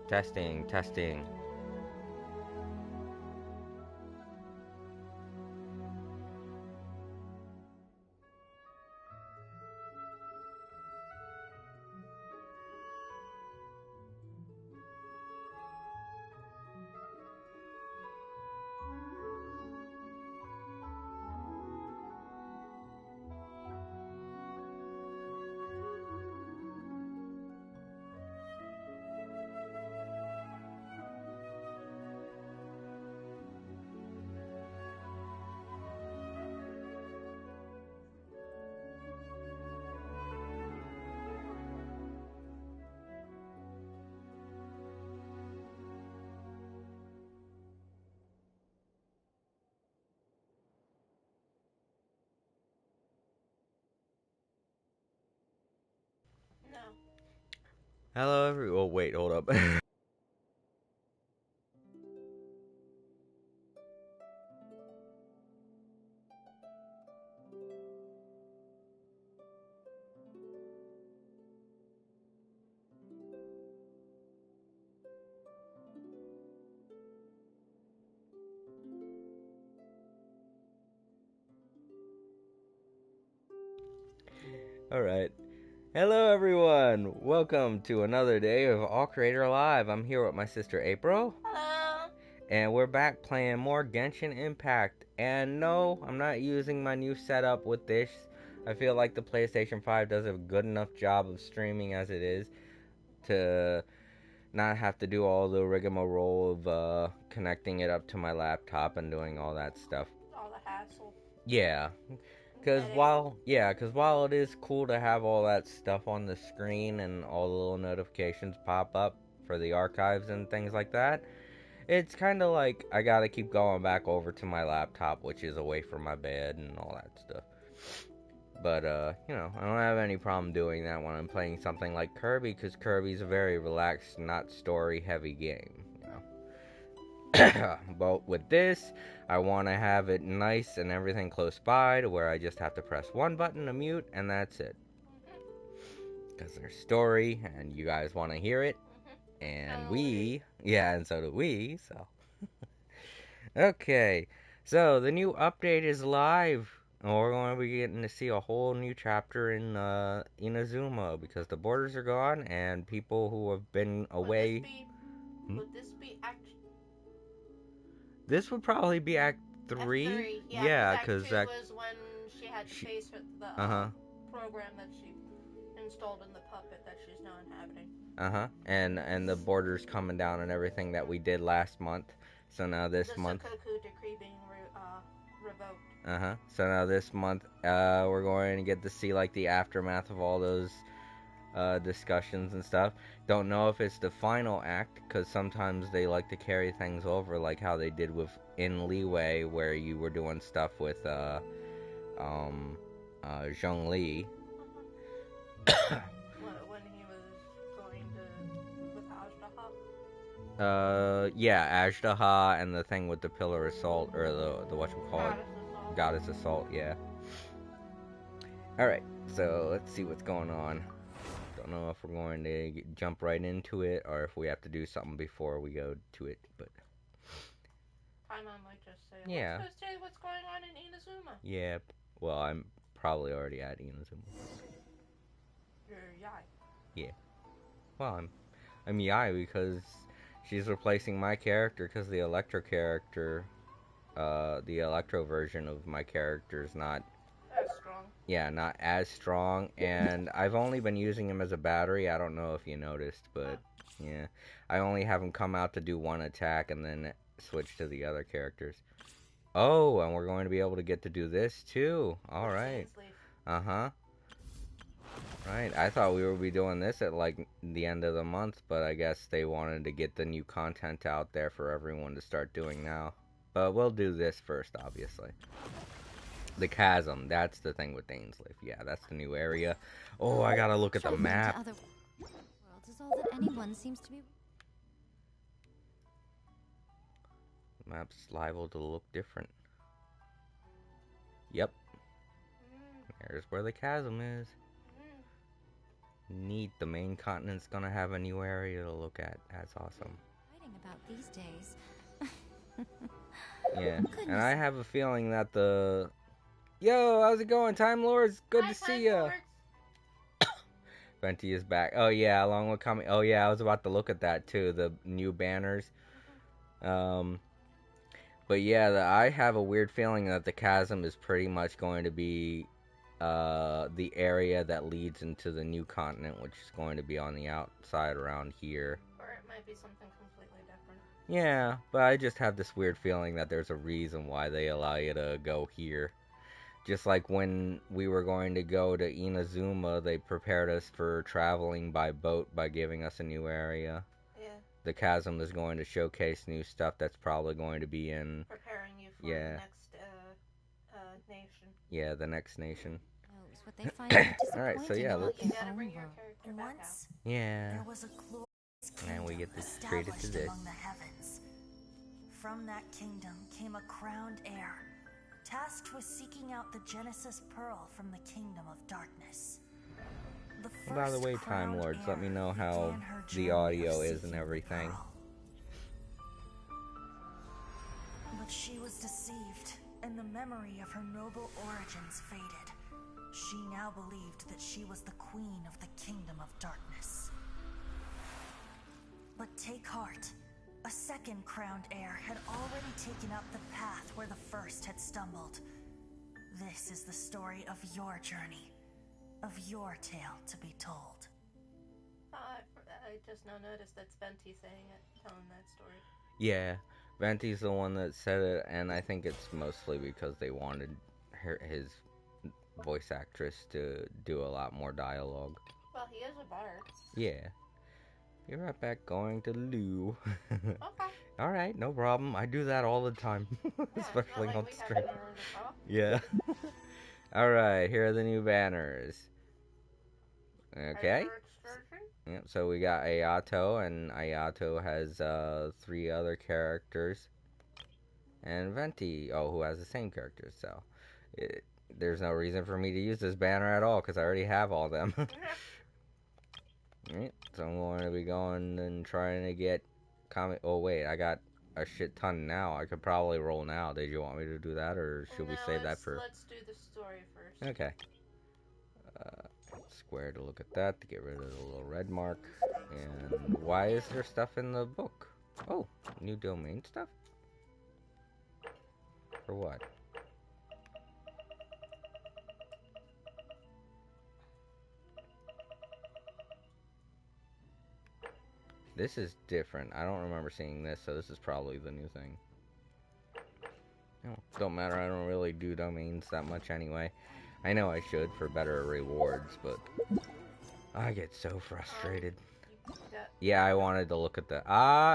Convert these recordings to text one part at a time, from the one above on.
Testing, testing. No. Hello, oh, wait, hold up. Alright. Hello, everyone. Welcome to another day of All Creator Live. I'm here with my sister April. Hello. And we're back playing more Genshin Impact. And no, I'm not using my new setup with this. I feel like the PlayStation 5 does a good enough job of streaming as it is to not have to do all the rigmarole of connecting it up to my laptop and doing all that stuff. All the hassle. Yeah, Headache. cause while it is cool to have all that stuff on the screen and all the little notifications pop up for the archives and things like that, it's kind of like I gotta keep going back over to my laptop, which is away from my bed and all that stuff. But I don't have any problem doing that when I'm playing something like Kirby, because Kirby's a very relaxed, not story-heavy game. But with this, I want to have it nice and everything close by to where I just have to press one button to mute, and that's it. Because there's story, and you guys want to hear it, and and so do we, so. Okay, so the new update is live. And we're going to be getting to see a whole new chapter in Inazuma because the borders are gone and people who have been away. Would this be Act? This would probably be Act Act 3. 3? Yeah, because Yeah, Act because 2 was when she had to she. face the Uh huh. program that she installed in the puppet that she's now inhabiting. Uh huh. And the borders coming down and everything that we did last month. So now this The month. Sokoku decree being revoked. Uh huh. So now this month, we're going to get to see like the aftermath of all those discussions and stuff. Don't know if it's the final act because sometimes they like to carry things over, like how they did with In Leeway, where you were doing stuff with um, Zhongli. When he was going to with Ajdaha. Yeah, Ajdaha and the thing with the Pillar Assault, or the what you call it, Goddess Assault. Goddess Assault. Yeah. All right. So let's see what's going on. Don't know if we're going to jump right into it or if we have to do something before we go to it, but Paimon might just say, yeah. let's go see what's going on in Inazuma. Yeah. Well, I'm probably already at Inazuma. You're Yai. Yeah. Well, I'm Yai because she's replacing my character because the Electro character, the Electro version of my character is not. That's strong. Yeah, not as strong, and I've only been using him as a battery. I don't know if you noticed, but yeah, I only have him come out to do one attack and then switch to the other characters. Oh, and we're going to be able to get to do this too. All right. Uh huh. Right. I thought we would be doing this at like the end of the month, but I guess they wanted to get the new content out there for everyone to start doing now. But we'll do this first, obviously. The chasm, that's the thing with Ainsleif. Yeah, that's the new area. Oh, I gotta look at the map. Other worlds is all that anyone seems to be. Map's liable to look different. Yep. There's where the chasm is. Neat. The main continent's gonna have a new area to look at. That's awesome. Writing about these days. Yeah, and I Goodness. have a feeling that the yo, how's it going, Time Lords? Good Hi, to see Time ya. Lords. Venti is back. Oh yeah, along with coming. Oh yeah, I was about to look at that too. The new banners. Um, but yeah, I have a weird feeling that the chasm is pretty much going to be the area that leads into the new continent, which is going to be on the outside around here. Or it might be something completely different. Yeah, but I just have this weird feeling that there's a reason why they allow you to go here. Just like when we were going to go to Inazuma, they prepared us for traveling by boat by giving us a new area. Yeah. The chasm is going to showcase new stuff that's probably going to be in. Preparing you for Yeah. the next nation. Yeah, the next nation. Knows what they find so Alright, so disappointing yeah, about let's. You their gotta own bring your world. character back out. Once Yeah. there was a glorious kingdom And we get this traded to established this. among the heavens. From that kingdom came a crowned heir, tasked with seeking out the Genesis Pearl from the kingdom of darkness. The By the first way, Time crowned Lords, let me heir know how began her the journey audio of is and seeking the everything. pearl. But she was deceived, and the memory of her noble origins faded. She now believed that she was the queen of the kingdom of darkness. But take heart. A second crowned heir had already taken up the path where the first had stumbled. This is the story of your journey, of your tale to be told. I just now noticed that's Venti saying it, telling that story. Yeah, Venti's the one that said it, and I think it's mostly because they wanted his voice actress to do a lot more dialogue. Well, he is a bard. Yeah. Be right back, going to the loo. Okay. Alright, no problem. I do that all the time. Yeah, Especially it's not like on we stream. have to learn to talk. Yeah. Alright, here are the new banners. Okay. Yep, so we got Ayato, and Ayato has 3 other characters. And Venti, who has the same characters, so there's no reason for me to use this banner at all, because I already have all them. Alright, so I'm going to be going and trying to get oh wait, I got a shit ton now. I could probably roll now. Did you want me to do that, or should we save that for... Let's do the story first. Okay. Square to look at that, to get rid of the little red mark. And why is there stuff in the book? Oh, new domain stuff? For what? This is different. I don't remember seeing this, so this is probably the new thing. No, don't matter, I don't really do domains that much anyway. I know I should for better rewards, but I get so frustrated. Yeah, I wanted to look at the...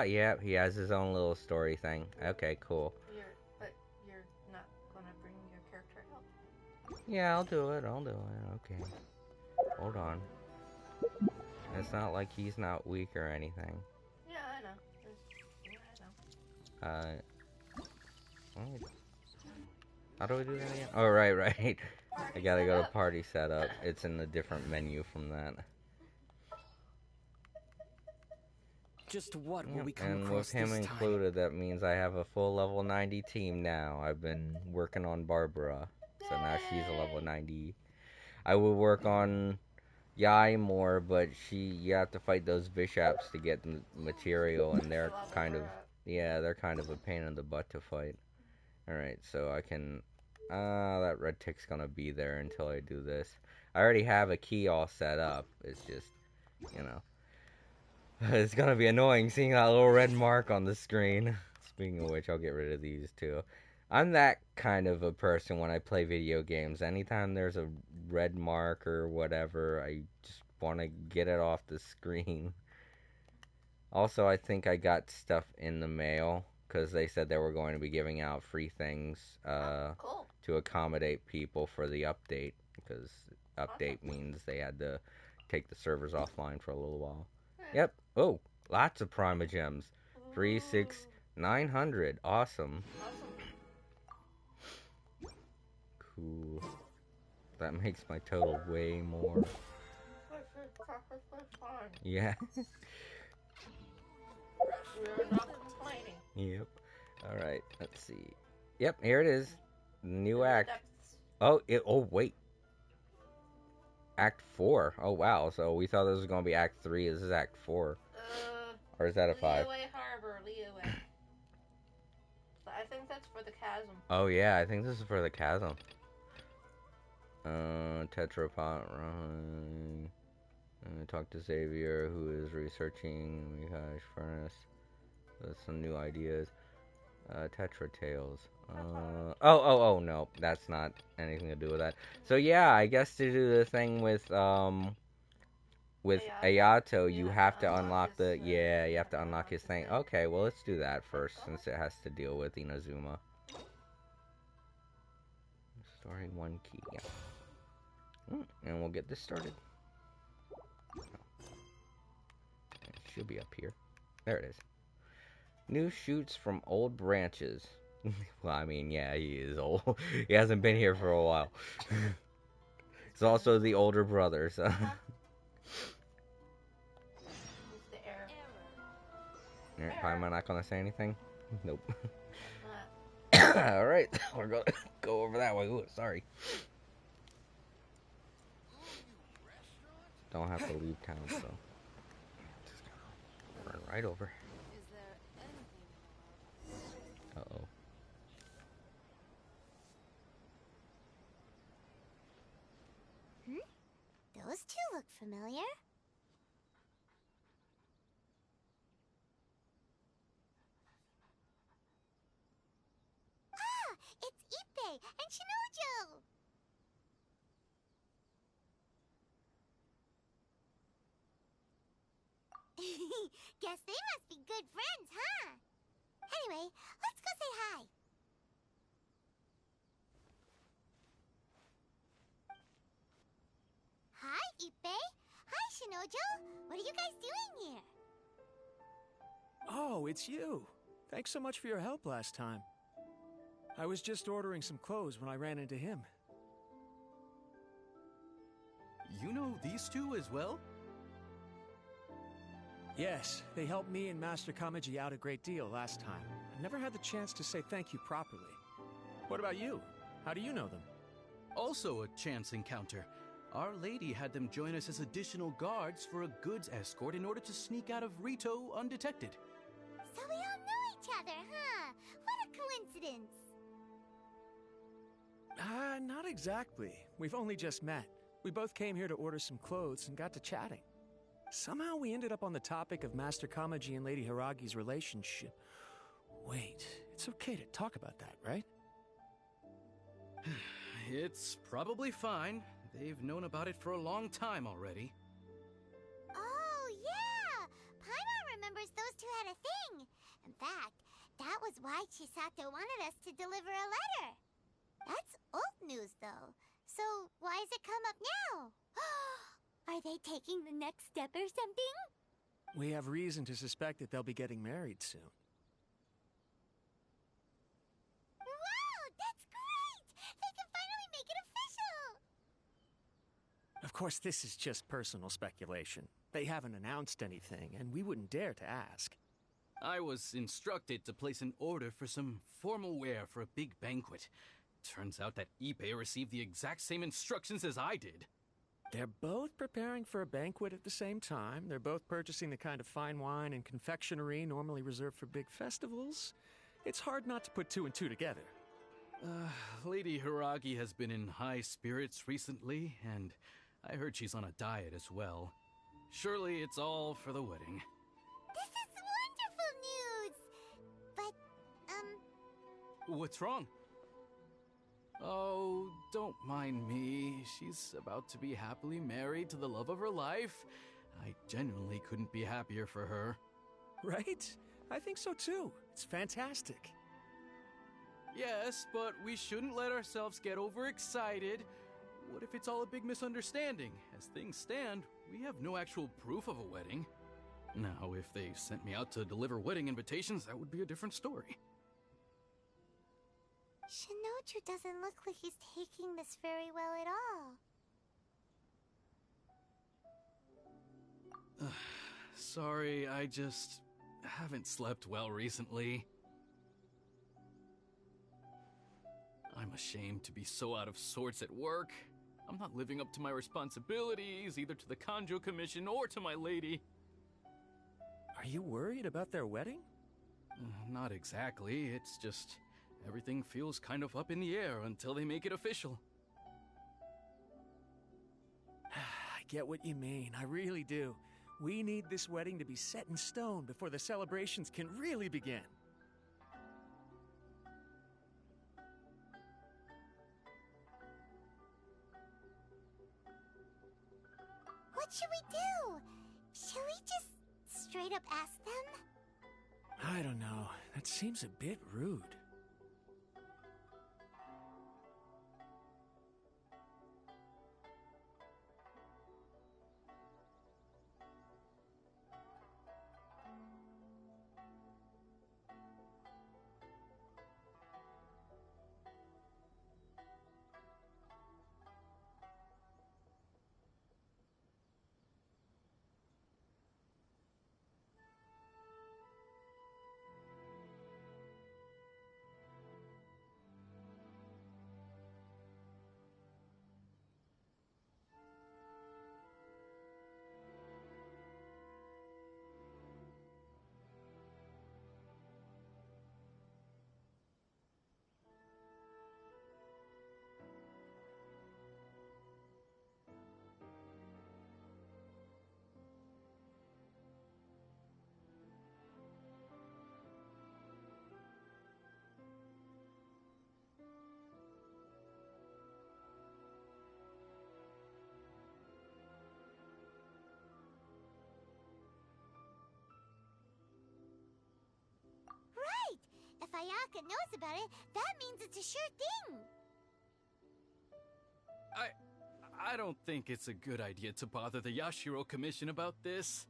yeah, he has his own little story thing. Okay, cool. But you're not gonna bring your character out? Yeah, I'll do it, okay. Hold on. It's not like he's not weak or anything. Yeah, I know. How do we do that again? Oh, right. I gotta go to party setup. It's in a different menu from that. Just what will we come And across with him this included, that means I have a full level 90 team now. I've been working on Barbara, so now she's a level 90. I will work on Yai more, but you have to fight those bishops to get the material, and they're kind of a pain in the butt to fight. Alright, so I can... that red tick's gonna be there until I do this. I already have a key all set up. It's just, you know... It's gonna be annoying seeing that little red mark on the screen. Speaking of which, I'll get rid of these too. I'm that kind of a person when I play video games. Anytime there's a red mark or whatever, I just want to get it off the screen. Also, I think I got stuff in the mail, because they said they were going to be giving out free things Cool. to accommodate people for the update, because update means they had to take the servers offline for a little while. Yep. Oh, lots of Prima Gems. 3, 6, 900. Awesome. Cool. That makes my total way more. perfectly fine. Yeah. We're not complaining. Yep. All right. Let's see. Yep. Here it is. New In the act. depths. Oh. Oh wait. Act 4. Oh wow. So we thought this was gonna be Act 3. This is Act 4. Or is that a 5? Leeway Harbor, Leeway. I think that's for the chasm. Oh yeah. I think this is for the chasm. Tetrapod. Talk to Xavier, who is researching Mikash Furnace with some new ideas. Tetra Tales. Oh, no, that's not anything to do with that. So yeah, I guess to do the thing with Ayato, you have to unlock the you have to unlock his thing. Okay, well let's do that first since it has to deal with Inazuma. Story 1 key. Yeah. And we'll get this started. It should be up here. There it is. New shoots from old branches. Well, I mean, yeah, he is old. He hasn't been here for a while. He's also the older brother, so. Who's the heir? Am I not gonna say anything? Nope. Alright, we're gonna go over that way. Ooh, sorry. Don't have to leave town, so. Just gonna run right over. Uh-oh. Those two look familiar. Ah! It's Ippei and Shinojo! Guess they must be good friends, huh? Anyway, let's go say hi. Hi, Ippei. Hi, Shinojo. What are you guys doing here? Oh, it's you. Thanks so much for your help last time. I was just ordering some clothes when I ran into him. You know these two as well? Yes, they helped me and Master Kamaji out a great deal last time. I never had the chance to say thank you properly. What about you? How do you know them? Also a chance encounter. Our Lady had them join us as additional guards for a goods escort in order to sneak out of Rito undetected. So we all know each other, huh? What a coincidence. Not exactly. We've only just met. We both came here to order some clothes and got to chatting. Somehow we ended up on the topic of Master Kamaji and Lady Hiragi's relationship. Wait, it's okay to talk about that, right? It's probably fine. They've known about it for a long time already. Oh, yeah! Paimon remembers those two had a thing. In fact, that was why Chisato wanted us to deliver a letter. That's old news, though. So why has it come up now? Are they taking the next step or something? We have reason to suspect that they'll be getting married soon. Wow, that's great! They can finally make it official! Of course, this is just personal speculation. They haven't announced anything, and we wouldn't dare to ask. I was instructed to place an order for some formal wear for a big banquet. Turns out that Ippei received the exact same instructions as I did. They're both preparing for a banquet at the same time. They're both purchasing the kind of fine wine and confectionery normally reserved for big festivals. It's hard not to put two and two together. Lady Hiragi has been in high spirits recently, and I heard she's on a diet as well. Surely it's all for the wedding. This is wonderful news! But, What's wrong? Oh, don't mind me. She's about to be happily married to the love of her life. I genuinely couldn't be happier for her. Right? I think so too. It's fantastic. Yes, but we shouldn't let ourselves get overexcited. What if it's all a big misunderstanding? As things stand, we have no actual proof of a wedding. Now, if they sent me out to deliver wedding invitations, that would be a different story. Shinoju doesn't look like he's taking this very well at all. Sorry, I just haven't slept well recently. I'm ashamed to be so out of sorts at work. I'm not living up to my responsibilities, either to the Kanjo Commission or to my lady. Are you worried about their wedding? Not exactly, it's just everything feels kind of up in the air until they make it official. I get what you mean, I really do. We need this wedding to be set in stone before the celebrations can really begin. What should we do? Should we just straight up ask them? I don't know. That seems a bit rude. Right! If Ayaka knows about it, that means it's a sure thing! I don't think it's a good idea to bother the Yashiro Commission about this.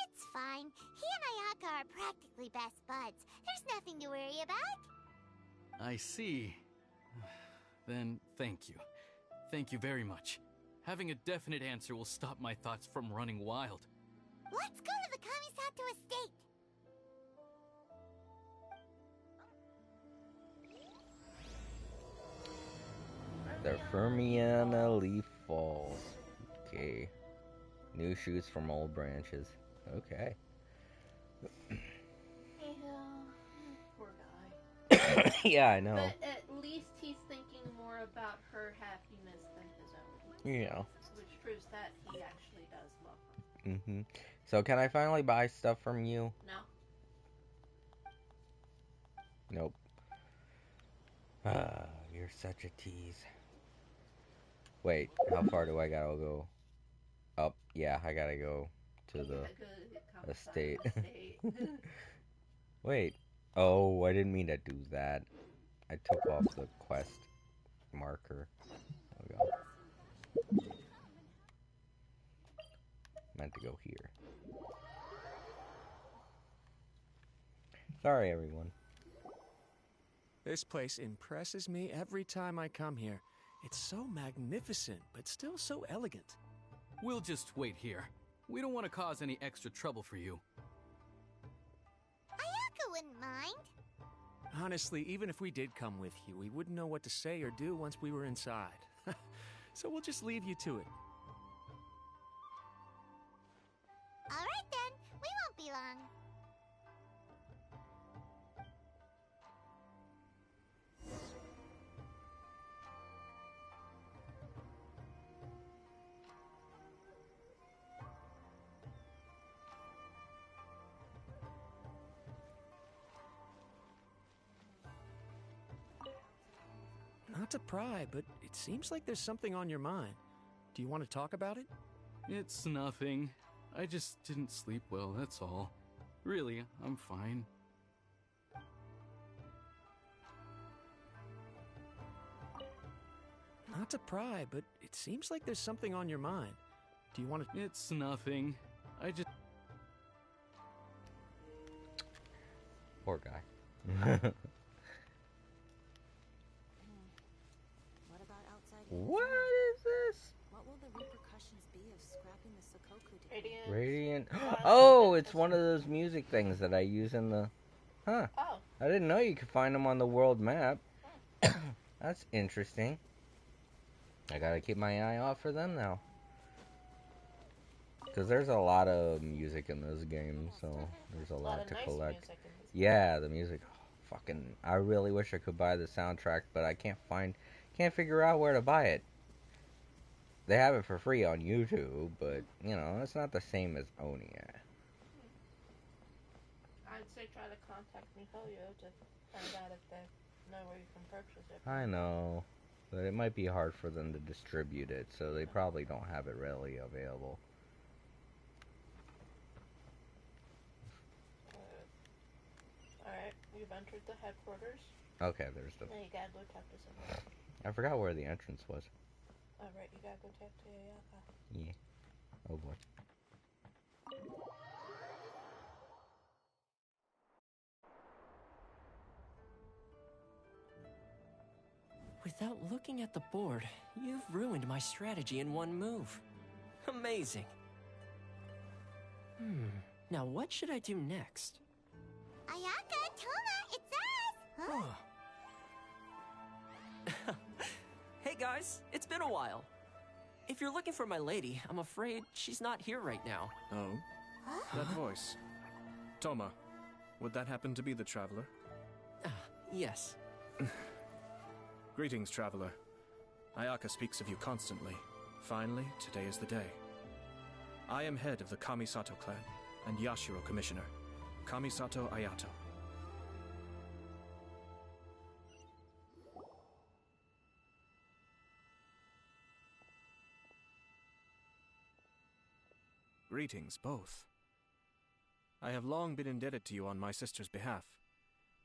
It's fine. He and Ayaka are practically best buds. There's nothing to worry about. I see. Then thank you. Thank you very much. Having a definite answer will stop my thoughts from running wild. Let's go to the Kamisato estate! The Fermiana Leaf Falls. Okay. New shoots from old branches. Okay. Yeah, poor guy. Yeah, I know. But at least he's thinking more about her happiness than his own. Yeah. Which proves that he actually does love her. Mm-hmm. So can I finally buy stuff from you? No. Nope. Ah, you're such a tease. Wait, how far do I gotta go? Up, yeah, I gotta go to the estate. Wait. Oh, I didn't mean to do that. I took off the quest marker. Oh god. Meant to go here. Sorry, everyone. This place impresses me every time I come here. It's so magnificent, but still so elegant. We'll just wait here. We don't want to cause any extra trouble for you. Ayaka wouldn't mind. Honestly, even if we did come with you, we wouldn't know what to say or do once we were inside. So we'll just leave you to it. Alright then, we won't be long. Not to pry, but it seems like there's something on your mind. Do you want to talk about it? It's nothing. I just didn't sleep well, that's all. Really, I'm fine. Not to pry, but it seems like there's something on your mind. Do you want to... It's nothing. I just... Poor guy. What about outside? What is this? What will the repercussions be of scrapping the Sokoku to Radiant. Radiant. Oh, it's one of those music things that I use in the. Huh. Oh. I didn't know you could find them on the world map. That's interesting. I gotta keep my eye out for them now. Because there's a lot of music in this game, so there's a lot of to nice collect. music in this Yeah, the music. Oh, fucking. I really wish I could buy the soundtrack, but I can't figure out where to buy it. They have it for free on YouTube, but, you know, it's not the same as owning it. I'd say try to contact MiHoYo to find out if they know where you can purchase it. I know, but it might be hard for them to distribute it, so they probably don't have it readily available. Alright, you've entered the headquarters. Okay, there's the... Now you gotta go talk to someone. I forgot where the entrance was. Alright, you gotta go talk to Ayato. Yeah. Oh boy. Without looking at the board, you've ruined my strategy in one move. Amazing. Now what should I do next? Ayaka, Toma, it's us! Huh? Oh. Hey guys, it's been a while. If you're looking for my lady, I'm afraid she's not here right now. Oh? That voice. Toma, would that happen to be the traveler? Yes. Greetings, traveler. Ayaka speaks of you constantly. Finally, today is the day. I am head of the Kamisato clan and Yashiro commissioner, Kamisato Ayato. Greetings, both. I have long been indebted to you on my sister's behalf.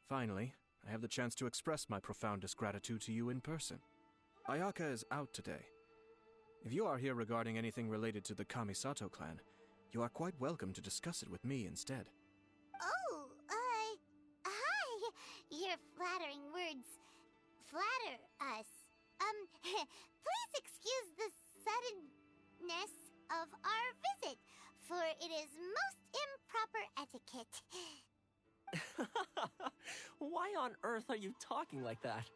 Finally, I have the chance to express my profoundest gratitude to you in person. Ayaka is out today. If you are here regarding anything related to the Kamisato clan, you are quite welcome to discuss it with me instead. Oh, hi! Your flattering words flatter us. Please excuse the suddenness of our visit, for it is most improper etiquette. Why on earth are you talking like that?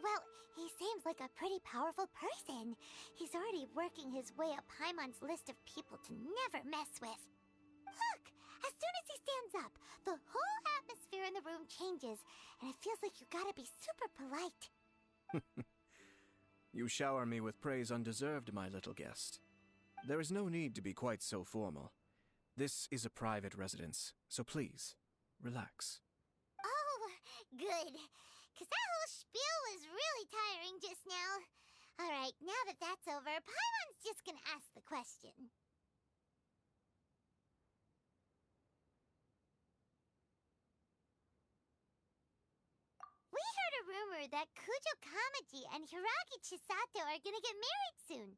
Well, he seems like a pretty powerful person. He's already working his way up Paimon's list of people to never mess with. Look! As soon as he stands up, the whole atmosphere in the room changes, and it feels like you gotta be super polite. You shower me with praise undeserved, my little guest. There is no need to be quite so formal. This is a private residence, so please, relax. Oh, good. 'Cause that whole spiel was really tiring just now. Alright, now that that's over, Paimon's just gonna ask the question. We heard a rumor that Kujo Kamaji and Hiragi Chisato are gonna get married soon.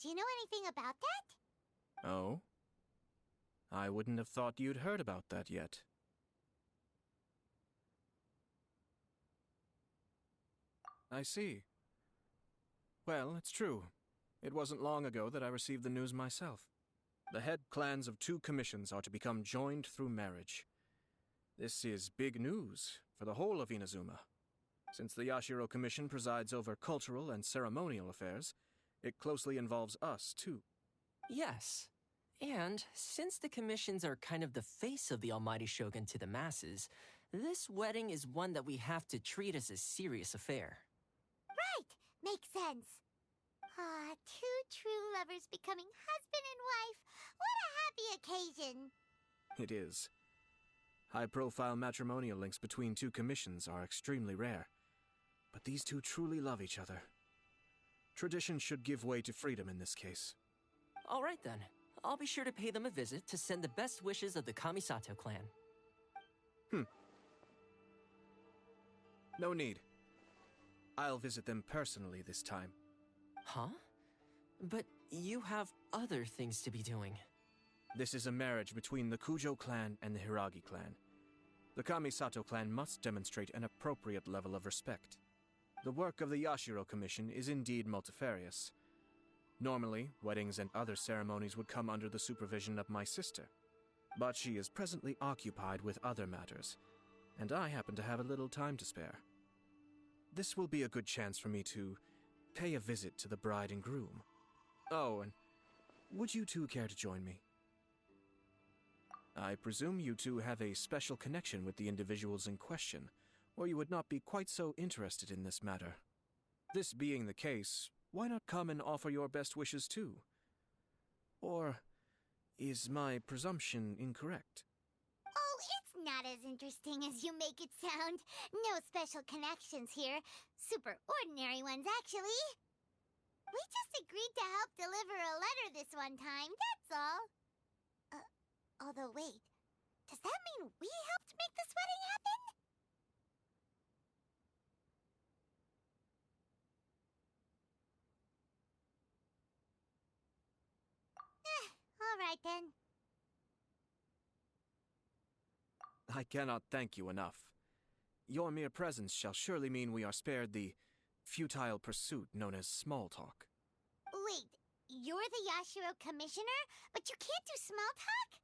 Do you know anything about that? Oh? I wouldn't have thought you'd heard about that yet. I see. Well, it's true. It wasn't long ago that I received the news myself. The head clans of 2 commissions are to become joined through marriage. This is big news for the whole of Inazuma. Since the Yashiro Commission presides over cultural and ceremonial affairs, it closely involves us, too. Yes. And since the commissions are kind of the face of the Almighty Shogun to the masses, this wedding is one that we have to treat as a serious affair. Right! Makes sense. Ah, 2 true lovers becoming husband and wife. What a happy occasion! It is. High-profile matrimonial links between 2 commissions are extremely rare. But these 2 truly love each other. Tradition should give way to freedom in this case. All right then. I'll be sure to pay them a visit to send the best wishes of the Kamisato clan. No need. I'll visit them personally this time. Huh? But you have other things to be doing. This is a marriage between the Kujo clan and the Hiragi clan. The Kamisato clan must demonstrate an appropriate level of respect. The work of the Yashiro Commission is indeed multifarious. Normally, weddings and other ceremonies would come under the supervision of my sister. But she is presently occupied with other matters, and I happen to have a little time to spare. This will be a good chance for me to pay a visit to the bride and groom. Oh, and would you two care to join me? I presume you two have a special connection with the individuals in question, or you would not be quite so interested in this matter. This being the case, why not come and offer your best wishes too? Or is my presumption incorrect? Oh, it's not as interesting as you make it sound. No special connections here. Super ordinary ones, actually. We just agreed to help deliver a letter this one time, that's all. Although wait, does that mean we helped make this wedding happen? Alright then. I cannot thank you enough. Your mere presence shall surely mean we are spared the futile pursuit known as small talk. Wait, you're the Yashiro commissioner, but you can't do small talk?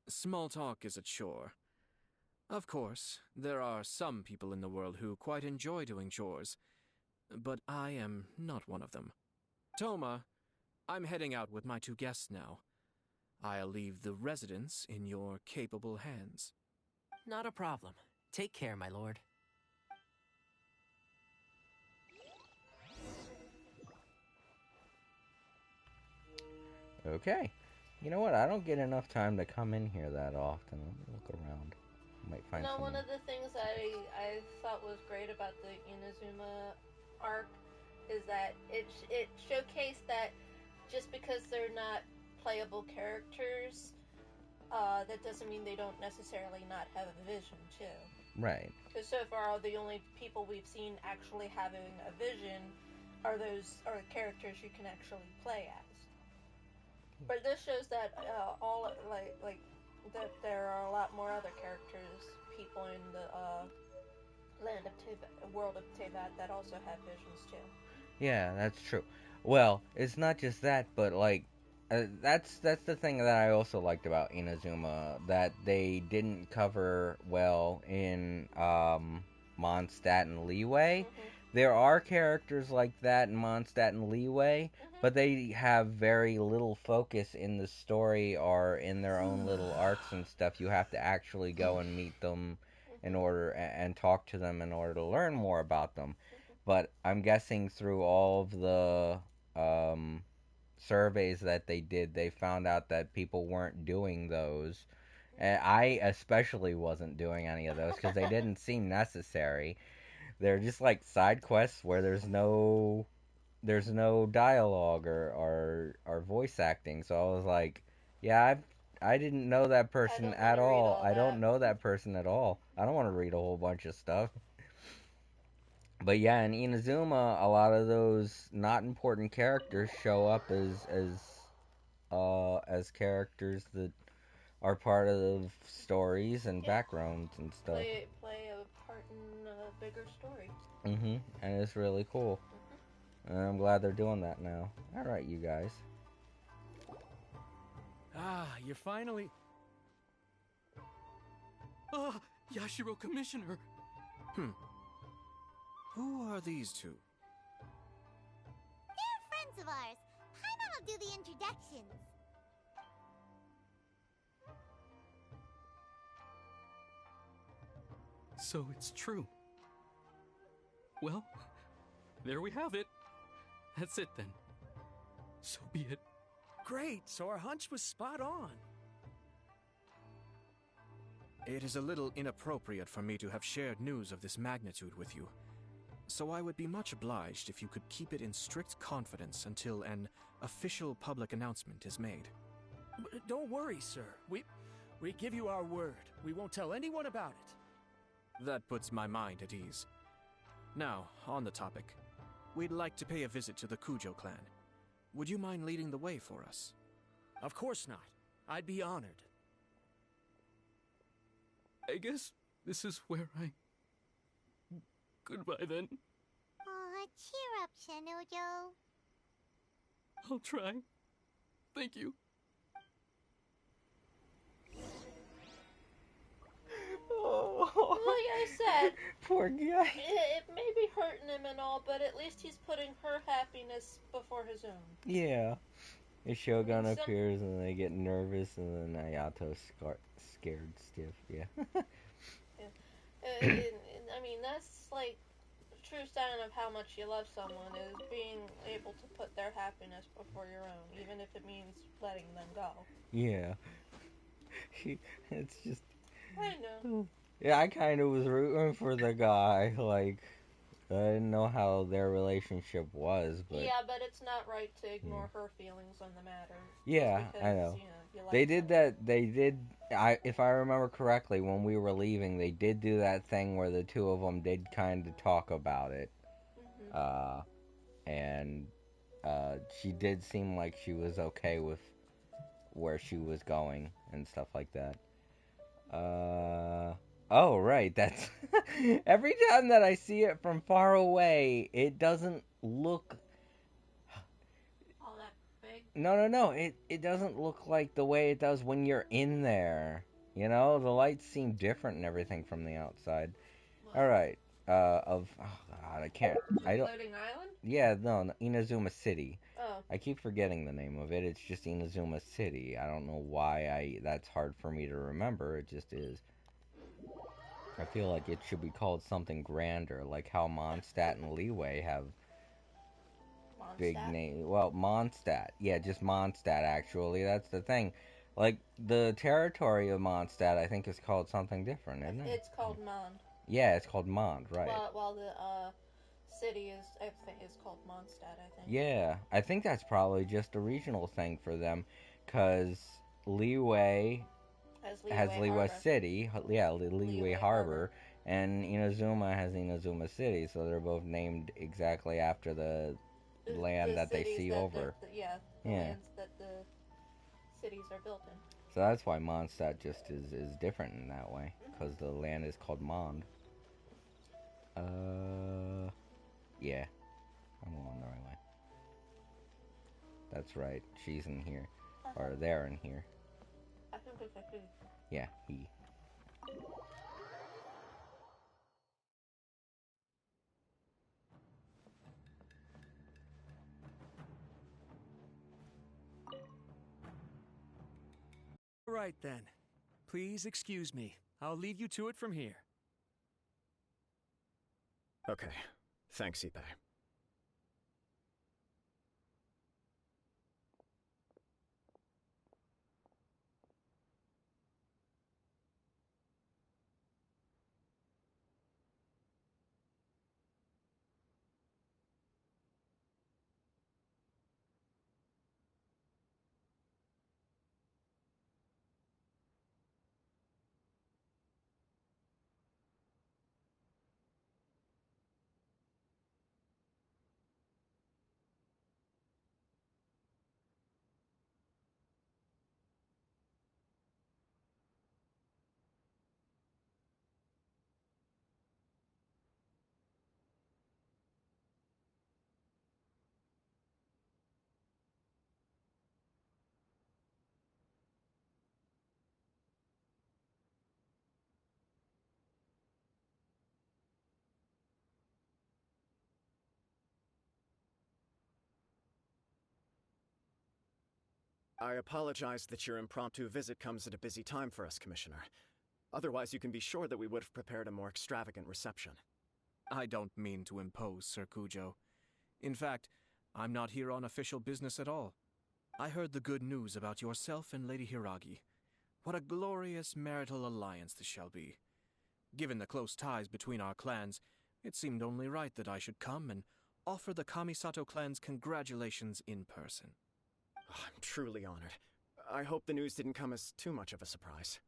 Small talk is a chore. Of course, there are some people in the world who quite enjoy doing chores, but I am not one of them. Toma, I'm heading out with my two guests now. I'll leave the residence in your capable hands. Not a problem. Take care, my lord. Okay. You know what? I don't get enough time to come in here that often. Let me look around. Might find No, something. one of the things I thought was great about the Inazuma arc is that it showcased that just because they're not playable characters, that doesn't mean they don't necessarily not have a vision too. Right. Because so far, the only people we've seen actually having a vision are the characters you can actually play as. But this shows that all like that there are a lot more other characters, people in the world of Teyvat that also have visions too. Yeah, that's true. Well, it's not just that, but like, that's the thing that I also liked about Inazuma, that they didn't cover well in Mondstadt and Leeway. Mm-hmm. There are characters like that in Mondstadt and Leeway, but they have very little focus in the story or in their own little arcs and stuff. You have to actually go and meet them in order and talk to them in order to learn more about them. But I'm guessing through all of the um, surveys that they did, they found out that people weren't doing those. And I especially wasn't doing any of those because they didn't seem necessary. They're just like side quests where there's no dialogue or voice acting. So I was like, yeah, I didn't know that person at all. I don't know that person at all. I don't want to read a whole bunch of stuff. But yeah, in Inazuma, a lot of those not important characters show up as characters that are part of stories and backgrounds and stuff. Play a part in a bigger story. And it's really cool. And I'm glad they're doing that now. All right, you guys. Ah, you're finally... Ah, Yashiro Commissioner! Who are these two? They're friends of ours. Paimon will do the introductions. So it's true. Well, there we have it. That's it then. So be it. Great, so our hunch was spot on. It is a little inappropriate for me to have shared news of this magnitude with you, so I would be much obliged if you could keep it in strict confidence until an official public announcement is made. Don't worry, sir. We give you our word. We won't tell anyone about it. That puts my mind at ease. Now, on the topic, we'd like to pay a visit to the Kujo clan. Would you mind leading the way for us? Of course not. I'd be honored. I guess this is where I... Goodbye then. Aw, cheer up, Shinojo. I'll try. Thank you. Oh, Like I said, poor guy. it may be hurting him and all, but at least he's putting her happiness before his own. Yeah. The Shogun Some- appears and they get nervous, and then Ayato's scared stiff. Yeah. I mean, that's like a true sign of how much you love someone is being able to put their happiness before your own, even if it means letting them go. Yeah. It's just. I know. Yeah, I kind of was rooting for the guy. Like, I didn't know how their relationship was, but. Yeah, but it's not right to ignore her feelings on the matter. Yeah, because, I know. You like They did that. They did. If I remember correctly, when we were leaving, they did do that thing where the two of them did kind of talk about it. Mm-hmm. And she did seem like she was okay with where she was going and stuff like that. Oh, right. That's every time that I see it from far away, it doesn't look. All that big. No. It doesn't look like the way it does when you're in there. You know, the lights seem different and everything from the outside. What? All right. Oh God, I can't. I don't. Floating Island? Yeah, no, Inazuma City. Oh. I keep forgetting the name of it. It's just Inazuma City. I don't know why that's hard for me to remember. It just is. I feel like it should be called something grander, like how Mondstadt and Leeway have big name. Well, Mondstadt. Yeah, just Mondstadt, actually. That's the thing. Like, the territory of Mondstadt, I think, is called something different, isn't it? It's called Mond. Yeah, it's called Mond, right. While the city is, I think, is called Mondstadt, I think. Yeah, I think that's probably just a regional thing for them, because Leeway has Leeway City, yeah, Leeway Harbor, and Inazuma has Inazuma City, so they're both named exactly after the land that they see over. Lands that the cities are built in. So that's why Mondstadt just is different in that way, because the land is called Mond. Yeah, I'm going the right way. That's right, she's in here, or they're in here. I think it's a he. Yeah, he. Right then. Please excuse me. I'll leave you to it from here. Okay. Thanks, Ippei. I apologize that your impromptu visit comes at a busy time for us, Commissioner. Otherwise, you can be sure that we would have prepared a more extravagant reception. I don't mean to impose, Sir Kujo. In fact, I'm not here on official business at all. I heard the good news about yourself and Lady Hiragi. What a glorious marital alliance this shall be. Given the close ties between our clans, it seemed only right that I should come and offer the Kamisato clan's congratulations in person. I'm truly honored. I hope the news didn't come as too much of a surprise.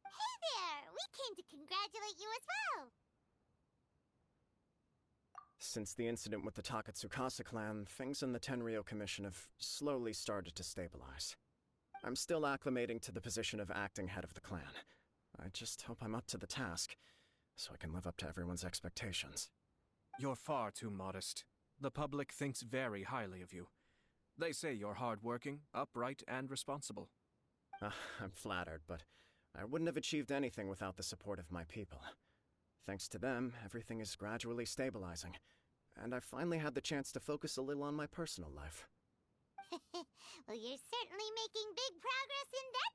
Hey there! We came to congratulate you as well! Since the incident with the Takatsukasa clan, things in the Tenryou Commission have slowly started to stabilize. I'm still acclimating to the position of acting head of the clan. I just hope I'm up to the task, so I can live up to everyone's expectations. You're far too modest. The public thinks very highly of you. They say you're hardworking, upright, and responsible. I'm flattered, but I wouldn't have achieved anything without the support of my people. Thanks to them, everything is gradually stabilizing, and I finally had the chance to focus a little on my personal life. Well, you're certainly making big progress in that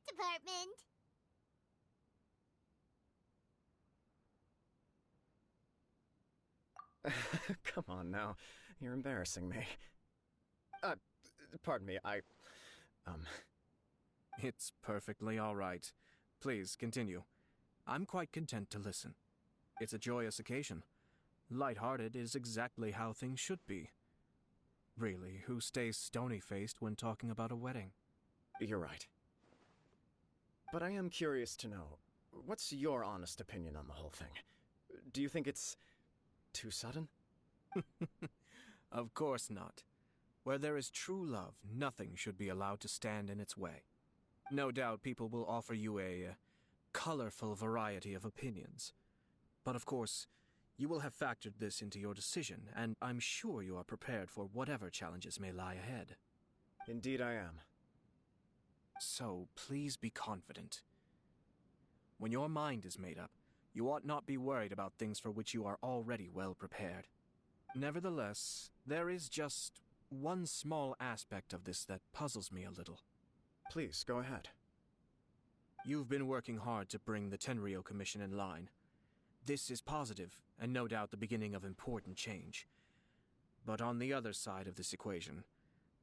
department. Come on now, you're embarrassing me. Pardon me, It's perfectly all right. Please, continue. I'm quite content to listen. It's a joyous occasion. Light-hearted is exactly how things should be. Really, who stays stony-faced when talking about a wedding? You're right. But I am curious to know, what's your honest opinion on the whole thing? Do you think it's too sudden? Of course not. Where there is true love, nothing should be allowed to stand in its way. No doubt people will offer you a colorful variety of opinions. But of course, you will have factored this into your decision, and I'm sure you are prepared for whatever challenges may lie ahead. Indeed I am. So, please be confident. When your mind is made up, you ought not be worried about things for which you are already well prepared. Nevertheless, there is just one small aspect of this that puzzles me a little. Please, go ahead. You've been working hard to bring the Tenryou Commission in line. This is positive, and no doubt the beginning of important change. But on the other side of this equation,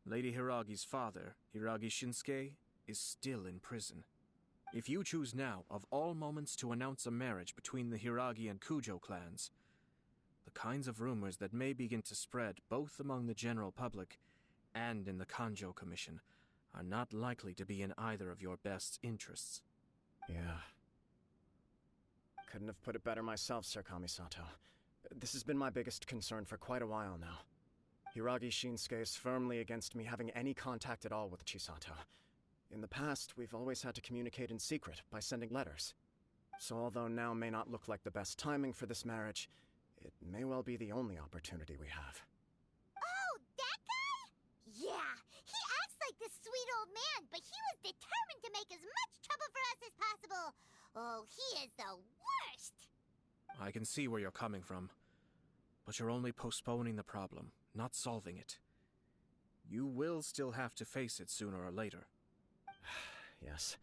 Lady Hiragi's father, Hiragi Shinsuke, is still in prison. If you choose now, of all moments, to announce a marriage between the Hiragi and Kujo clans, the kinds of rumors that may begin to spread both among the general public and in the Kanjo Commission are not likely to be in either of your best interests. Yeah. Couldn't have put it better myself, Sir Kamisato. This has been my biggest concern for quite a while now. Hiragi Shinsuke is firmly against me having any contact at all with Chisato. In the past, we've always had to communicate in secret by sending letters. So although now may not look like the best timing for this marriage, it may well be the only opportunity we have. Oh, that guy? Yeah, he acts like this sweet old man, but he was determined to make as much trouble for us as possible. Oh, he is the worst! I can see where you're coming from, but you're only postponing the problem, not solving it. You will still have to face it sooner or later. Yes,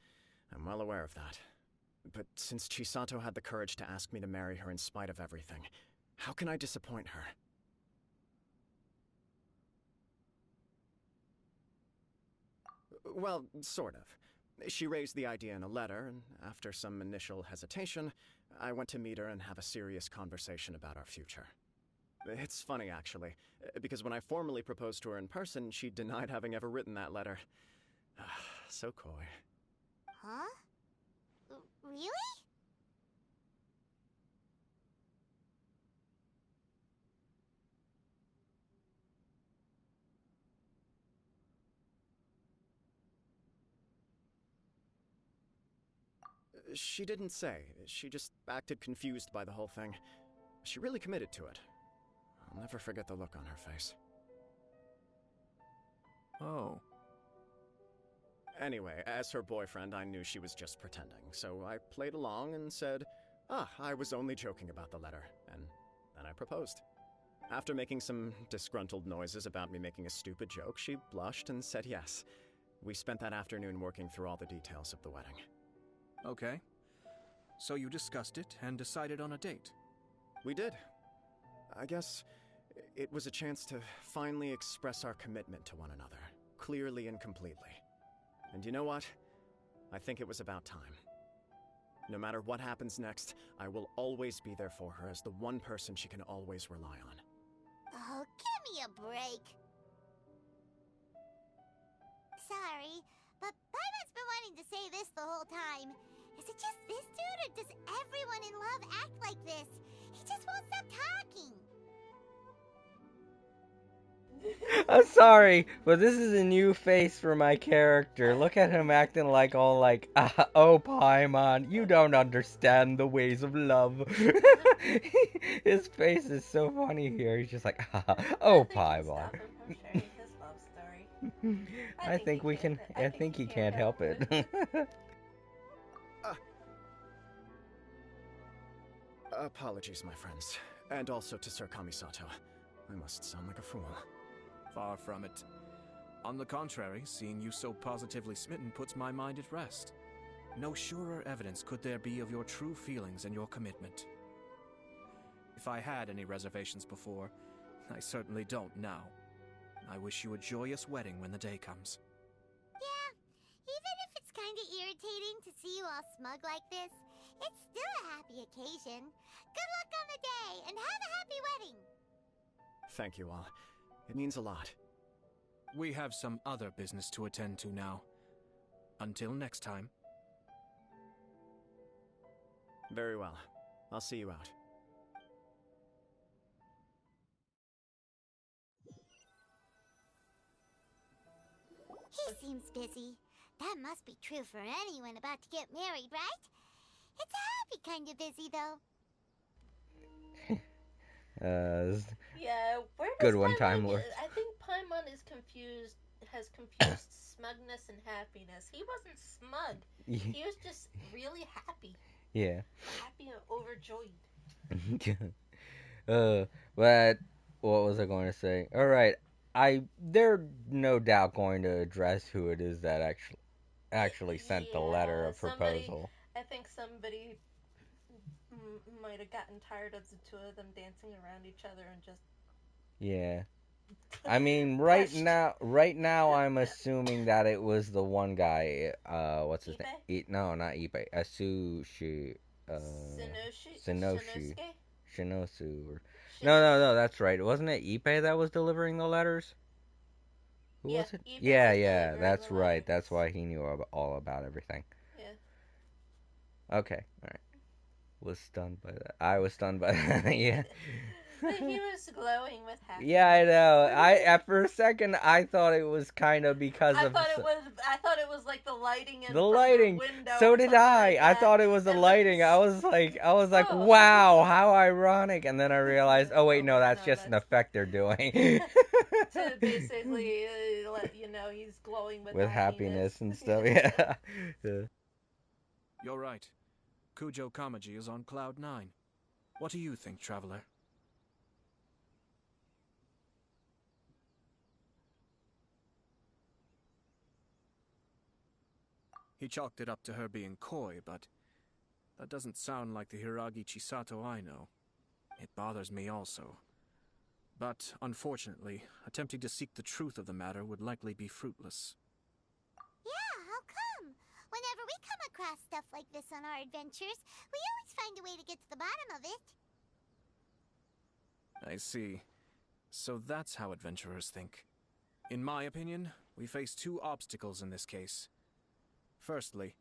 I'm well aware of that. But since Chisato had the courage to ask me to marry her in spite of everything, how can I disappoint her? Well, sort of. She raised the idea in a letter, and after some initial hesitation, I went to meet her and have a serious conversation about our future. It's funny, actually, because when I formally proposed to her in person, she denied having ever written that letter. So coy. Huh? Really? She didn't say. She just acted confused by the whole thing. She really committed to it. I'll never forget the look on her face. Oh. Anyway, as her boyfriend, I knew she was just pretending, so I played along and said, I was only joking about the letter, and then I proposed. After making some disgruntled noises about me making a stupid joke, she blushed and said yes. We spent that afternoon working through all the details of the wedding. Okay. So you discussed it and decided on a date? We did. I guess it was a chance to finally express our commitment to one another, clearly and completely. And you know what? I think it was about time. No matter what happens next, I will always be there for her as the one person she can always rely on. Oh, give me a break. Sorry, but Paimon's been wanting to say this the whole time. Is it just this dude, or does everyone in love act like this? He just won't stop talking. I'm sorry, but this is a new face for my character. Look at him acting like all like, oh Paimon, you don't understand the ways of love. His face is so funny here. He's just like, oh Paimon. Stop him from sharing his love story. I think we can. I think he can't help it. Apologies, my friends. And also to Sir Kamisato. I must sound like a fool. Far from it. On the contrary, seeing you so positively smitten puts my mind at rest. No surer evidence could there be of your true feelings and your commitment. If I had any reservations before, I certainly don't now. I wish you a joyous wedding when the day comes. Yeah, even if it's kinda irritating to see you all smug like this, it's still a happy occasion. Good luck on the day, and have a happy wedding! Thank you all. It means a lot. We have some other business to attend to now. Until next time. Very well. I'll see you out. He seems busy. That must be true for anyone about to get married, right? It's a happy kind of busy, though. Yeah, where does good one Paimon time get? lord. I think Paimon is confused. Has confused smugness and happiness. He wasn't smug. He was just really happy. Yeah. Happy and overjoyed. But what was I going to say? All right, they're no doubt going to address who it is that actually sent the letter of proposal. I think somebody might have gotten tired of the two of them dancing around each other and just. Yeah. I mean, right now, I'm assuming that it was the one guy. What's his name? No, not Ipe. Asushi. Shinoshi. Shinosu. No. That's right. Wasn't it Ipe that was delivering the letters? Who was it? Ipe Yeah. That's right. That's why he knew all about everything. Yeah. Okay. All right. Was stunned by that. I was stunned by that. Yeah. He was glowing with happiness. Yeah, I know. For a second I thought it was kind of because I thought it was like the lighting in the from lighting. The window. So did I. Like I thought it was the lighting. I was like, wow, how ironic. And then I realized, oh wait, no, that's just an effect they're doing. To basically let you know he's glowing with happiness and stuff. Yeah. You're right. Kujo Kamaji is on cloud 9. What do you think, traveler? He chalked it up to her being coy, but that doesn't sound like the Hiragi Chisato I know. It bothers me also. But, unfortunately, attempting to seek the truth of the matter would likely be fruitless. Yeah, how come? Whenever we come across stuff like this on our adventures, we always find a way to get to the bottom of it. I see. So that's how adventurers think. In my opinion, we face two obstacles in this case. Firstly,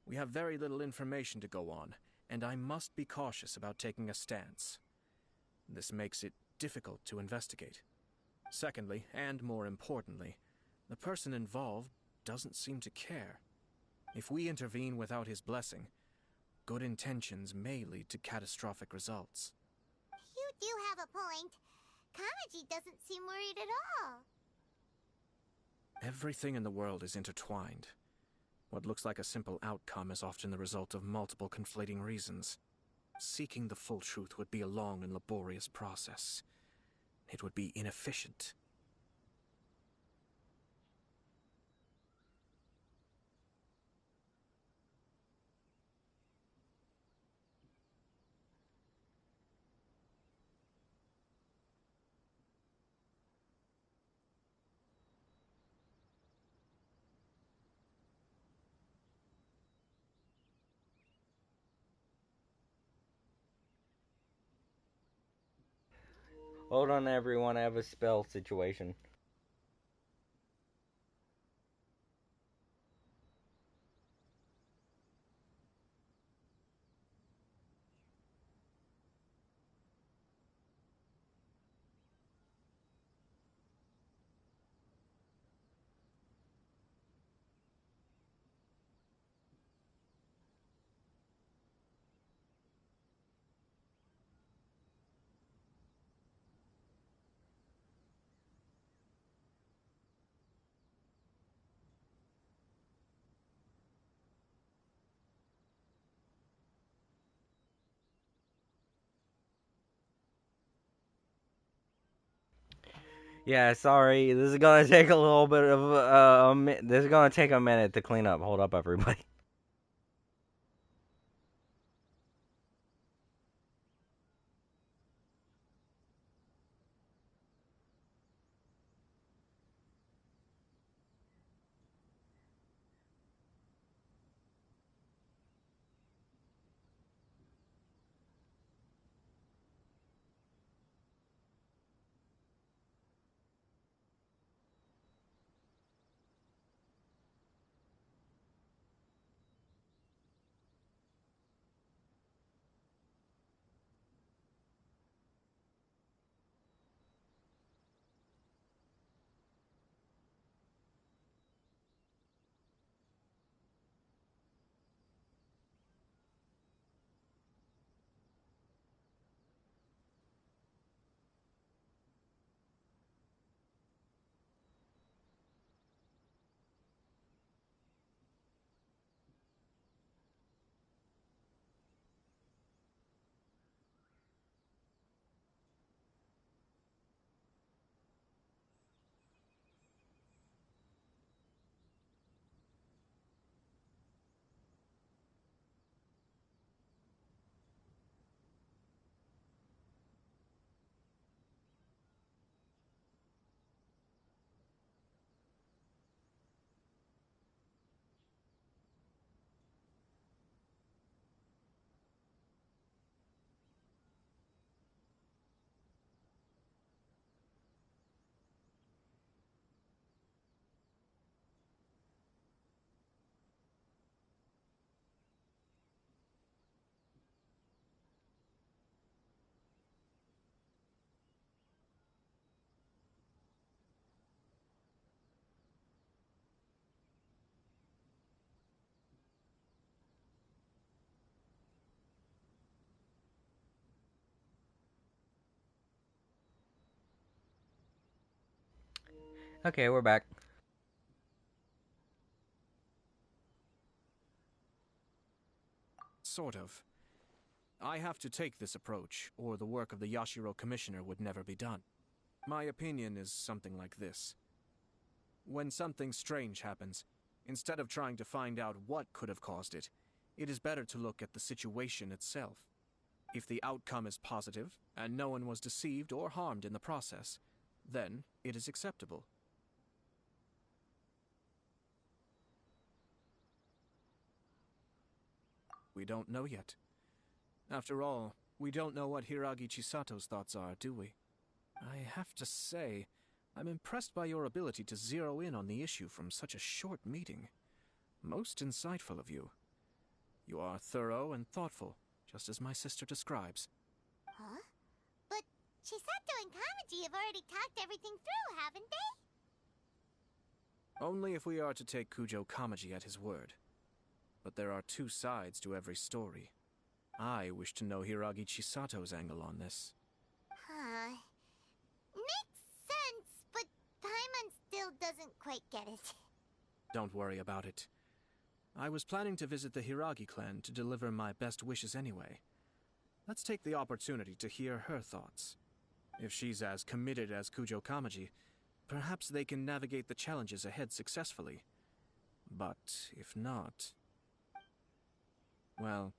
we have very little information to go on, and I must be cautious about taking a stance. This makes it difficult to investigate. Secondly, and more importantly, the person involved doesn't seem to care. If we intervene without his blessing, good intentions may lead to catastrophic results. You do have a point. Kamaji doesn't seem worried at all. Everything in the world is intertwined. What looks like a simple outcome is often the result of multiple conflating reasons. Seeking the full truth would be a long and laborious process. It would be inefficient. Hold on, everyone. I have a spell situation. Yeah, sorry. This is gonna take a little bit of this is gonna take a minute to clean up. Hold up, everybody. Okay, we're back. Sort of. I have to take this approach, or the work of the Yashiro Commissioner would never be done. My opinion is something like this. When something strange happens, instead of trying to find out what could have caused it, it is better to look at the situation itself. If the outcome is positive, and no one was deceived or harmed in the process, then it is acceptable. We don't know yet. After all, we don't know what Hiragi Chisato's thoughts are, do we? I have to say, I'm impressed by your ability to zero in on the issue from such a short meeting. Most insightful of you. You are thorough and thoughtful, just as my sister describes. Huh? But Chisato and Kamaji have already talked everything through, haven't they? Only if we are to take Kujo Kamaji at his word. But there are two sides to every story. I wish to know Hiragi Chisato's angle on this. Huh. Makes sense, but Paimon still doesn't quite get it. Don't worry about it. I was planning to visit the Hiragi clan to deliver my best wishes anyway. Let's take the opportunity to hear her thoughts. If she's as committed as Kujo Kamaji, perhaps they can navigate the challenges ahead successfully. But if not... well,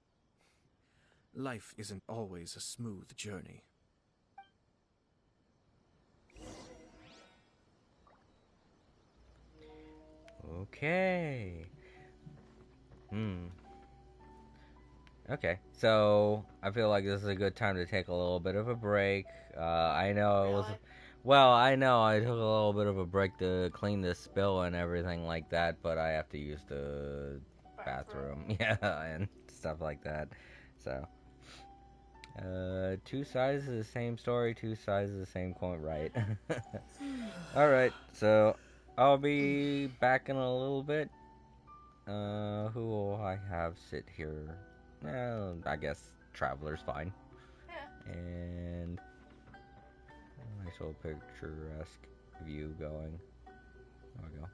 life isn't always a smooth journey. Okay. Okay, so I feel like this is a good time to take a little bit of a break. I know it was, Really? well, I know I took a little bit of a break to clean the spill and everything like that, but I have to use the bathroom, yeah, and stuff like that. So, two sides of the same story, two sides of the same coin, right? All right, so I'll be back in a little bit. Who will I have sit here? I guess Traveler's fine. Yeah. And nice little picturesque view going. There we go.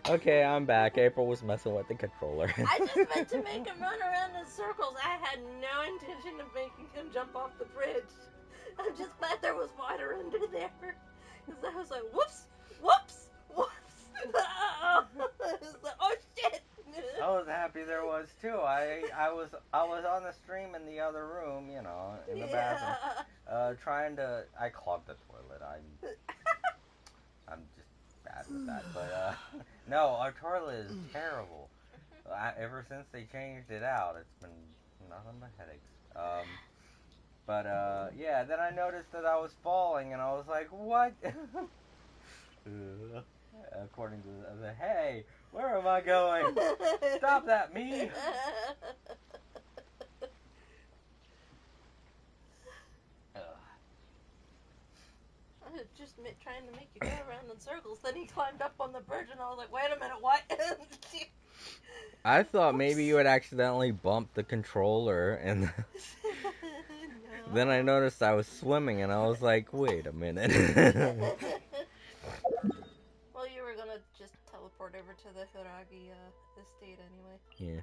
Okay, I'm back. April was messing with the controller. I just meant to make him run around in circles. I had no intention of making him jump off the bridge. I'm just glad there was water under there. Because I was like, whoops, whoops, whoops. Oh shit. I was happy there was too. I was on the stream in the other room, you know, in the bathroom, trying to. I clogged the toilet. I'm just bad with that. But no, our toilet is terrible. Ever since they changed it out, it's been nothing but headaches. But yeah. Then I noticed that I was falling, and I was like, what? According to the hey, where am I going? Stop that, me! I was just trying to make you go around in circles. Then he climbed up on the bridge, and I was like, wait a minute, what? I thought maybe you had accidentally bumped the controller, and No. then I noticed I was swimming, and I was like, wait a minute. Well, you were gonna just teleport over to the Hiragi estate anyway. Yeah.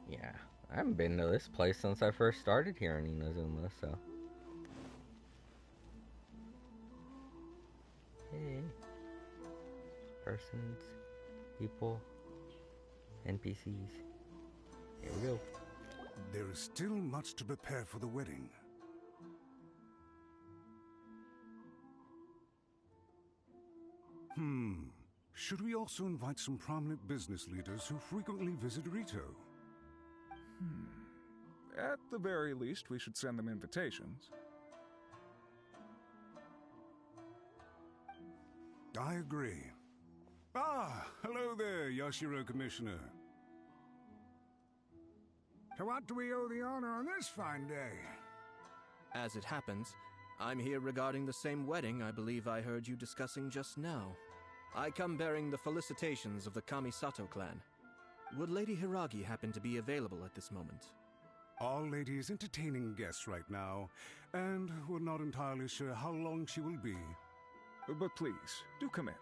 Yeah, I haven't been to this place since I first started here in Inazuma, so. Hey. Persons, people, NPCs. Here we go. There is still much to prepare for the wedding. Should we also invite some prominent business leaders who frequently visit Rito? At the very least, we should send them invitations. I agree. Ah, hello there, Yashiro Commissioner. To what do we owe the honor on this fine day? As it happens, I'm here regarding the same wedding I believe I heard you discussing just now. I come bearing the felicitations of the Kamisato clan. Would Lady Hiragi happen to be available at this moment? Our lady is entertaining guests right now, and we're not entirely sure how long she will be. But please, do come in.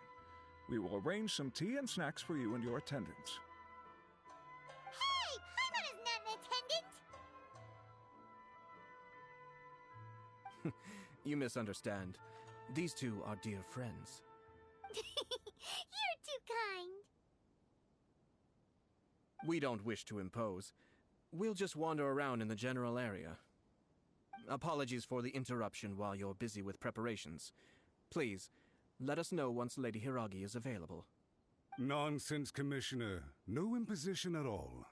We will arrange some tea and snacks for you and your attendants. Hey, Paimon is not an attendant! You misunderstand. These two are dear friends. You're too kind. We don't wish to impose. We'll just wander around in the general area. Apologies for the interruption while you're busy with preparations. Please, let us know once Lady Hiragi is available. Nonsense, Commissioner. No imposition at all.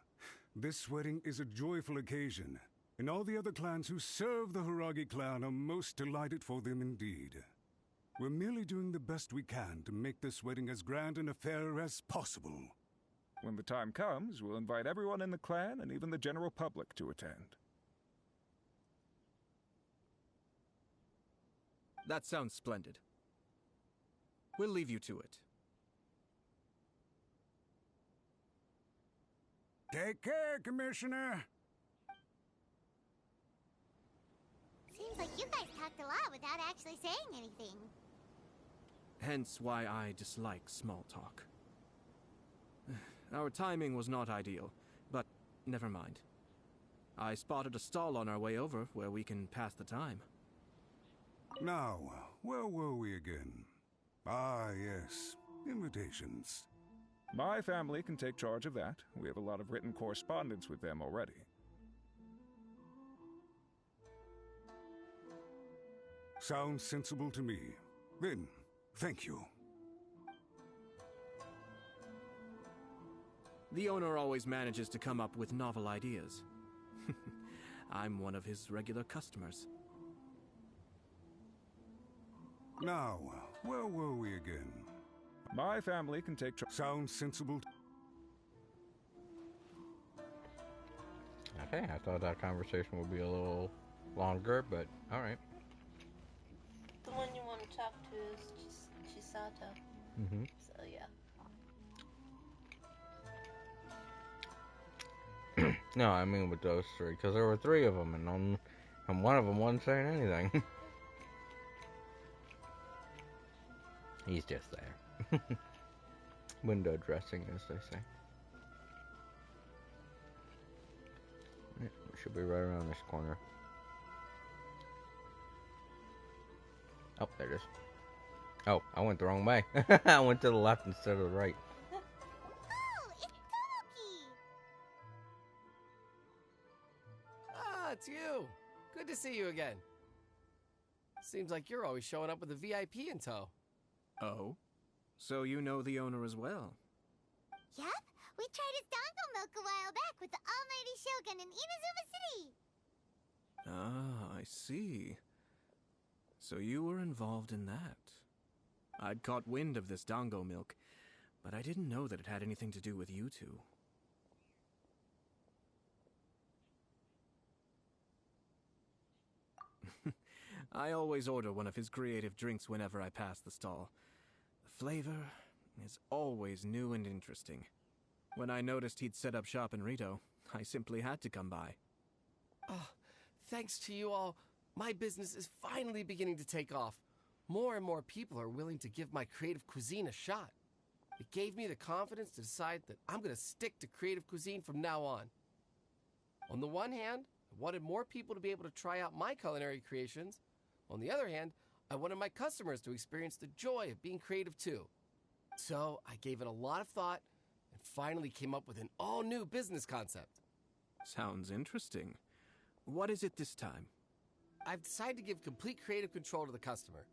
This wedding is a joyful occasion, and all the other clans who serve the Hiragi clan are most delighted for them indeed. We're merely doing the best we can to make this wedding as grand an affair as possible. When the time comes, we'll invite everyone in the clan and even the general public to attend. That sounds splendid. We'll leave you to it. Take care, Commissioner. Seems like you guys talked a lot without actually saying anything. Hence why I dislike small talk. Our timing was not ideal, but never mind. I spotted a stall on our way over where we can pass the time. Now, where were we again? Ah, yes. Invitations. My family can take charge of that. We have a lot of written correspondence with them already. Sounds sensible to me. Then, thank you. The owner always manages to come up with novel ideas. I'm one of his regular customers. Now, where were we again? My family can take charge. Sounds sensible. Okay, I thought that conversation would be a little longer, but alright. The one you want to talk to is Chisato. Mm-hmm. So, yeah. No, I mean with those three, because there were three of them, and And one of them wasn't saying anything. He's just there. Window dressing, as they say. It should be right around this corner. Oh, there it is. Oh, I went the wrong way. I went to the left instead of the right. Oh, it's Tomoki! Ah, it's you. Good to see you again. Seems like you're always showing up with a VIP in tow. Oh? So you know the owner as well? Yep, we tried his dango milk a while back with the almighty shogun in Inazuma City. Ah, I see. So you were involved in that. I'd caught wind of this dango milk, but I didn't know that it had anything to do with you two. I always order one of his creative drinks whenever I pass the stall. The flavor is always new and interesting. When I noticed he'd set up shop in Rito, I simply had to come by. Oh, thanks to you all, my business is finally beginning to take off. More and more people are willing to give my creative cuisine a shot. It gave me the confidence to decide that I'm going to stick to creative cuisine from now on. On the one hand, I wanted more people to be able to try out my culinary creations. On the other hand, I wanted my customers to experience the joy of being creative too. So I gave it a lot of thought and finally came up with an all-new business concept. Sounds interesting. What is it this time? I've decided to give complete creative control to the customer.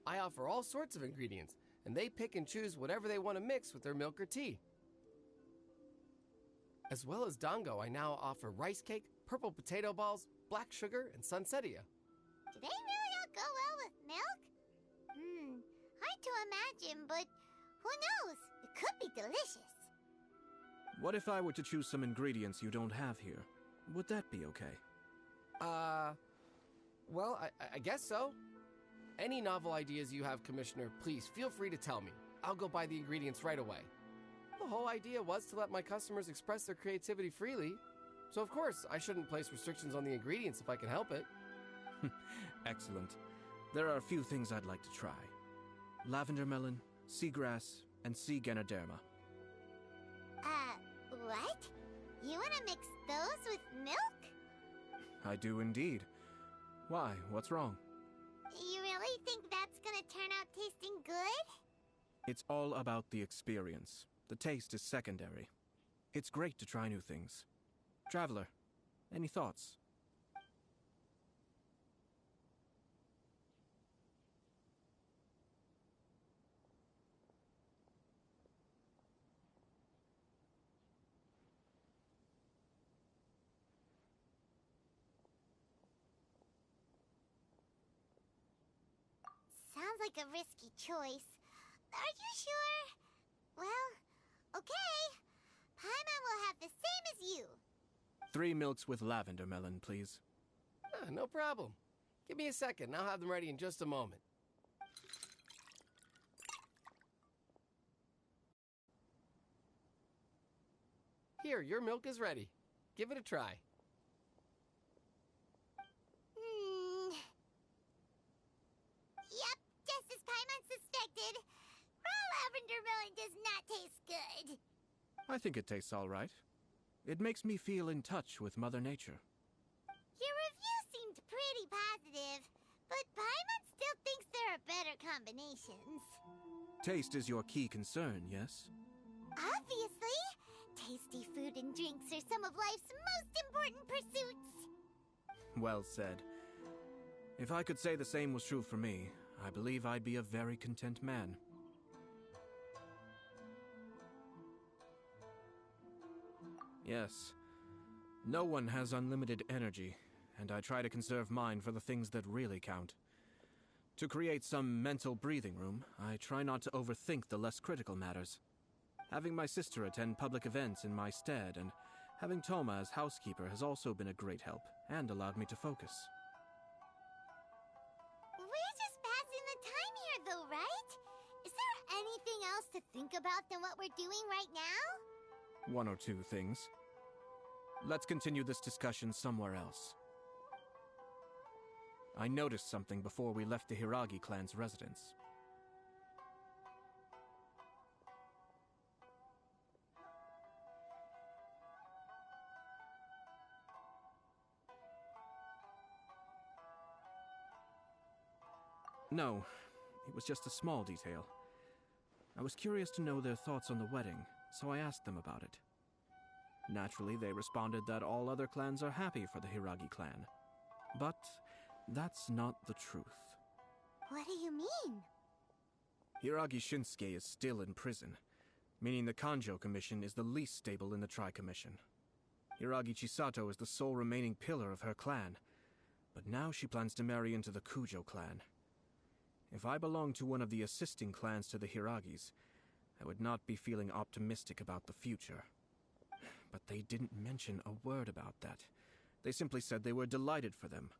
I offer all sorts of ingredients, and they pick and choose whatever they want to mix with their milk or tea. As well as dango, I now offer rice cake, purple potato balls, black sugar, and sunsettia. Do they really all go well with milk? Hard to imagine, but who knows? It could be delicious. What if I were to choose some ingredients you don't have here? Would that be okay? Well, I guess so. Any novel ideas you have, Commissioner, please feel free to tell me. I'll go buy the ingredients right away. The whole idea was to let my customers express their creativity freely. So of course, I shouldn't place restrictions on the ingredients if I can help it. Excellent. There are a few things I'd like to try. Lavender melon, seagrass, and sea ganoderma. What? You wanna mix those with milk? I do indeed. Why? What's wrong? You really think that's gonna turn out tasting good? It's all about the experience. The taste is secondary. It's great to try new things. Traveler, any thoughts? Sounds like a risky choice. Are you sure? Well, okay. Paimon will have the same as you. 3 milks with lavender melon, please. No problem. Give me a second. I'll have them ready in just a moment. Here, your milk is ready. Give it a try. Yep, just as Paimon suspected. Raw lavender melon does not taste good. I think it tastes all right. It makes me feel in touch with Mother Nature. Your review seemed pretty positive, but Paimon still thinks there are better combinations. Taste is your key concern, yes? Obviously! Tasty food and drinks are some of life's most important pursuits. Well said. If I could say the same was true for me, I believe I'd be a very content man. Yes. No one has unlimited energy, and I try to conserve mine for the things that really count. To create some mental breathing room, I try not to overthink the less critical matters. Having my sister attend public events in my stead and having Toma as housekeeper has also been a great help and allowed me to focus. We're just passing the time here though, right? Is there anything else to think about than what we're doing right now? 1 or 2 things. Let's continue this discussion somewhere else. I noticed something before we left the Hiragi clan's residence. No, it was just a small detail. I was curious to know their thoughts on the wedding, so I asked them about it. Naturally, they responded that all other clans are happy for the Hiragi clan. But that's not the truth. What do you mean? Hiragi Shinsuke is still in prison, meaning the Kanjo Commission is the least stable in the Tri-Commission. Hiragi Chisato is the sole remaining pillar of her clan, but now she plans to marry into the Kujo clan. If I belonged to one of the assisting clans to the Hiragis, I would not be feeling optimistic about the future. But they didn't mention a word about that. They simply said they were delighted for them.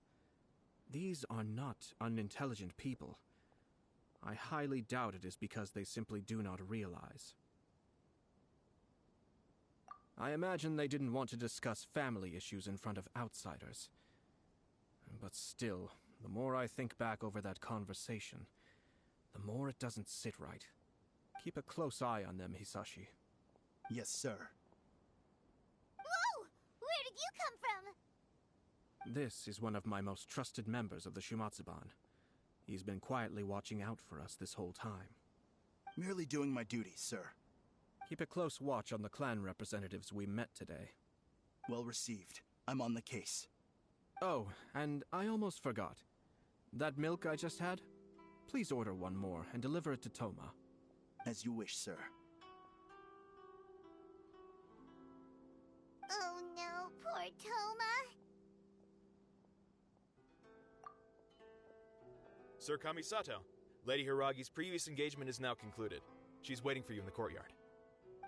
These are not unintelligent people. I highly doubt it is because they simply do not realize. I imagine they didn't want to discuss family issues in front of outsiders. But still, the more I think back over that conversation, the more it doesn't sit right. Keep a close eye on them, Hisashi. Yes, sir. Whoa! Where did you come from? This is one of my most trusted members of the Shumatsuban. He's been quietly watching out for us this whole time. Merely doing my duties, sir. Keep a close watch on the clan representatives we met today. Well received. I'm on the case. Oh, and I almost forgot. That milk I just had? Please order one more and deliver it to Toma. As you wish, sir. Oh no, poor Toma. Sir Kamisato, Lady Hiragi's previous engagement is now concluded. She's waiting for you in the courtyard.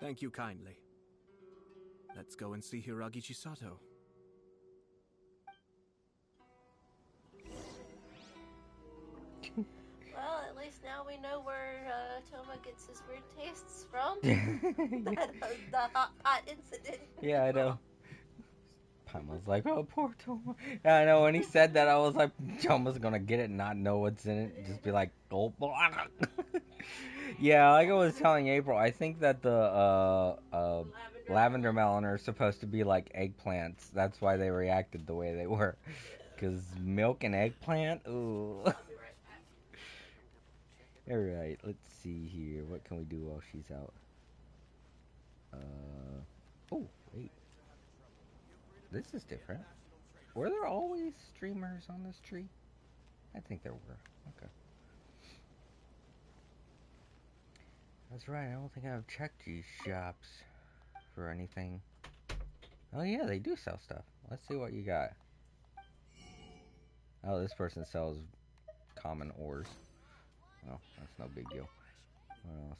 Thank you kindly. Let's go and see Hiragi Chisato. Well, at least now we know where Toma gets his weird tastes from. The hot pot incident. Yeah, I know. Toma's like, oh, poor Toma. Yeah, I know, when he said that, I was like, Toma's gonna get it and not know what's in it. Just be like, gulp. Yeah, like I was telling April, I think that the lavender melon are supposed to be like eggplants. That's why they reacted the way they were. Because milk and eggplant? Ooh. Alright, let's see here. What can we do while she's out? Oh, wait. This is different. Were there always streamers on this tree? I think there were. Okay. That's right, I don't think I've checked these shops for anything. Oh yeah, they do sell stuff. Let's see what you got. Oh, this person sells common ores. Oh, that's no big deal. What else?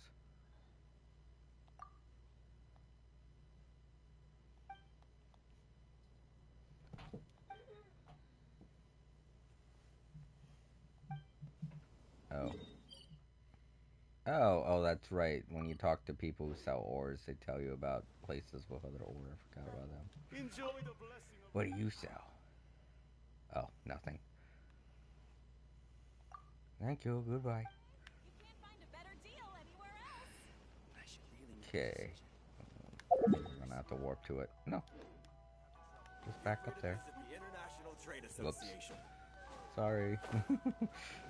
Oh. Oh, that's right. When you talk to people who sell ores, they tell you about places with other ore. I forgot about them. Enjoy the blessing of... What do you sell? Oh, nothing. Thank you. Goodbye. Okay. We're gonna have to warp to it. No. Just back up there. Whoops. Sorry.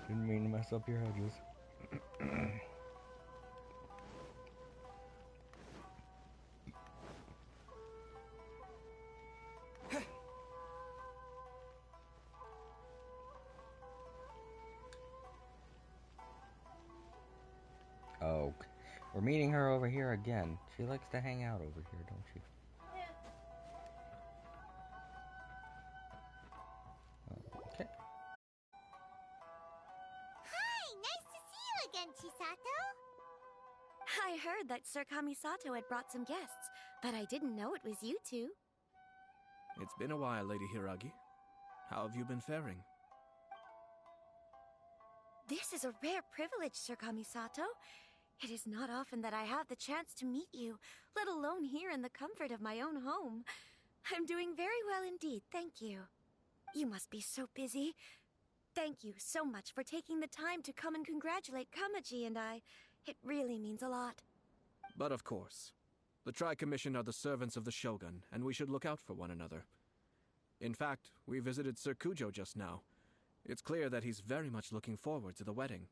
Didn't mean to mess up your hedges. Oh, we're meeting her over here again. She likes to hang out over here, don't she? Yeah. Okay. Hi, nice to see you again, Chisato. I heard that Sir Kamisato had brought some guests, but I didn't know it was you two. It's been a while, Lady Hiragi. How have you been faring? This is a rare privilege, Sir Kamisato. It is not often that I have the chance to meet you, let alone here in the comfort of my own home. I'm doing very well indeed, thank you. You must be so busy. Thank you so much for taking the time to come and congratulate Kamaji and I. It really means a lot. But of course, the Tri-Commission are the servants of the Shogun, and we should look out for one another. In fact, we visited Sir Kujo just now. It's clear that he's very much looking forward to the wedding.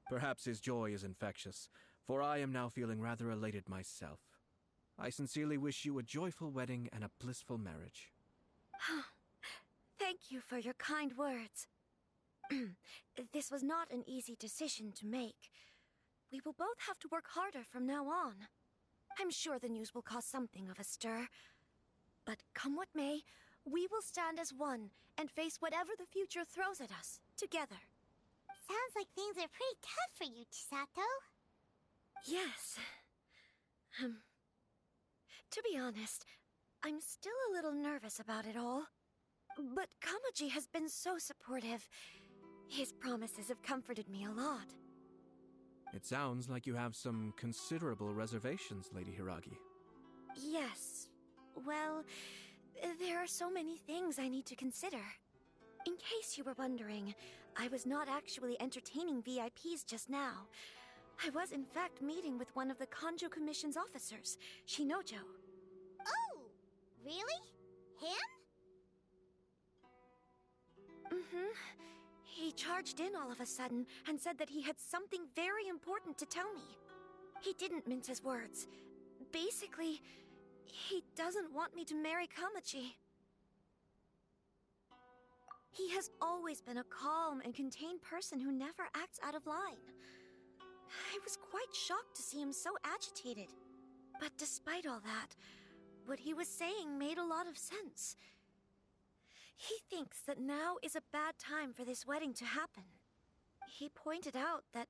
Perhaps his joy is infectious, for I am now feeling rather elated myself. I sincerely wish you a joyful wedding and a blissful marriage. Thank you for your kind words. This was not an easy decision to make. We will both have to work harder from now on. I'm sure the news will cause something of a stir. But come what may, we will stand as one and face whatever the future throws at us, together. Sounds like things are pretty tough for you, Chisato. Yes. To be honest, I'm still a little nervous about it all. But Kamaji has been so supportive. His promises have comforted me a lot. It sounds like you have some considerable reservations, Lady Hiragi. Yes. Well, there are so many things I need to consider. In case you were wondering, I was not actually entertaining VIPs just now. I was in fact meeting with one of the Kanjo Commission's officers, Shinojo. Oh, really? Him? Mm-hmm. He charged in all of a sudden and said that he had something very important to tell me. He didn't mince his words. Basically, he doesn't want me to marry Kamaji. He has always been a calm and contained person who never acts out of line. I was quite shocked to see him so agitated. But despite all that, what he was saying made a lot of sense. He thinks that now is a bad time for this wedding to happen. He pointed out that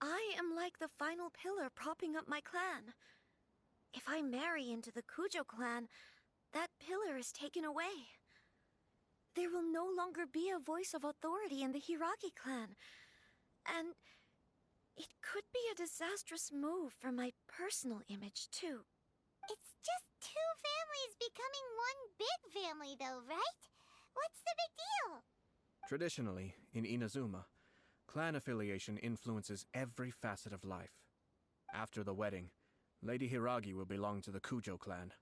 I am like the final pillar propping up my clan. If I marry into the Kujo clan, that pillar is taken away. There will no longer be a voice of authority in the Hiragi clan. And it could be a disastrous move for my personal image, too. It's just two families becoming one big family, though, right? What's the big deal? Traditionally, in Inazuma, clan affiliation influences every facet of life. After the wedding, Lady Hiragi will belong to the Kujo clan.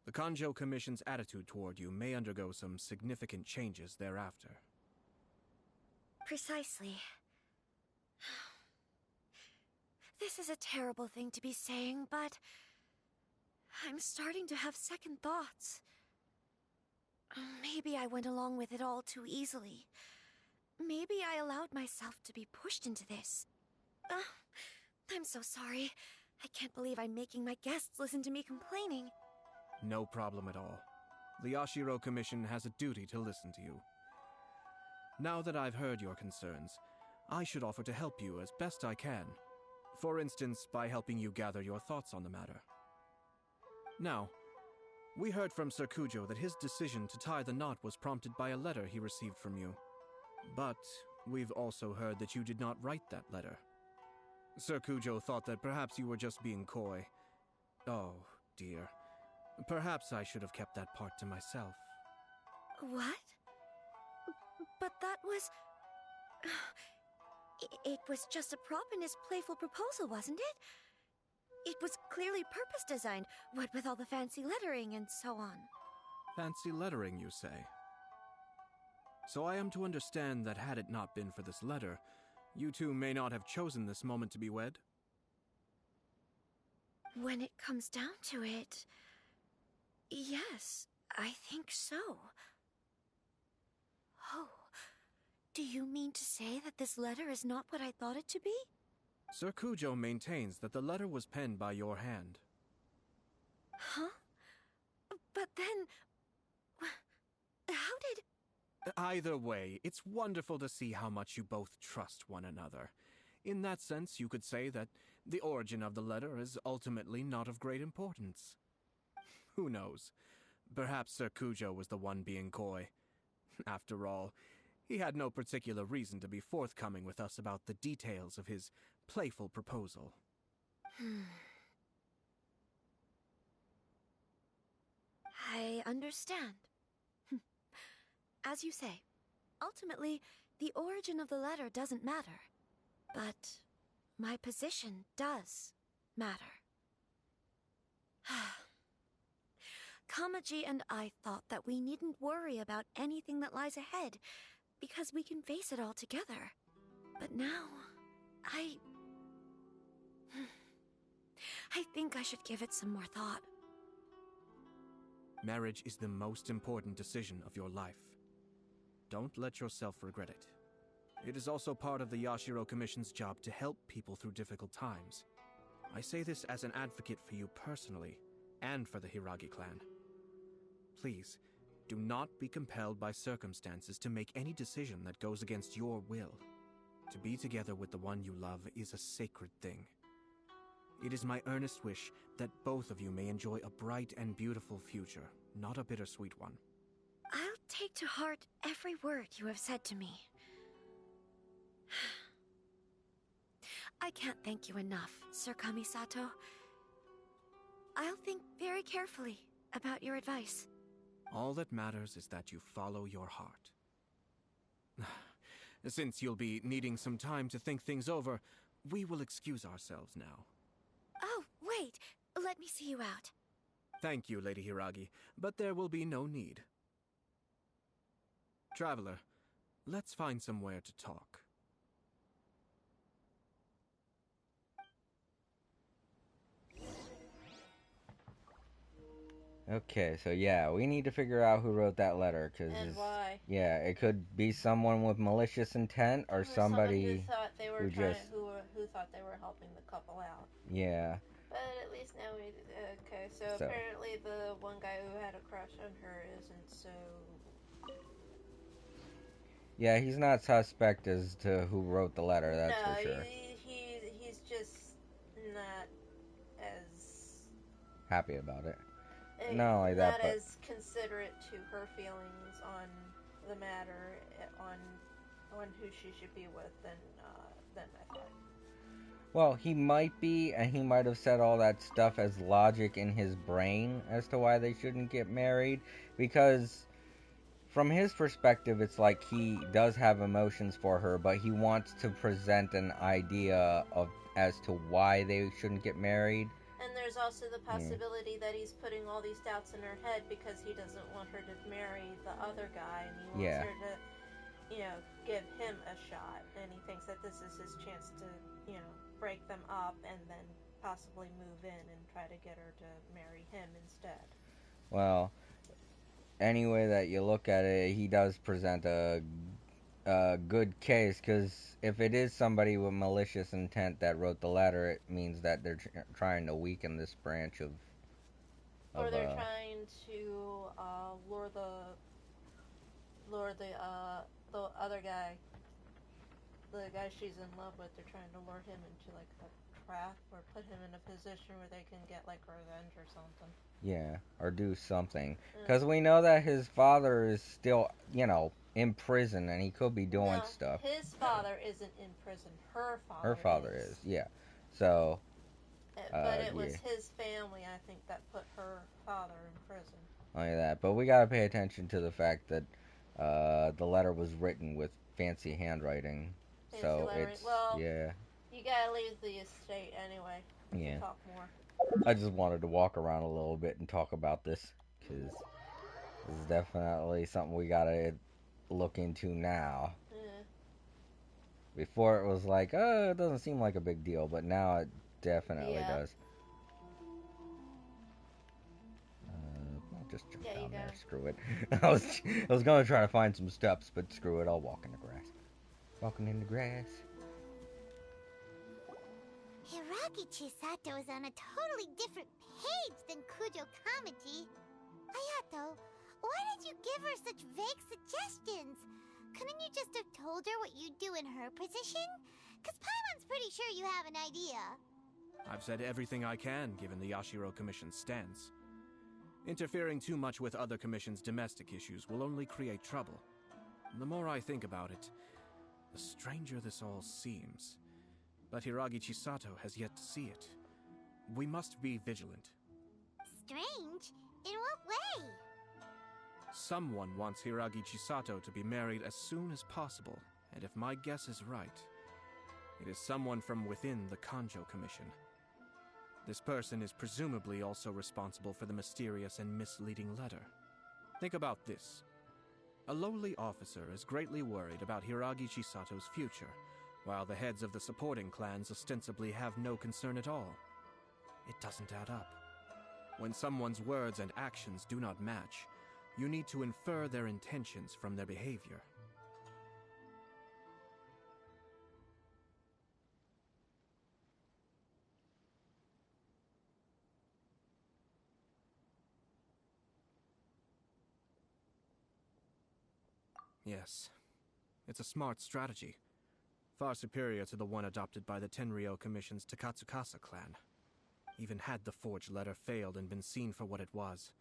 The Kanjo Commission's attitude toward you may undergo some significant changes thereafter. Precisely. This is a terrible thing to be saying, but I'm starting to have second thoughts. Maybe I went along with it all too easily. Maybe I allowed myself to be pushed into this. I'm so sorry. I can't believe I'm making my guests listen to me complaining. No problem at all. The Yashiro Commission has a duty to listen to you. Now that I've heard your concerns, I should offer to help you as best I can. For instance, by helping you gather your thoughts on the matter. Now, we heard from Sir Kujo that his decision to tie the knot was prompted by a letter he received from you. But we've also heard that you did not write that letter. Sir Kujo thought that perhaps you were just being coy. Oh, dear. Perhaps I should have kept that part to myself. What? But that was... It was just a prop in his playful proposal, wasn't it? It was clearly purpose designed, what with all the fancy lettering and so on. Fancy lettering, you say? So I am to understand that had it not been for this letter, you two may not have chosen this moment to be wed? When it comes down to it... yes, I think so. Oh, do you mean to say that this letter is not what I thought it to be? Sir Kujo maintains that the letter was penned by your hand. Huh? But then... how did... Either way, it's wonderful to see how much you both trust one another. In that sense, you could say that the origin of the letter is ultimately not of great importance. Who knows? Perhaps Sir Kujo was the one being coy. After all, he had no particular reason to be forthcoming with us about the details of his playful proposal. I understand. As you say, ultimately, the origin of the letter doesn't matter. But my position does matter. Kamaji and I thought that we needn't worry about anything that lies ahead, because we can face it all together. But now, I think I should give it some more thought. Marriage is the most important decision of your life. Don't let yourself regret it. It is also part of the Yashiro Commission's job to help people through difficult times. I say this as an advocate for you personally, and for the Hiragi clan. Please, do not be compelled by circumstances to make any decision that goes against your will. To be together with the one you love is a sacred thing. It is my earnest wish that both of you may enjoy a bright and beautiful future, not a bittersweet one. I'll take to heart every word you have said to me. I can't thank you enough, Sir Kamisato. I'll think very carefully about your advice. All that matters is that you follow your heart. Since you'll be needing some time to think things over, we will excuse ourselves now. Oh, wait! Let me see you out. Thank you, Lady Hiragi, but there will be no need. Traveler, let's find somewhere to talk. Okay, so yeah, we need to figure out who wrote that letter, because... And why. Yeah, it could be someone with malicious intent, or somebody who thought they were who trying, just... who thought they were helping the couple out. Yeah. But at least now we... Okay, so apparently the one guy who had a crush on her isn't so... Yeah, he's not suspect as to who wrote the letter, that's for sure. He's just not as... happy about it. Not only that, not but... as considerate to her feelings on the matter, on who she should be with than I thought. Well, he might be, and he might have said all that stuff as logic in his brain as to why they shouldn't get married, because from his perspective, it's like he does have emotions for her, but he wants to present an idea of as to why they shouldn't get married. And there's also the possibility that he's putting all these doubts in her head because he doesn't want her to marry the other guy, and he wants her to, give him a shot, and he thinks that this is his chance to, break them up and then possibly move in and try to get her to marry him instead. Well, any way that you look at it, he does present a good case, because if it is somebody with malicious intent that wrote the letter, it means that they're trying to weaken this branch of or they're trying to lure the other guy, the guy she's in love with. They're trying to lure him into like a trap or put him in a position where they can get like revenge or something. Yeah, or do something. Because we know that his father is still, in prison, and he could be doing stuff. His father isn't in prison. Her father is, yeah. So, but it was his family, I think, that put her father in prison. Only that. But we gotta pay attention to the fact that the letter was written with fancy handwriting. It's, you gotta leave the estate anyway. Yeah. Talk more. I just wanted to walk around a little bit and talk about this, because this is definitely something we gotta look into now. Yeah. Before it was like, it doesn't seem like a big deal, but now it definitely does. I'll just jump down there. Screw it. I was gonna try to find some steps, but screw it. I'll walk in the grass. Walking in the grass. Hiragi Chisato is on a totally different page than Kujo Kamaji. Ayato, why did you give her such vague suggestions? Couldn't you just have told her what you'd do in her position? Because Paimon's pretty sure you have an idea. I've said everything I can, given the Yashiro Commission's stance. Interfering too much with other commission's domestic issues will only create trouble. The more I think about it, the stranger this all seems. But Hiragi Chisato has yet to see it. We must be vigilant. Strange? In what way? Someone wants Hiragi Chisato to be married as soon as possible, and if my guess is right, it is someone from within the Kanjo Commission. This person is presumably also responsible for the mysterious and misleading letter. Think about this. A lowly officer is greatly worried about Hiragi Chisato's future, while the heads of the supporting clans ostensibly have no concern at all. It doesn't add up. When someone's words and actions do not match, you need to infer their intentions from their behavior. Yes, it's a smart strategy, far superior to the one adopted by the Tenryou Commission's Takatsukasa clan. Even had the forged letter failed and been seen for what it was,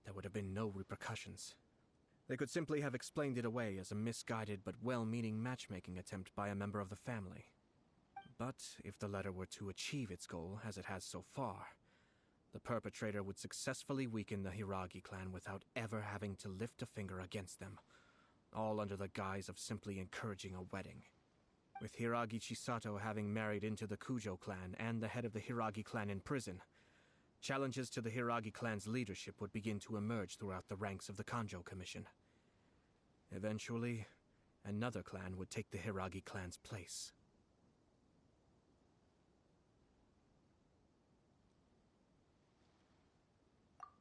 there would have been no repercussions. They could simply have explained it away as a misguided but well-meaning matchmaking attempt by a member of the family. But if the letter were to achieve its goal, as it has so far, the perpetrator would successfully weaken the Hiragi clan without ever having to lift a finger against them, all under the guise of simply encouraging a wedding. With Hiragi Chisato having married into the Kujo clan and the head of the Hiragi clan in prison, challenges to the Hiragi clan's leadership would begin to emerge throughout the ranks of the Kanjo Commission. Eventually, another clan would take the Hiragi clan's place.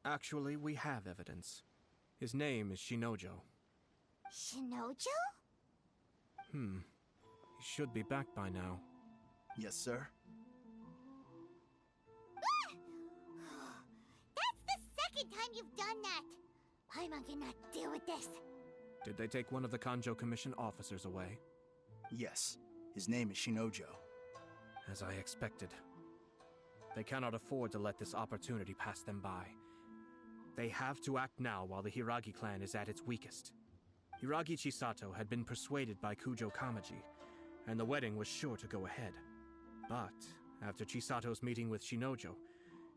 Actually, we have evidence. His name is Shinojo. Shinojo? He should be back by now. Yes, sir. That's the second time you've done that! Paimon cannot deal with this. Did they take one of the Kanjo Commission officers away? Yes. His name is Shinojo. As I expected. They cannot afford to let this opportunity pass them by. They have to act now while the Hiragi clan is at its weakest. Hiragi Chisato had been persuaded by Kujo Kamaji, and the wedding was sure to go ahead. But after Chisato's meeting with Shinojo,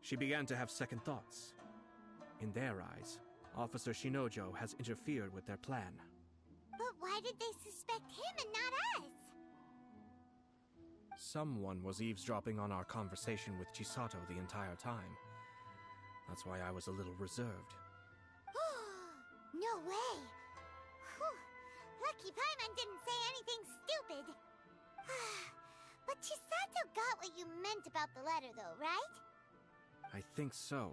she began to have second thoughts. In their eyes, Officer Shinojo has interfered with their plan. But why did they suspect him and not us? Someone was eavesdropping on our conversation with Chisato the entire time. That's why I was a little reserved. No way! Whew. Lucky Paimon didn't say anything stupid. But Chisato got what you meant about the letter though, right? I think so.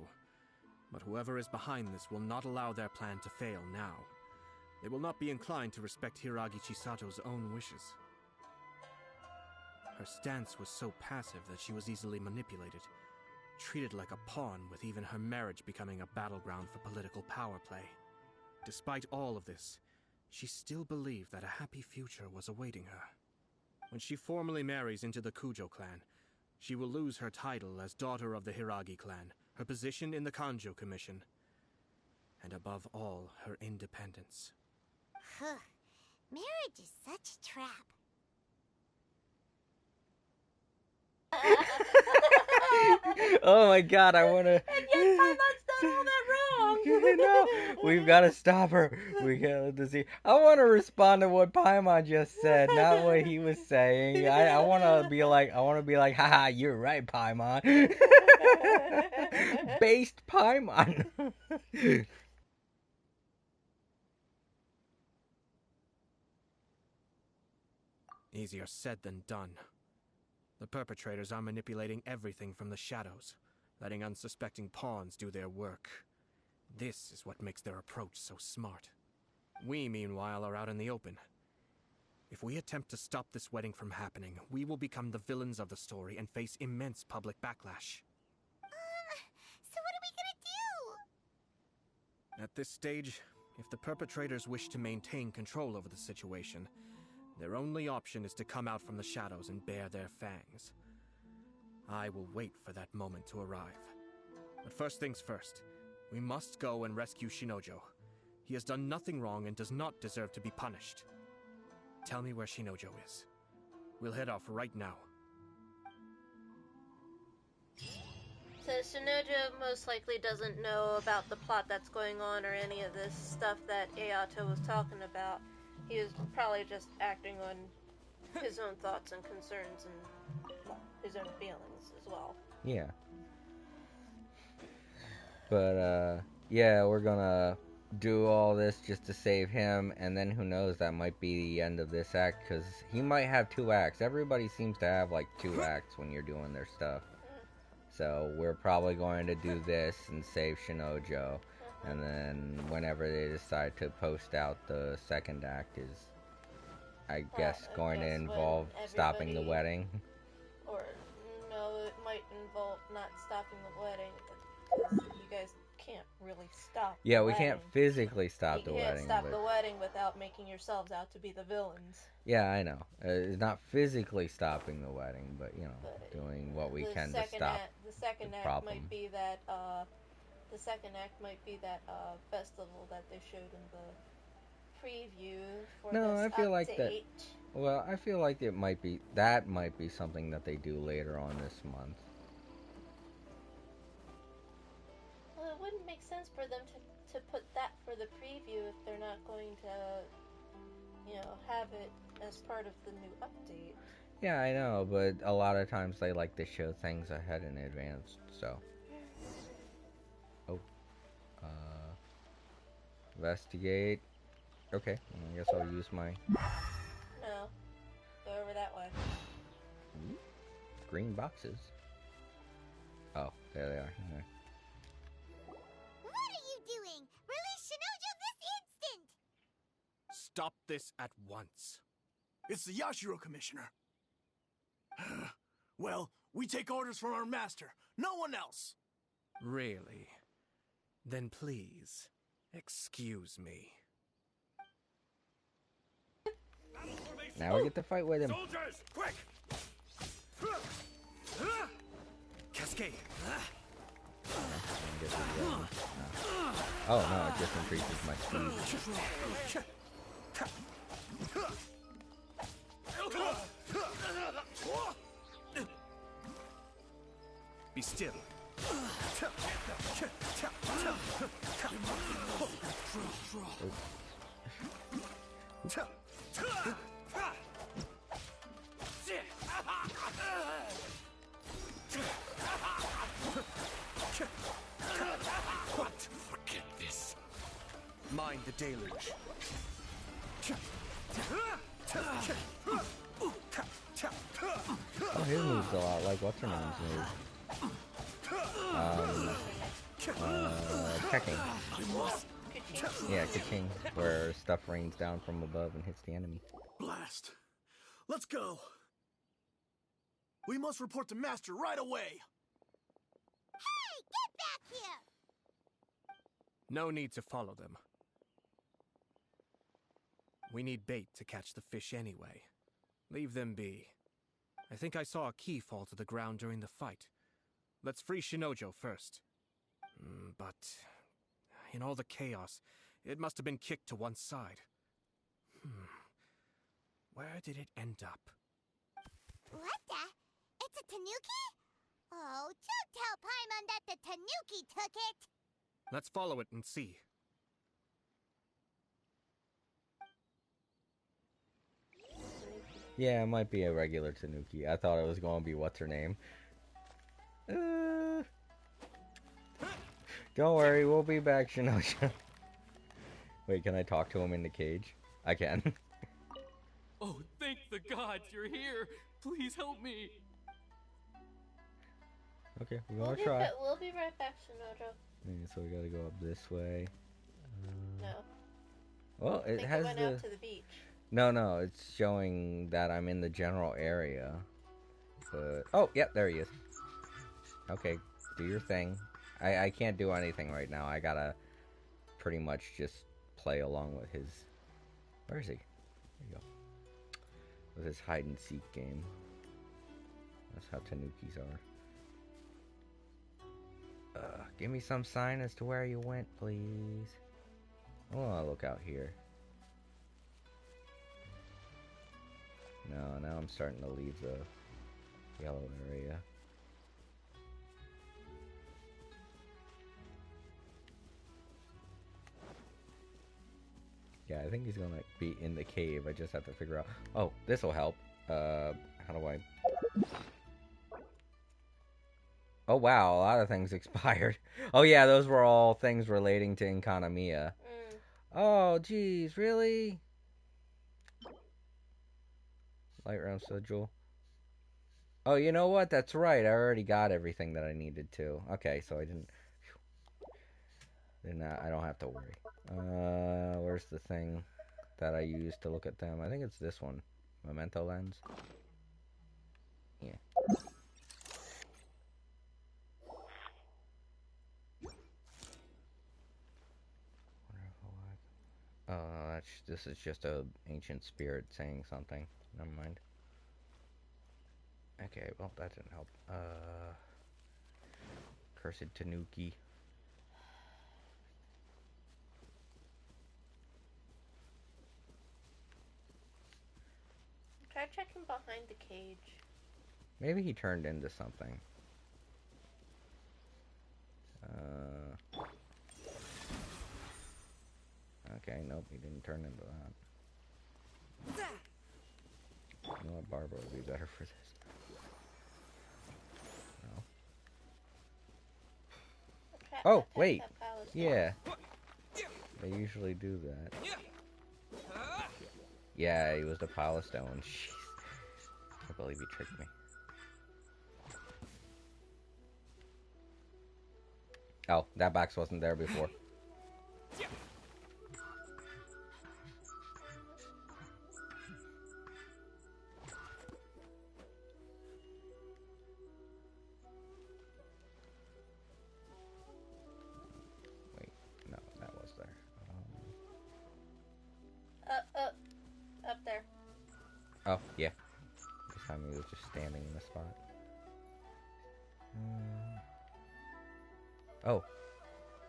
But whoever is behind this will not allow their plan to fail now. They will not be inclined to respect Hiragi Chisato's own wishes. Her stance was so passive that she was easily manipulated, treated like a pawn, with even her marriage becoming a battleground for political power play. Despite all of this, she still believed that a happy future was awaiting her. When she formally marries into the Kujo clan, she will lose her title as daughter of the Hiragi clan, her position in the Kanjo Commission, and above all, her independence. Marriage is such a trap. Oh my god, I wanna... And yet Paimon's done all that wrong! No, we've gotta stop her. We gotta let this see. I wanna respond to what Paimon just said, not what he was saying. I wanna be like, haha, you're right, Paimon. Based Paimon. Easier said than done. The perpetrators are manipulating everything from the shadows, letting unsuspecting pawns do their work. This is what makes their approach so smart. We, meanwhile, are out in the open. If we attempt to stop this wedding from happening, we will become the villains of the story and face immense public backlash. So what are we gonna do? At this stage, if the perpetrators wish to maintain control over the situation, their only option is to come out from the shadows and bare their fangs. I will wait for that moment to arrive. But first things first, we must go and rescue Shinojo. He has done nothing wrong and does not deserve to be punished. Tell me where Shinojo is. We'll head off right now. So Shinojo most likely doesn't know about the plot that's going on or any of this stuff that Ayato was talking about. He was probably just acting on his own thoughts and concerns and, well, his own feelings as well. Yeah. But, yeah, we're gonna do all this just to save him, and then who knows, that might be the end of this act, because he might have 2 acts. Everybody seems to have, like, 2 acts when you're doing their stuff. So we're probably going to do this and save Shinojo, and then whenever they decide to post out the 2nd act is, I guess, going to involve stopping the wedding. Or, no, it might involve not stopping the wedding, because you guys can't really stop Yeah, the we wedding. can't physically stop the wedding. You can't stop but... the wedding without making yourselves out to be the villains. Yeah, I know. It's not physically stopping the wedding, but, you know, doing what we can to stop the second the act problem. might be that, festival that they showed in the preview for No, this I feel update. like that. Well, I feel like that might be something that they do later on this month. Well, it wouldn't make sense for them to put that for the preview if they're not going to, you know, have it as part of the new update. Yeah, I know, but a lot of times they like to show things ahead in advance, so. Oh. Investigate. Okay, I guess I'll use my... No. Go over that way. Green boxes. Oh, there they are. Okay. What are you doing? Release Shinojo this instant! Stop this at once. It's the Yashiro Commissioner. Well, we take orders from our master. No one else. Really? Then please, excuse me. Now we get to fight with him. Soldiers, quick! Cascade. Oh no, it just increases my speed. Be still. Forget this. Mind the deluge. Oh, his move's a lot like what's her name's move. Checking. Yeah, Ka-ching, where stuff rains down from above and hits the enemy. Blast. Let's go. We must report to Master right away. Hey, get back here! No need to follow them. We need bait to catch the fish anyway. Leave them be. I think I saw a key fall to the ground during the fight. Let's free Shinojo first. But in all the chaos, it must have been kicked to one side. Where did it end up? What the? It's a tanuki? Oh, don't tell Paimon that the tanuki took it! Let's follow it and see. Yeah, it might be a regular Tanuki. I thought it was going to be what's her name. Don't worry, we'll be back, Shinojo. Wait, can I talk to him in the cage? I can. Oh, thank the gods you're here! Please help me! Okay, we're gonna try. We'll be right back, Shinojo. Yeah, so we gotta go up this way. No. Well, it has went out to the beach. No, it's showing that I'm in the general area. But oh, yep, there he is. Okay, do your thing. I can't do anything right now. I gotta pretty much just play along with his... Where is he? There you go. With his hide and seek game. That's how Tanukis are. Give me some sign as to where you went, please. I wanna look out here. No, now I'm starting to leave the yellow area. Yeah, I think he's gonna be in the cave. I just have to figure out. Oh, this will help. How do I? Oh wow, a lot of things expired. Oh yeah, those were all things relating to Inkanamiya. Oh geez, really? Light round sigil. Oh, you know what? That's right. I already got everything that I needed to. Okay, so I didn't. Then I don't have to worry. Where's the thing that I used to look at them? I think it's this one. Memento lens. Yeah. Oh, this is just a ancient spirit saying something. Never mind. Okay, well that didn't help. Cursed Tanuki. Try checking behind the cage. Maybe he turned into something. Okay, nope, he didn't turn into that. You know what, Barbara would be better for this. No. Oh, wait! Yeah. They usually do that. Yeah, he was the Pile of Stone. Jeez. I can't believe he tricked me. Oh, that box wasn't there before. Wait, no, that was there. Up there. Oh, yeah. This time he was just standing in the spot. Oh.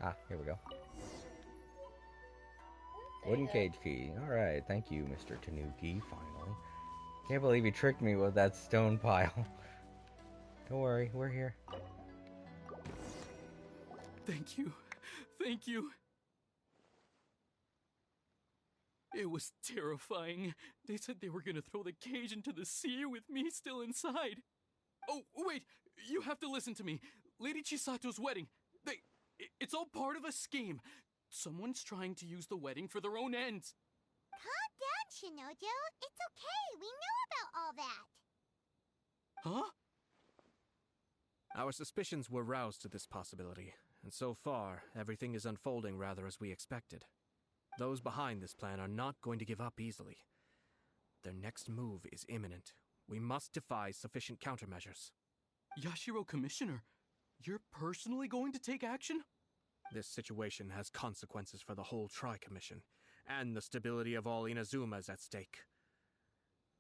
Ah, here we go. Wooden cage key. Alright, thank you, Mr. Tanuki, finally. Can't believe you tricked me with that stone pile. Don't worry, we're here. Thank you. Thank you. It was terrifying. They said they were gonna throw the cage into the sea with me still inside. Oh, wait! You have to listen to me. Lady Chisato's wedding. It's all part of a scheme. Someone's trying to use the wedding for their own ends. Calm down, Shinojo. It's okay. We knew about all that. Huh? Our suspicions were roused to this possibility, and so far, everything is unfolding rather as we expected. Those behind this plan are not going to give up easily. Their next move is imminent. We must devise sufficient countermeasures. Yashiro Commissioner, you're personally going to take action? This situation has consequences for the whole Tri-Commission, and the stability of all Inazuma is at stake.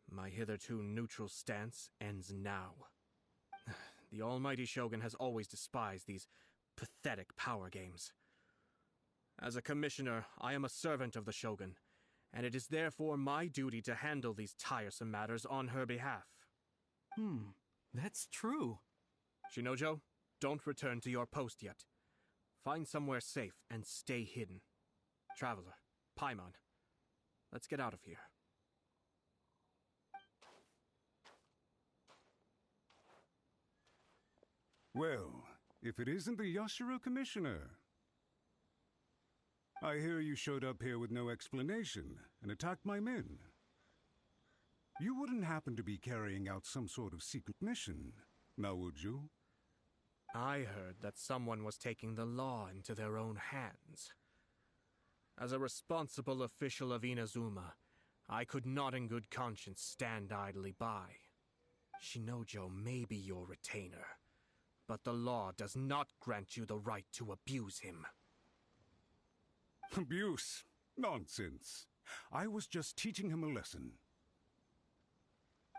My hitherto neutral stance ends now. The almighty Shogun has always despised these pathetic power games. As a commissioner, I am a servant of the Shogun, and it is therefore my duty to handle these tiresome matters on her behalf. That's true. Shinojo, don't return to your post yet. Find somewhere safe and stay hidden. Traveler, Paimon, let's get out of here. Well, if it isn't the Yashiro Commissioner. I hear you showed up here with no explanation and attacked my men. You wouldn't happen to be carrying out some sort of secret mission, now would you? I heard that someone was taking the law into their own hands. As a responsible official of Inazuma, I could not in good conscience stand idly by. Shinojo may be your retainer, but the law does not grant you the right to abuse him. Abuse? Nonsense. I was just teaching him a lesson.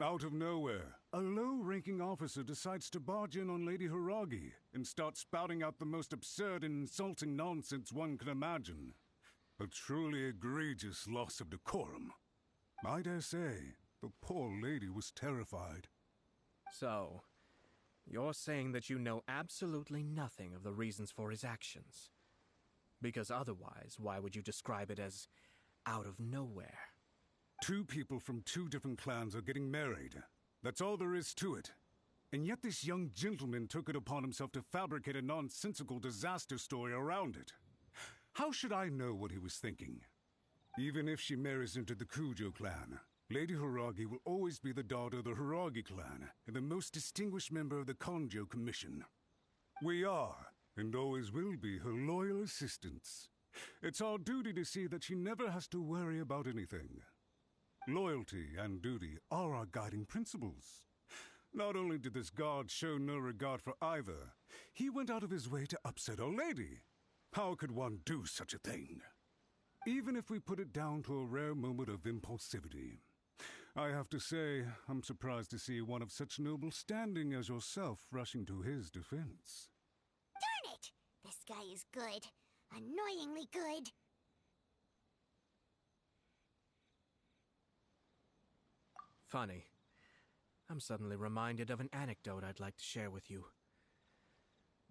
Out of nowhere, a low-ranking officer decides to barge in on Lady Hiragi and start spouting out the most absurd and insulting nonsense one can imagine. A truly egregious loss of decorum. I dare say, the poor lady was terrified. So, you're saying that you know absolutely nothing of the reasons for his actions? Because otherwise, why would you describe it as out of nowhere. Two people from two different clans are getting married. That's all there is to it. And yet this young gentleman took it upon himself to fabricate a nonsensical disaster story around it. How should I know what he was thinking? Even if she marries into the Kujo clan, Lady Hiragi will always be the daughter of the Hiragi clan and the most distinguished member of the Kanjo Commission. We are, and always will be, her loyal assistants. It's our duty to see that she never has to worry about anything. Loyalty and duty are our guiding principles. Not only did this guard show no regard for either, he went out of his way to upset our lady. How could one do such a thing? Even if we put it down to a rare moment of impulsivity. I have to say, I'm surprised to see one of such noble standing as yourself rushing to his defense. Darn it! This guy is good. Annoyingly good. Funny. I'm suddenly reminded of an anecdote I'd like to share with you.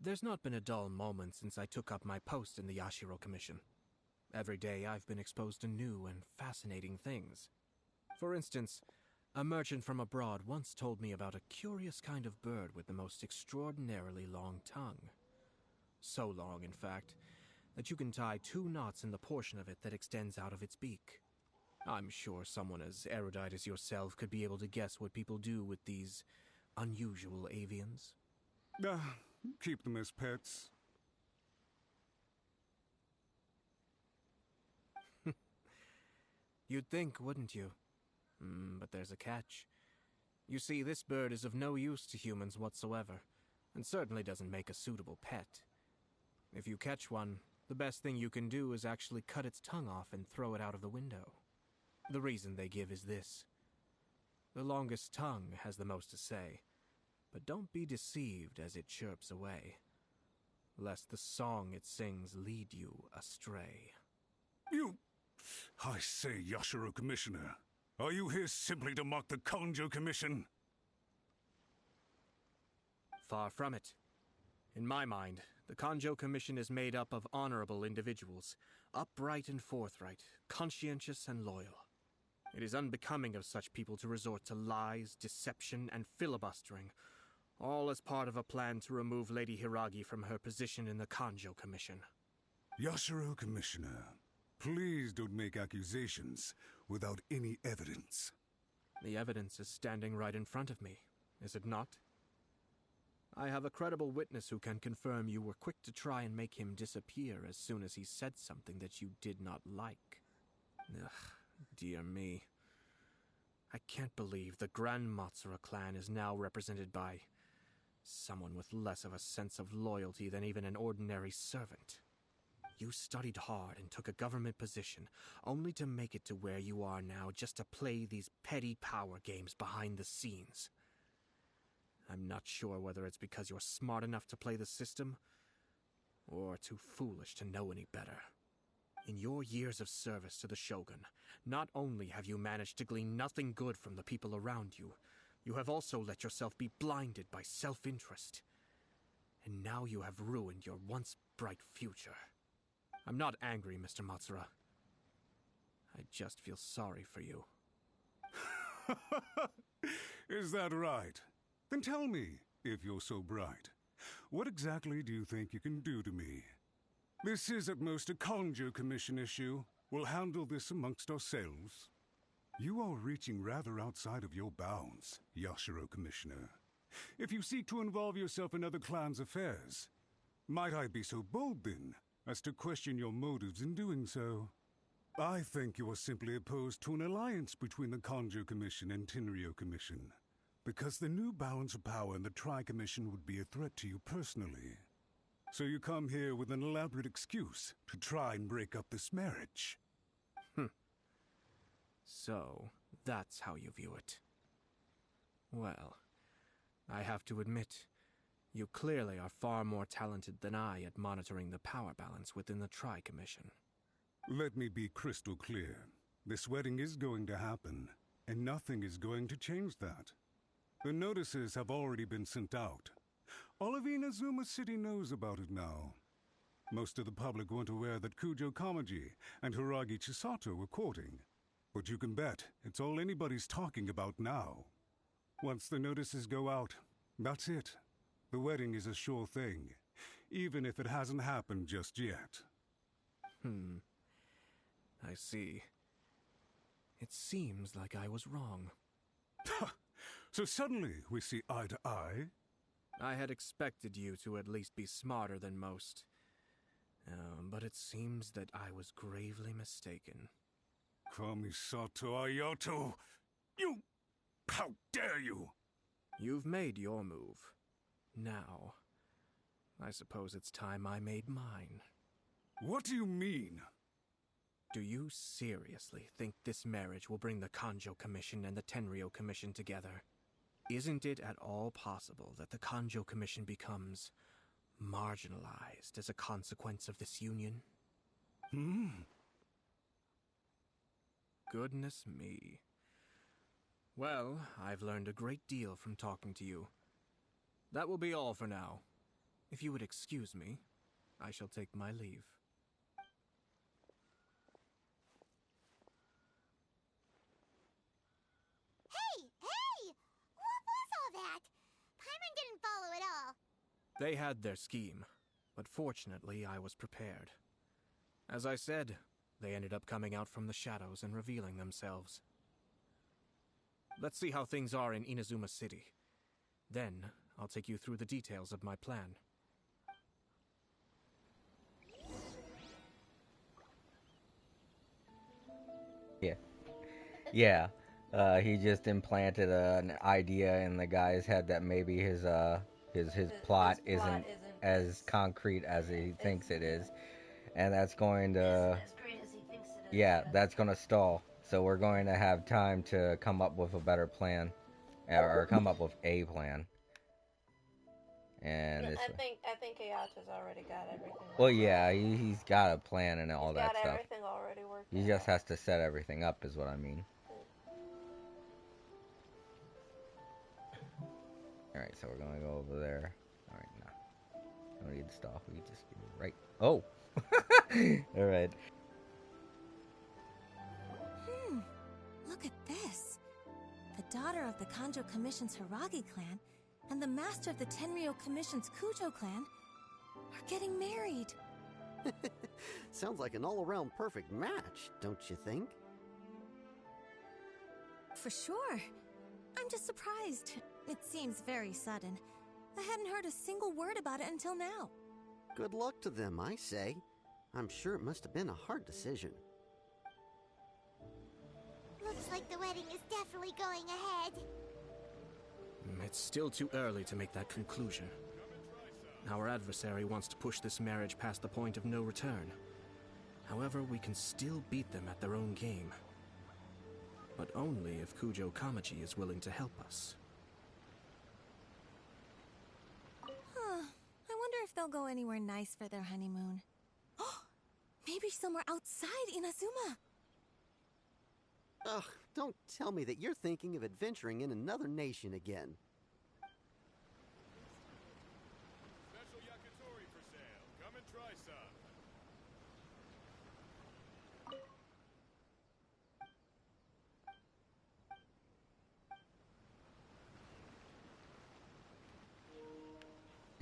There's not been a dull moment since I took up my post in the Yashiro Commission. Every day I've been exposed to new and fascinating things. For instance, a merchant from abroad once told me about a curious kind of bird with the most extraordinarily long tongue. So long, in fact, that you can tie 2 knots in the portion of it that extends out of its beak. I'm sure someone as erudite as yourself could be able to guess what people do with these unusual avians. Keep them as pets. You'd think, wouldn't you? But there's a catch. You see, this bird is of no use to humans whatsoever, and certainly doesn't make a suitable pet. If you catch one, the best thing you can do is actually cut its tongue off and throw it out of the window. The reason they give is this. The longest tongue has the most to say, but don't be deceived as it chirps away, lest the song it sings lead you astray. I say, Yashiro Commissioner, are you here simply to mock the Kanjo Commission? Far from it. In my mind, the Kanjo Commission is made up of honorable individuals, upright and forthright, conscientious and loyal. It is unbecoming of such people to resort to lies, deception, and filibustering, all as part of a plan to remove Lady Hiragi from her position in the Kanjo Commission. Yashiro Commissioner, please don't make accusations without any evidence. The evidence is standing right in front of me, is it not? I have a credible witness who can confirm you were quick to try and make him disappear as soon as he said something that you did not like. Ugh, dear me. I can't believe the Grand Matsura clan is now represented by someone with less of a sense of loyalty than even an ordinary servant. You studied hard and took a government position, only to make it to where you are now just to play these petty power games behind the scenes. I'm not sure whether it's because you're smart enough to play the system, or too foolish to know any better. In your years of service to the Shogun, not only have you managed to glean nothing good from the people around you, you have also let yourself be blinded by self-interest. And now you have ruined your once bright future. I'm not angry, Mr. Matsura. I just feel sorry for you. Is that right? Then tell me, if you're so bright, what exactly do you think you can do to me? This is at most a Kanjo Commission issue. We'll handle this amongst ourselves. You are reaching rather outside of your bounds, Yashiro Commissioner. If you seek to involve yourself in other clans' affairs, might I be so bold then, as to question your motives in doing so? I think you are simply opposed to an alliance between the Kanjo Commission and Tenryo Commission, because the new balance of power in the Tri-Commission would be a threat to you personally. So you come here with an elaborate excuse to try and break up this marriage. So, that's how you view it. Well, I have to admit, you clearly are far more talented than I at monitoring the power balance within the Tri-Commission. Let me be crystal clear. This wedding is going to happen, and nothing is going to change that. The notices have already been sent out. All of Inazuma City knows about it now. Most of the public weren't aware that Kujo Kamaji and Hiragi Chisato were courting. But you can bet it's all anybody's talking about now. Once the notices go out, that's it. The wedding is a sure thing, even if it hasn't happened just yet. I see. It seems like I was wrong. So suddenly we see eye to eye? I had expected you to at least be smarter than most. But it seems that I was gravely mistaken. Kamisato Ayato! You... How dare you! You've made your move. Now, I suppose it's time I made mine. What do you mean? Do you seriously think this marriage will bring the Kanjo Commission and the Tenryou Commission together? Isn't it at all possible that the Kanjo Commission becomes marginalized as a consequence of this union? Goodness me. Well, I've learned a great deal from talking to you. That will be all for now. If you would excuse me, I shall take my leave. Hey! What was all that? Paimon didn't follow at all. They had their scheme, but fortunately I was prepared. As I said, they ended up coming out from the shadows and revealing themselves. Let's see how things are in Inazuma City. Then, I'll take you through the details of my plan. Yeah. He just implanted an idea in the guy's head that maybe his plot isn't as concrete as he thinks it is, and that's going to Isn't as great as he thinks it is. yeah, that's going to stall. So we're going to have time to come up with a better plan, or come up with a plan. And I think Ayato's already got everything. well, yeah, he's got a plan and all He's that got stuff. everything already worked He out. just has to set everything up, is what I mean. Alright, so we're gonna go over there. Alright, no. Don't need to stall. We just get right. Oh! Alright. Look at this. The daughter of the Kanjo Commission's Hiragi clan and the master of the Tenryou Commission's Kujo clan are getting married. Sounds like an all-around perfect match, don't you think? For sure. I'm just surprised. It seems very sudden. I hadn't heard a single word about it until now. Good luck to them, I say. I'm sure it must have been a hard decision. Looks like the wedding is definitely going ahead. It's still too early to make that conclusion. Our adversary wants to push this marriage past the point of no return. However, we can still beat them at their own game. But only if Kujo Kamaji is willing to help us. I wonder if they'll go anywhere nice for their honeymoon. Maybe somewhere outside Inazuma. Ugh, don't tell me that you're thinking of adventuring in another nation again. Special yakitori for sale. Come and try some.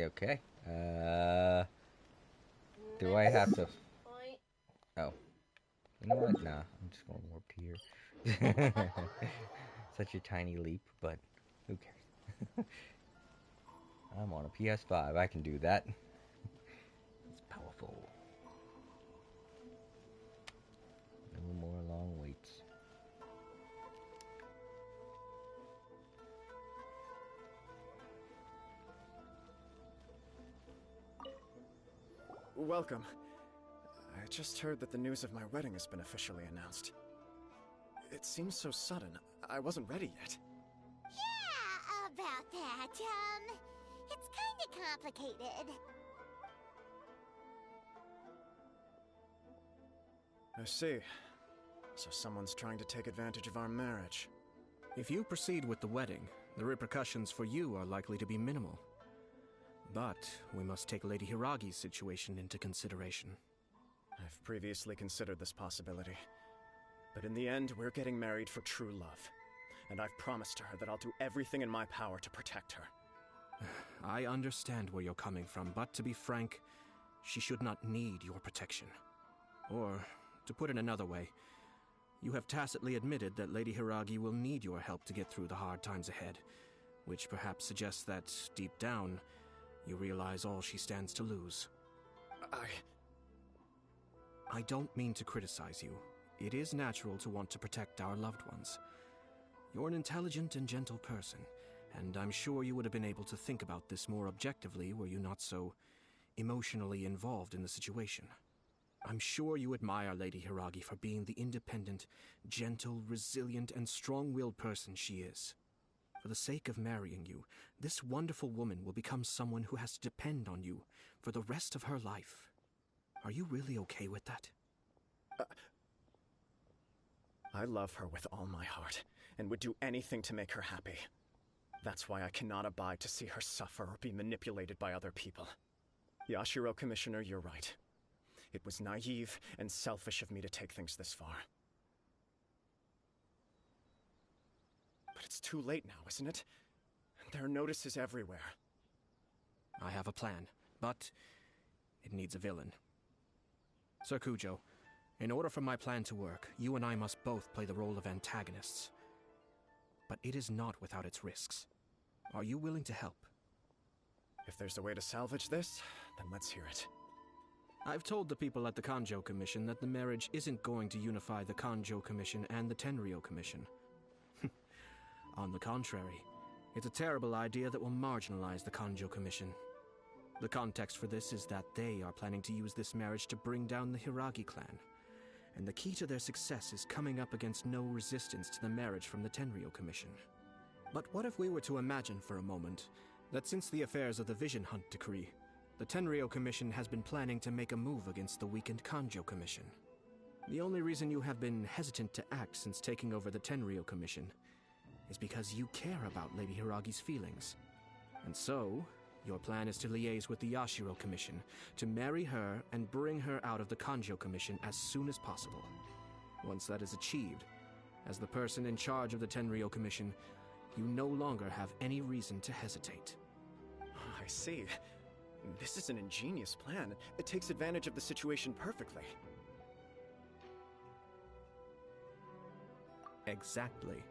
Okay. Do I have to... Oh. You know what? Nah, I'm just going to warp to here. Such a tiny leap, but who cares? I'm on a PS5. I can do that. It's powerful. No more long waits. Welcome. I just heard that the news of my wedding has been officially announced. It seems so sudden. I wasn't ready yet. Yeah, about that. It's kinda complicated. I see. So someone's trying to take advantage of our marriage. If you proceed with the wedding, the repercussions for you are likely to be minimal. But we must take Lady Hiragi's situation into consideration. I've previously considered this possibility. But in the end, we're getting married for true love. And I've promised her that I'll do everything in my power to protect her. I understand where you're coming from, but to be frank, she should not need your protection. Or, to put it another way, you have tacitly admitted that Lady Hiragi will need your help to get through the hard times ahead, which perhaps suggests that, deep down, you realize all she stands to lose. I don't mean to criticize you. It is natural to want to protect our loved ones. You're an intelligent and gentle person, and I'm sure you would have been able to think about this more objectively were you not so emotionally involved in the situation. I'm sure you admire Lady Hiragi for being the independent, gentle, resilient, and strong-willed person she is. For the sake of marrying you, this wonderful woman will become someone who has to depend on you for the rest of her life. Are you really okay with that? I love her with all my heart, and would do anything to make her happy. That's why I cannot abide to see her suffer or be manipulated by other people. Yashiro, Commissioner, you're right. It was naive and selfish of me to take things this far. But it's too late now, isn't it? There are notices everywhere. I have a plan, but it needs a villain. Sir Kujo, in order for my plan to work, you and I must both play the role of antagonists. But it is not without its risks. Are you willing to help? If there's a way to salvage this, then let's hear it. I've told the people at the Kanjo Commission that the marriage isn't going to unify the Kanjo Commission and the Tenryou Commission. On the contrary, it's a terrible idea that will marginalize the Kanjo Commission. The context for this is that they are planning to use this marriage to bring down the Hiragi clan, and the key to their success is coming up against no resistance to the marriage from the Tenryou Commission. But what if we were to imagine for a moment that since the affairs of the Vision Hunt Decree, the Tenryou Commission has been planning to make a move against the weakened Kanjo Commission? The only reason you have been hesitant to act since taking over the Tenryou Commission is because you care about Lady Hiragi's feelings. And so, your plan is to liaise with the Yashiro Commission, to marry her and bring her out of the Kanjo Commission as soon as possible. Once that is achieved, as the person in charge of the Tenryou Commission, you no longer have any reason to hesitate. I see. This is an ingenious plan. It takes advantage of the situation perfectly. Exactly.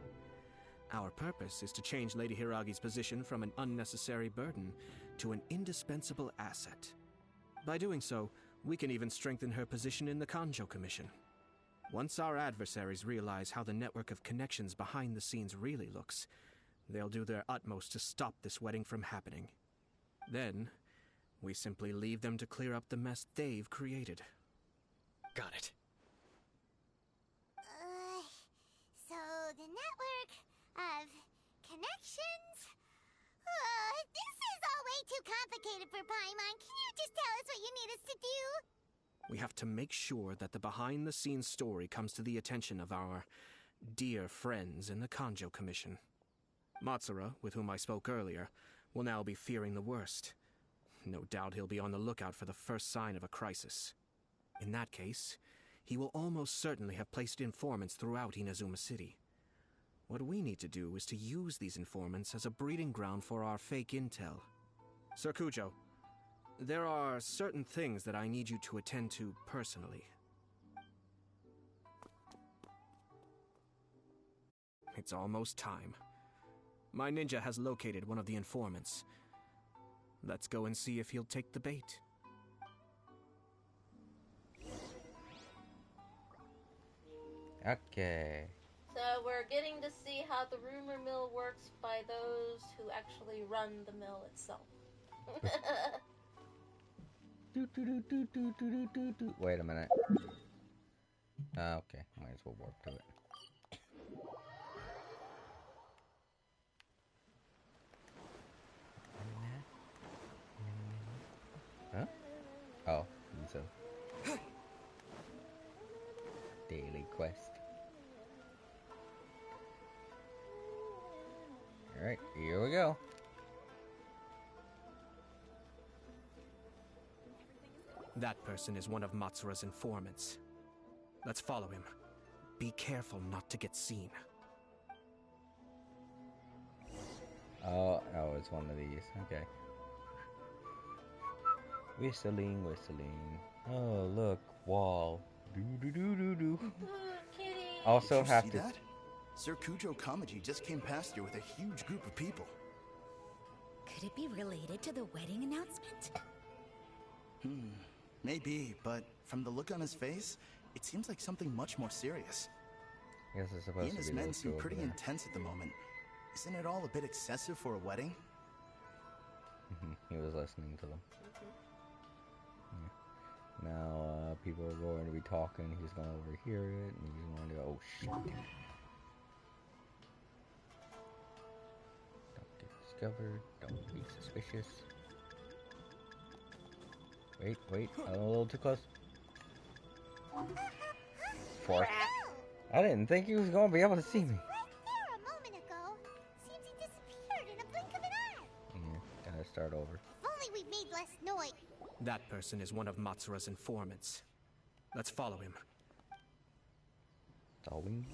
Our purpose is to change Lady Hiragi's position from an unnecessary burden to an indispensable asset. By doing so, we can even strengthen her position in the Kanjo Commission. Once our adversaries realize how the network of connections behind the scenes really looks, they'll do their utmost to stop this wedding from happening. Then, we simply leave them to clear up the mess they've created. Got it. So the network of connections? This is all way too complicated for Paimon. Can you just tell us what you need us to do? We have to make sure that the behind-the-scenes story comes to the attention of our dear friends in the Kanjo Commission. Matsura, with whom I spoke earlier, will now be fearing the worst. No doubt he'll be on the lookout for the first sign of a crisis. In that case, he will almost certainly have placed informants throughout Inazuma City. What we need to do is to use these informants as a breeding ground for our fake intel. Sir Kujo, there are certain things that I need you to attend to personally. It's almost time. My ninja has located one of the informants. Let's go and see if he'll take the bait. Okay. So we're getting to see how the rumor mill works by those who actually run the mill itself. Wait a minute. Okay, might as well warp to it. Huh? Oh, it's a daily quest. Alright, here we go. That person is one of Matsura's informants. Let's follow him. Be careful not to get seen. Oh, it's one of these. Okay. Whistling, whistling. Oh, look, wall. Do do do do do. Also Did you have see to. that? Sir Kujo Kamaji just came past here with a huge group of people. Could it be related to the wedding announcement? Maybe, but from the look on his face, it seems like something much more serious. I guess it's He supposed and his to be men those two seem over pretty there. intense at the moment. Isn't it all a bit excessive for a wedding? He was listening to them. Yeah. Now, people are going to be talking. He's going to overhear it, and he's going to go, oh, shit. Don't get discovered. Don't be suspicious. Wait. I'm a little too close. Four. I didn't think he was going to be able to see me. There a moment ago. Seems he disappeared in a blink of an eye. Yeah, gotta start over. If only we'd made less noise. That person is one of Matsura's informants. Let's follow him. That's all we need.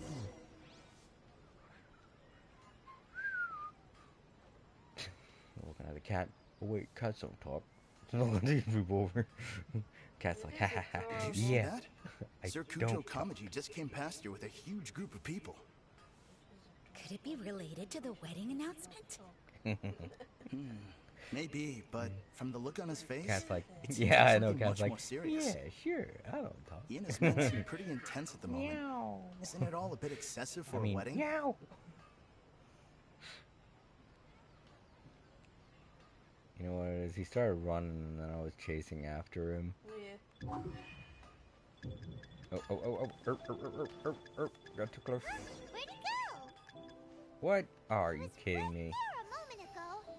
Looking at the cat. Oh wait, cats don't talk. Don't these people over. Cat's like, ha ha ha. Did you see Yeah. that? I Sir Kujo don't Kamaji just came past here with a huge group of people. Could it be related to the wedding announcement? Maybe, but from the look on his face, Cat's like, it seems yeah, like I know. something Cat's much like, more serious. yeah, sure. I don't talk. He and his men seem pretty intense at the moment. Isn't it all a bit excessive for a wedding? Meow. You know what it is? He started running, and then I was chasing after him. Yeah. Oh. Got too close. Where'd he go? What? Oh, are you kidding me? There a moment ago.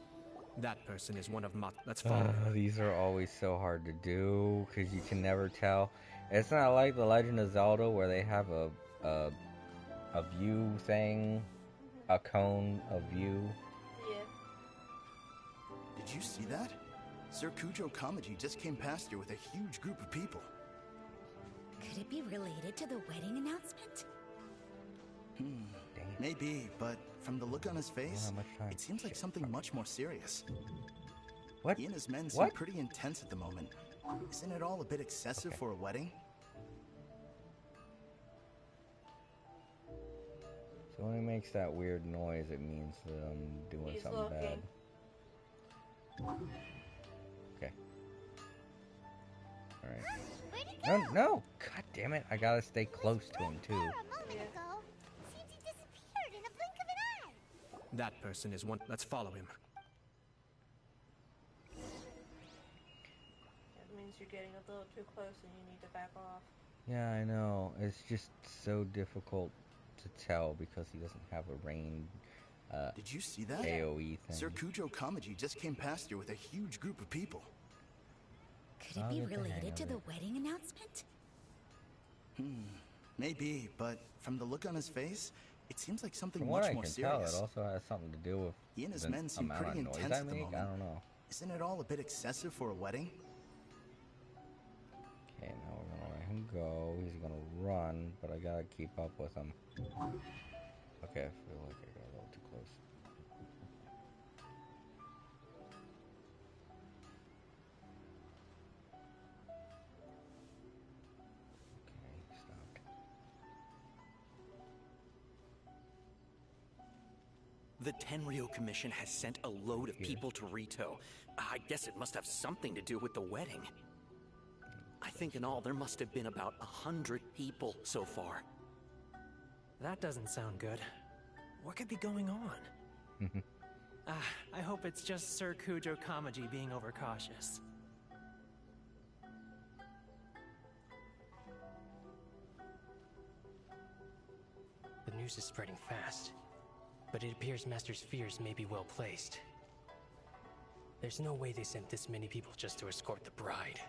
That person is one of Let's follow him. These are always so hard to do, because you can never tell. It's not like The Legend of Zelda, where they have a view thing, a cone of view. Yeah. Did you see that? Sir Kujo Kamaji just came past here with a huge group of people. Could it be related to the wedding announcement? Maybe, but from the look on his face, how much time? it seems like something much more serious. What? He and his men seem What? pretty intense at the moment. Isn't it all a bit excessive for a wedding? So when he makes that weird noise, it means that I'm doing He's something bad. looking. Okay. Alright. Where'd he go? No! God damn it, I gotta stay close to him, too. There a moment ago. Seems he disappeared in a blink of an eye. That person is one. Let's follow him. That means you're getting a little too close and you need to back off. Yeah, I know. It's just so difficult to tell because he doesn't have a range. Did you see that? AoE thing. Sir Kujo Kamaji just came past here with a huge group of people. Could it I'll be get the hang related of to the it. wedding announcement? Maybe, but from the look on his face, it seems like something From what much I more can tell, serious. it also has something to do with He and his the men seem amount pretty of noise intense I at the make. moment. I don't know. Isn't it all a bit excessive for a wedding? Okay, now we're gonna let him go. He's gonna run, but I gotta keep up with him. Okay, I feel like I got a little too close. Okay, stopped. The Tenryo Commission has sent a load of people to Rito. I guess it must have something to do with the wedding. I think in all there must have been about 100 people so far. That doesn't sound good. What could be going on? I hope it's just Sir Kujo Kamaji being overcautious. The news is spreading fast, but it appears Master's fears may be well placed. There's no way they sent this many people just to escort the bride.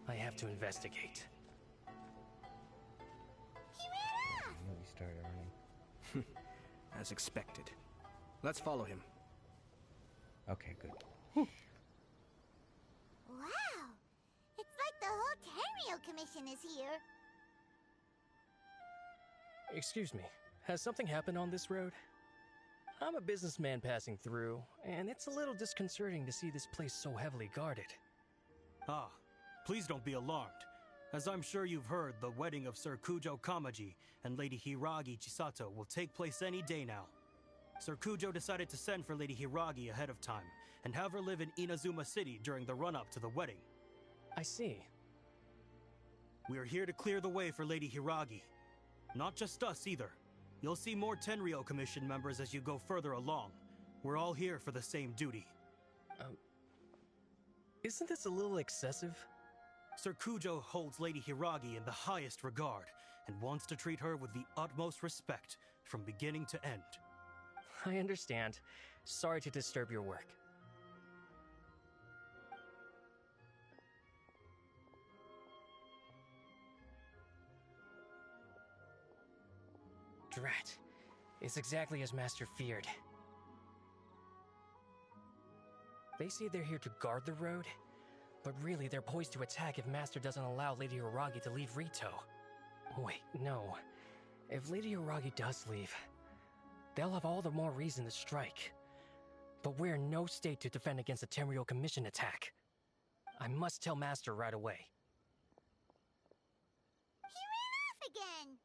I have to investigate. He started running. As expected. Let's follow him. Okay, good. Wow. Tenryo Commission is here. Excuse me, has something happened on this road? I'm a businessman passing through, and it's a little disconcerting to see this place so heavily guarded. Ah, please don't be alarmed. As I'm sure you've heard, the wedding of Sir Kujo Kamaji and Lady Hiragi Chisato will take place any day now. Sir Kujo decided to send for Lady Hiragi ahead of time, and have her live in Inazuma City during the run-up to the wedding. I see. We are here to clear the way for Lady Hiragi. Not just us, either. You'll see more Tenryo Commission members as you go further along. We're all here for the same duty. Isn't this a little excessive? Sir Kujo holds Lady Hiragi in the highest regard, and wants to treat her with the utmost respect, from beginning to end. I understand. Sorry to disturb your work. Drat. It's exactly as Master feared. They say they're here to guard the road, but really they're poised to attack if Master doesn't allow Lady Hiragi to leave Rito. Wait, no. If Lady Hiragi does leave, they'll have all the more reason to strike. But we're in no state to defend against a Tenryo Commission attack. I must tell Master right away. He ran off again!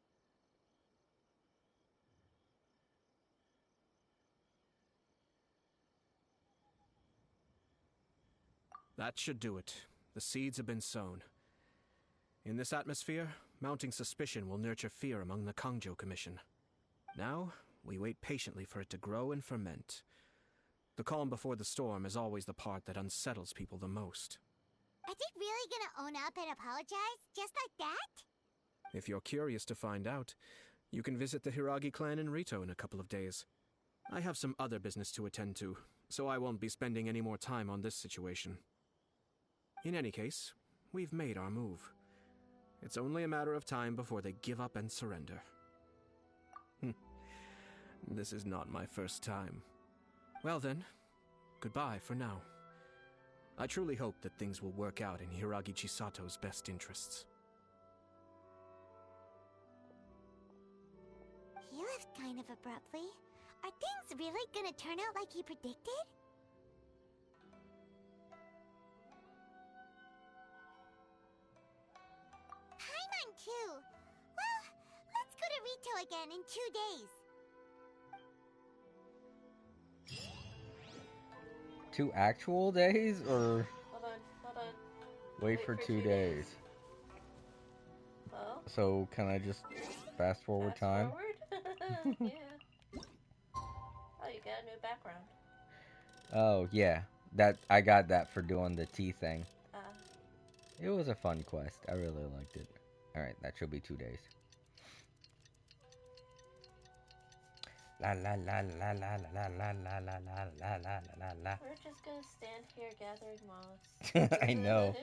That should do it. The seeds have been sown. In this atmosphere, mounting suspicion will nurture fear among the Kangjo Commission. Now, we wait patiently for it to grow and ferment. The calm before the storm is always the part that unsettles people the most. Are they really gonna own up and apologize? Just like that? If you're curious to find out, you can visit the Hiragi clan in Rito in a couple of days. I have some other business to attend to, so I won't be spending any more time on this situation. In any case, we've made our move. It's only a matter of time before they give up and surrender. This is not my first time. Well then, goodbye for now. I truly hope that things will work out in Hiragi Chisato's best interests. He left kind of abruptly. Are things really gonna turn out like he predicted? Paimon too. Well, let's go to Rito again in 2 days. 2 actual days, or Hold on. wait for 2 days? Well, So can I just fast forward time? forward? Yeah. Oh, you got a new background. Oh yeah, that I got that for doing the tea thing. Ah. It was a fun quest. I really liked it. All right, that should be 2 days. La la la la la la la la la la la la la la. We're just gonna stand here gathering moss. I know.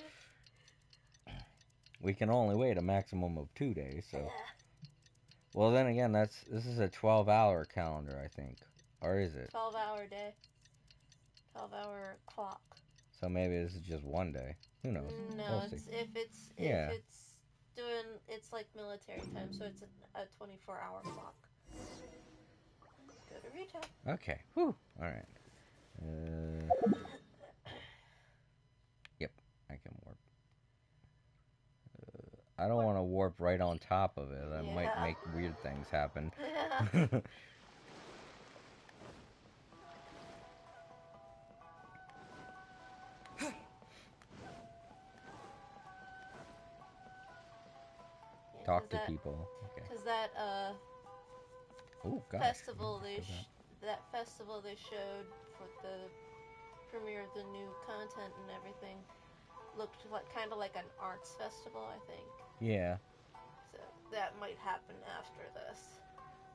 We can only wait a maximum of 2 days, so. Well, then again, this is a 12-hour calendar, I think, or is it? 12-hour day. 12-hour clock. So maybe this is just 1 day. Who knows? No, We'll it's see. if it's doing it's like military time, so it's a 24-hour clock. Go to retail. Okay. Whew. All right. Yep, I can warp. I don't want to warp right on top of it. That might make weird things happen. Talk to people. Okay. Because that Oh gosh. festival that festival they showed for the premiere of the new content and everything looked like kind of like an arts festival, I think. Yeah. So that might happen after this.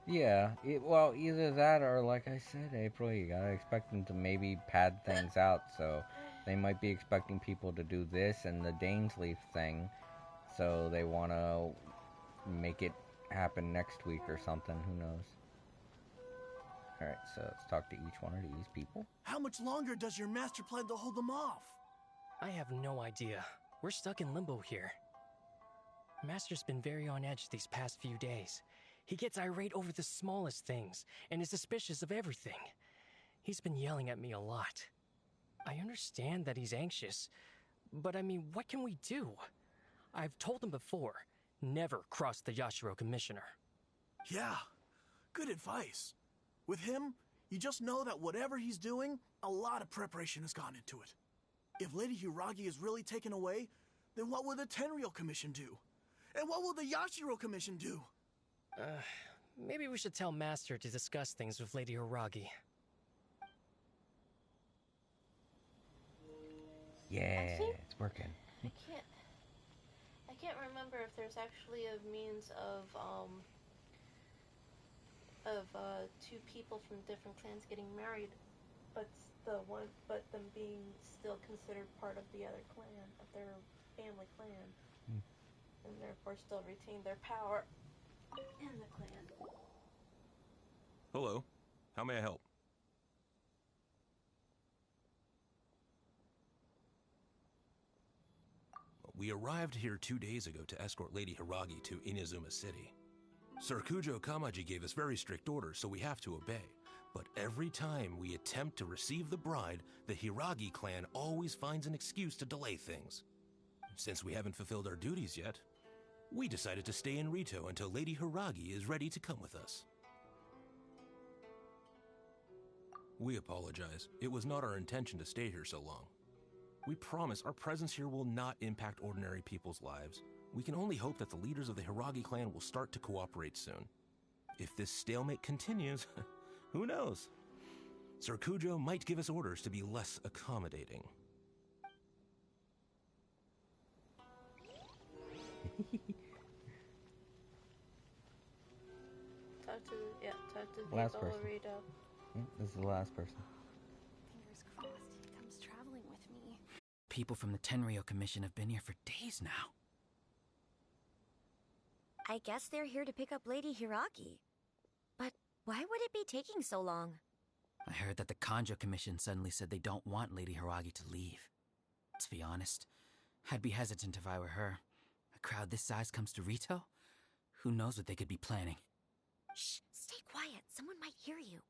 Yeah. Well, either that or, like I said, April, you gotta expect them to maybe pad things out. So they might be expecting people to do this and the Dainsleif thing. So they want to make it happen next week or something. Who knows? Alright, so let's talk to each one of these people. How much longer does your master plan to hold them off? I have no idea. We're stuck in limbo here. Master's been very on edge these past few days. He gets irate over the smallest things, and is suspicious of everything. He's been yelling at me a lot. I understand that he's anxious, but I mean, what can we do? I've told him before, never cross the Yashiro Commissioner. Yeah, good advice. With him, you just know that whatever he's doing, a lot of preparation has gone into it. If Lady Hiragi is really taken away, then what will the Tenryou Commission do? And what will the Yashiro Commission do? Maybe we should tell Master to discuss things with Lady Hiragi. Yeah, it's working. I can't remember if there's actually a means of two people from different clans getting married, but them being still considered part of the other clan, of their family clan, and therefore still retain their power in the clan. Hello. How may I help? We arrived here 2 days ago to escort Lady Hiragi to Inazuma City. Sir Kujo Kamaji gave us very strict orders, so we have to obey. But every time we attempt to receive the bride, the Hiragi clan always finds an excuse to delay things. Since we haven't fulfilled our duties yet, we decided to stay in Rito until Lady Hiragi is ready to come with us. We apologize. It was not our intention to stay here so long. We promise our presence here will not impact ordinary people's lives. We can only hope that the leaders of the Hiragi clan will start to cooperate soon. If this stalemate continues, who knows? Sir Kujo might give us orders to be less accommodating. Talk to Last Vito person. Laredo. This is the last person. Fingers crossed he comes traveling with me. People from the Tenryou Commission have been here for days now. I guess they're here to pick up Lady Hiragi. But why would it be taking so long? I heard that the Kanjo Commission suddenly said they don't want Lady Hiragi to leave. To be honest, I'd be hesitant if I were her. A crowd this size comes to Rito? Who knows what they could be planning? Shh, stay quiet. Someone might hear you.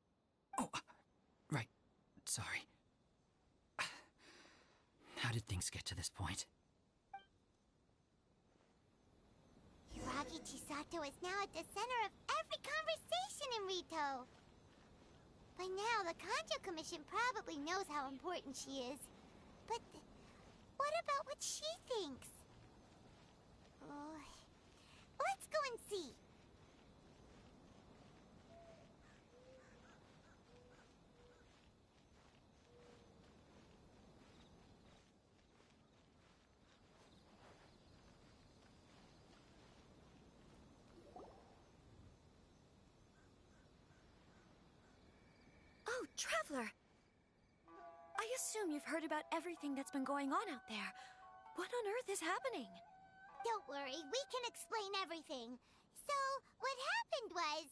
Oh, right. Sorry. How did things get to this point? Hiragi Chisato is now at the center of every conversation in Rito. By now, the Kanjo Commission probably knows how important she is. But what about what she thinks? Let's go and see. Oh, Traveler! I assume you've heard about everything that's been going on out there. What on earth is happening? Don't worry, we can explain everything. So, what happened was...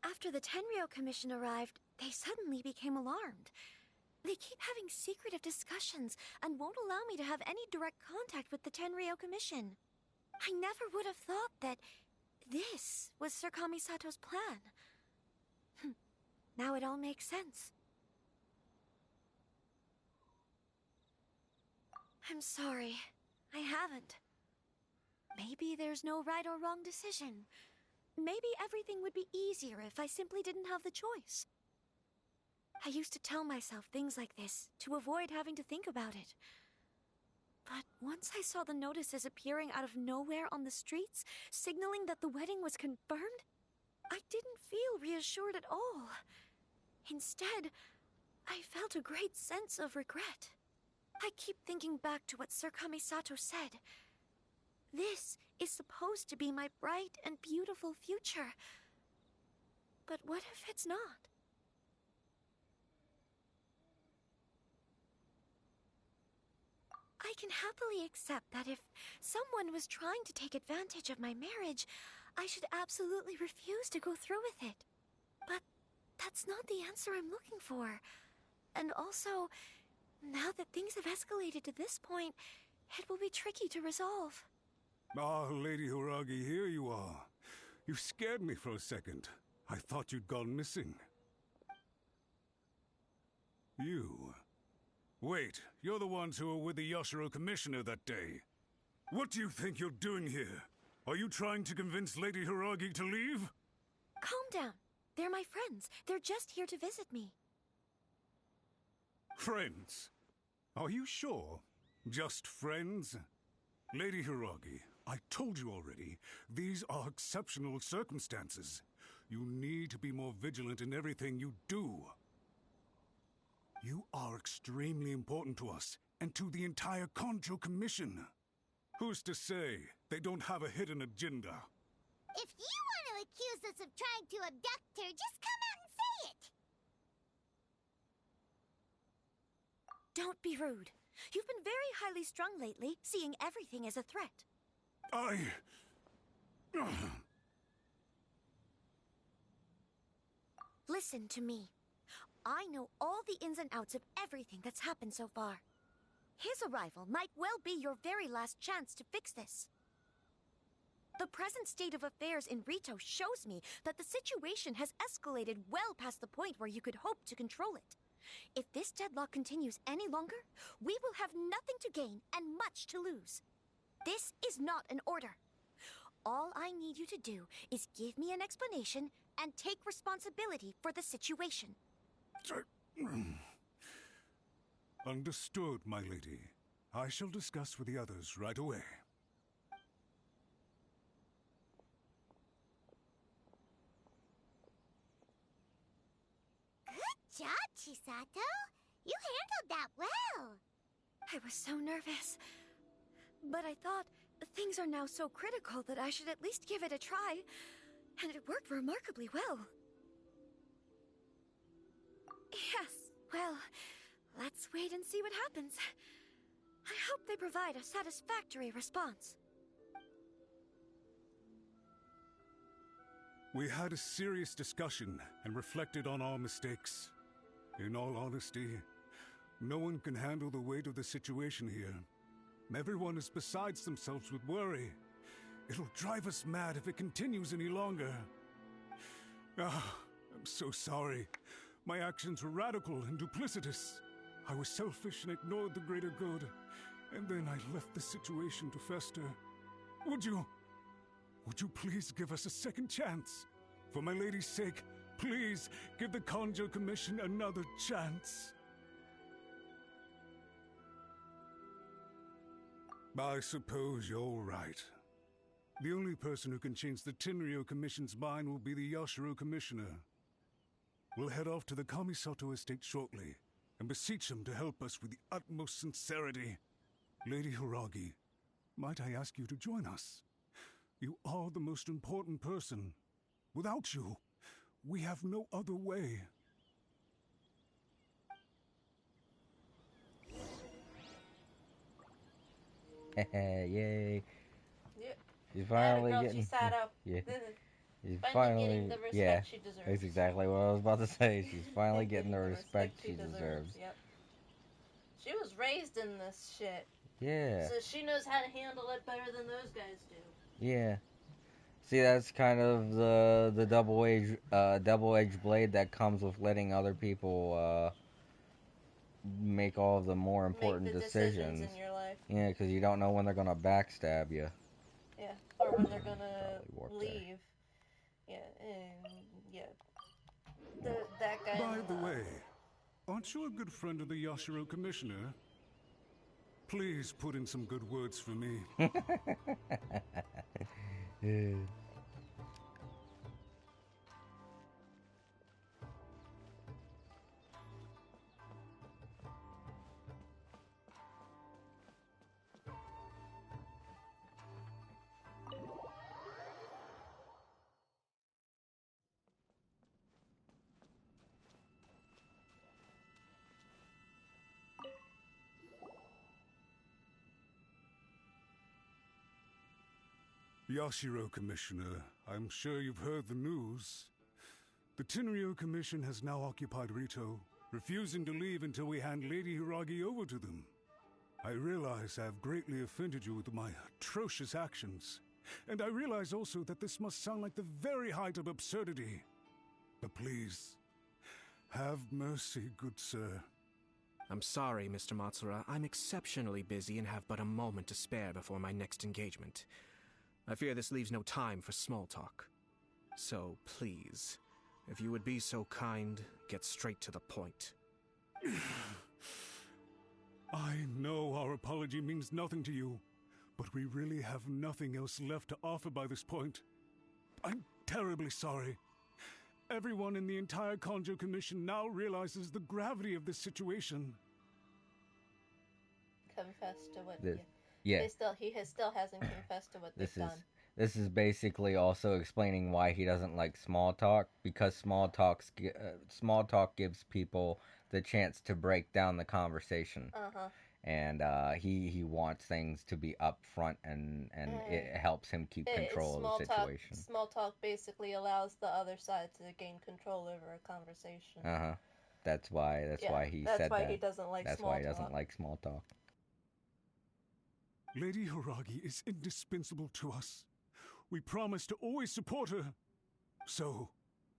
After the Tenryou Commission arrived, they suddenly became alarmed. They keep having secretive discussions and won't allow me to have any direct contact with the Tenryou Commission. I never would have thought that this was Sir Kamisato's plan. Now it all makes sense. I'm sorry. I haven't. Maybe there's no right or wrong decision. Maybe everything would be easier if I simply didn't have the choice. I used to tell myself things like this to avoid having to think about it. But once I saw the notices appearing out of nowhere on the streets, signaling that the wedding was confirmed, I didn't feel reassured at all. Instead, I felt a great sense of regret. I keep thinking back to what Sir Kamisato said. This is supposed to be my bright and beautiful future. But what if it's not? I can happily accept that if someone was trying to take advantage of my marriage, I should absolutely refuse to go through with it. But that's not the answer I'm looking for. And also, now that things have escalated to this point, it will be tricky to resolve. Ah, Lady Hiragi, here you are. You scared me for a second. I thought you'd gone missing. You? Wait, you're the ones who were with the Yashiro Commissioner that day. What do you think you're doing here? Are you trying to convince Lady Hiragi to leave? Calm down. They're my friends. They're just here to visit me. Friends? Are you sure? Just friends? Lady Hiragi, I told you already, these are exceptional circumstances. You need to be more vigilant in everything you do. You are extremely important to us, and to the entire Kanjo Commission. Who's to say they don't have a hidden agenda? If you want to accuse us of trying to abduct her, just come out and say it! Don't be rude. You've been very highly strung lately, seeing everything as a threat. Listen to me. I know all the ins and outs of everything that's happened so far. His arrival might well be your very last chance to fix this. The present state of affairs in Rito shows me that the situation has escalated well past the point where you could hope to control it. If this deadlock continues any longer, we will have nothing to gain and much to lose. This is not an order. All I need you to do is give me an explanation and take responsibility for the situation. Understood, my lady. I shall discuss with the others right away. Good job, Chisato. You handled that well. I was so nervous. But I thought things are now so critical that I should at least give it a try. And it worked remarkably well. Yes, well, let's wait and see what happens. I hope they provide a satisfactory response. We had a serious discussion and reflected on our mistakes. In all honesty, no one can handle the weight of the situation here. Everyone is besides themselves with worry. It'll drive us mad if it continues any longer. I'm so sorry. My actions were radical and duplicitous. I was selfish and ignored the greater good. And then I left the situation to fester. Would you please give us a second chance? For my lady's sake, please give the Kanjo Commission another chance. I suppose you're right. The only person who can change the Tenryou Commission's mind will be the Yashiro Commissioner. We'll head off to the Kamisato estate shortly and beseech him to help us with the utmost sincerity. Lady Hiragi, might I ask you to join us? You are the most important person. Without you, we have no other way. Yay. Yep. She's finally girl, getting... Chisato. Yeah. She's Finally getting the respect she deserves. That's exactly what I was about to say. She's finally getting the respect she deserves. Yep. She was raised in this shit. Yeah. So she knows how to handle it better than those guys do. Yeah. See, that's kind of the double-edged blade that comes with letting other people make all of the more important decisions in your life. Yeah, because you don't know when they're gonna backstab you. Yeah, or when they're gonna leave. Yeah, and yeah. That guy. By the way, aren't you a good friend of the Yashiro Commissioner? Please put in some good words for me. Yeah. Yashiro Commissioner, I'm sure you've heard the news. The Tenryou Commission has now occupied Rito, refusing to leave until we hand Lady Hiragi over to them. I realize I have greatly offended you with my atrocious actions, and I realize also that this must sound like the very height of absurdity. But please, have mercy, good sir. I'm sorry, Mr. Matsura. I'm exceptionally busy and have but a moment to spare before my next engagement. I fear this leaves no time for small talk. So, please, if you would be so kind, get straight to the point. I know our apology means nothing to you, but we really have nothing else left to offer by this point. I'm terribly sorry. Everyone in the entire Kanjo Commission now realizes the gravity of this situation. Confess to what Yeah. he still hasn't confessed to what they've done. This is basically also explaining why he doesn't like small talk, because small talk gives people the chance to break down the conversation. And he wants things to be upfront, and it helps him keep control of the situation. Small talk basically allows the other side to gain control over a conversation. That's why he said that. That's why he doesn't like That's small why he talk. doesn't like small talk. Lady Hiragi is indispensable to us. We promise to always support her. So,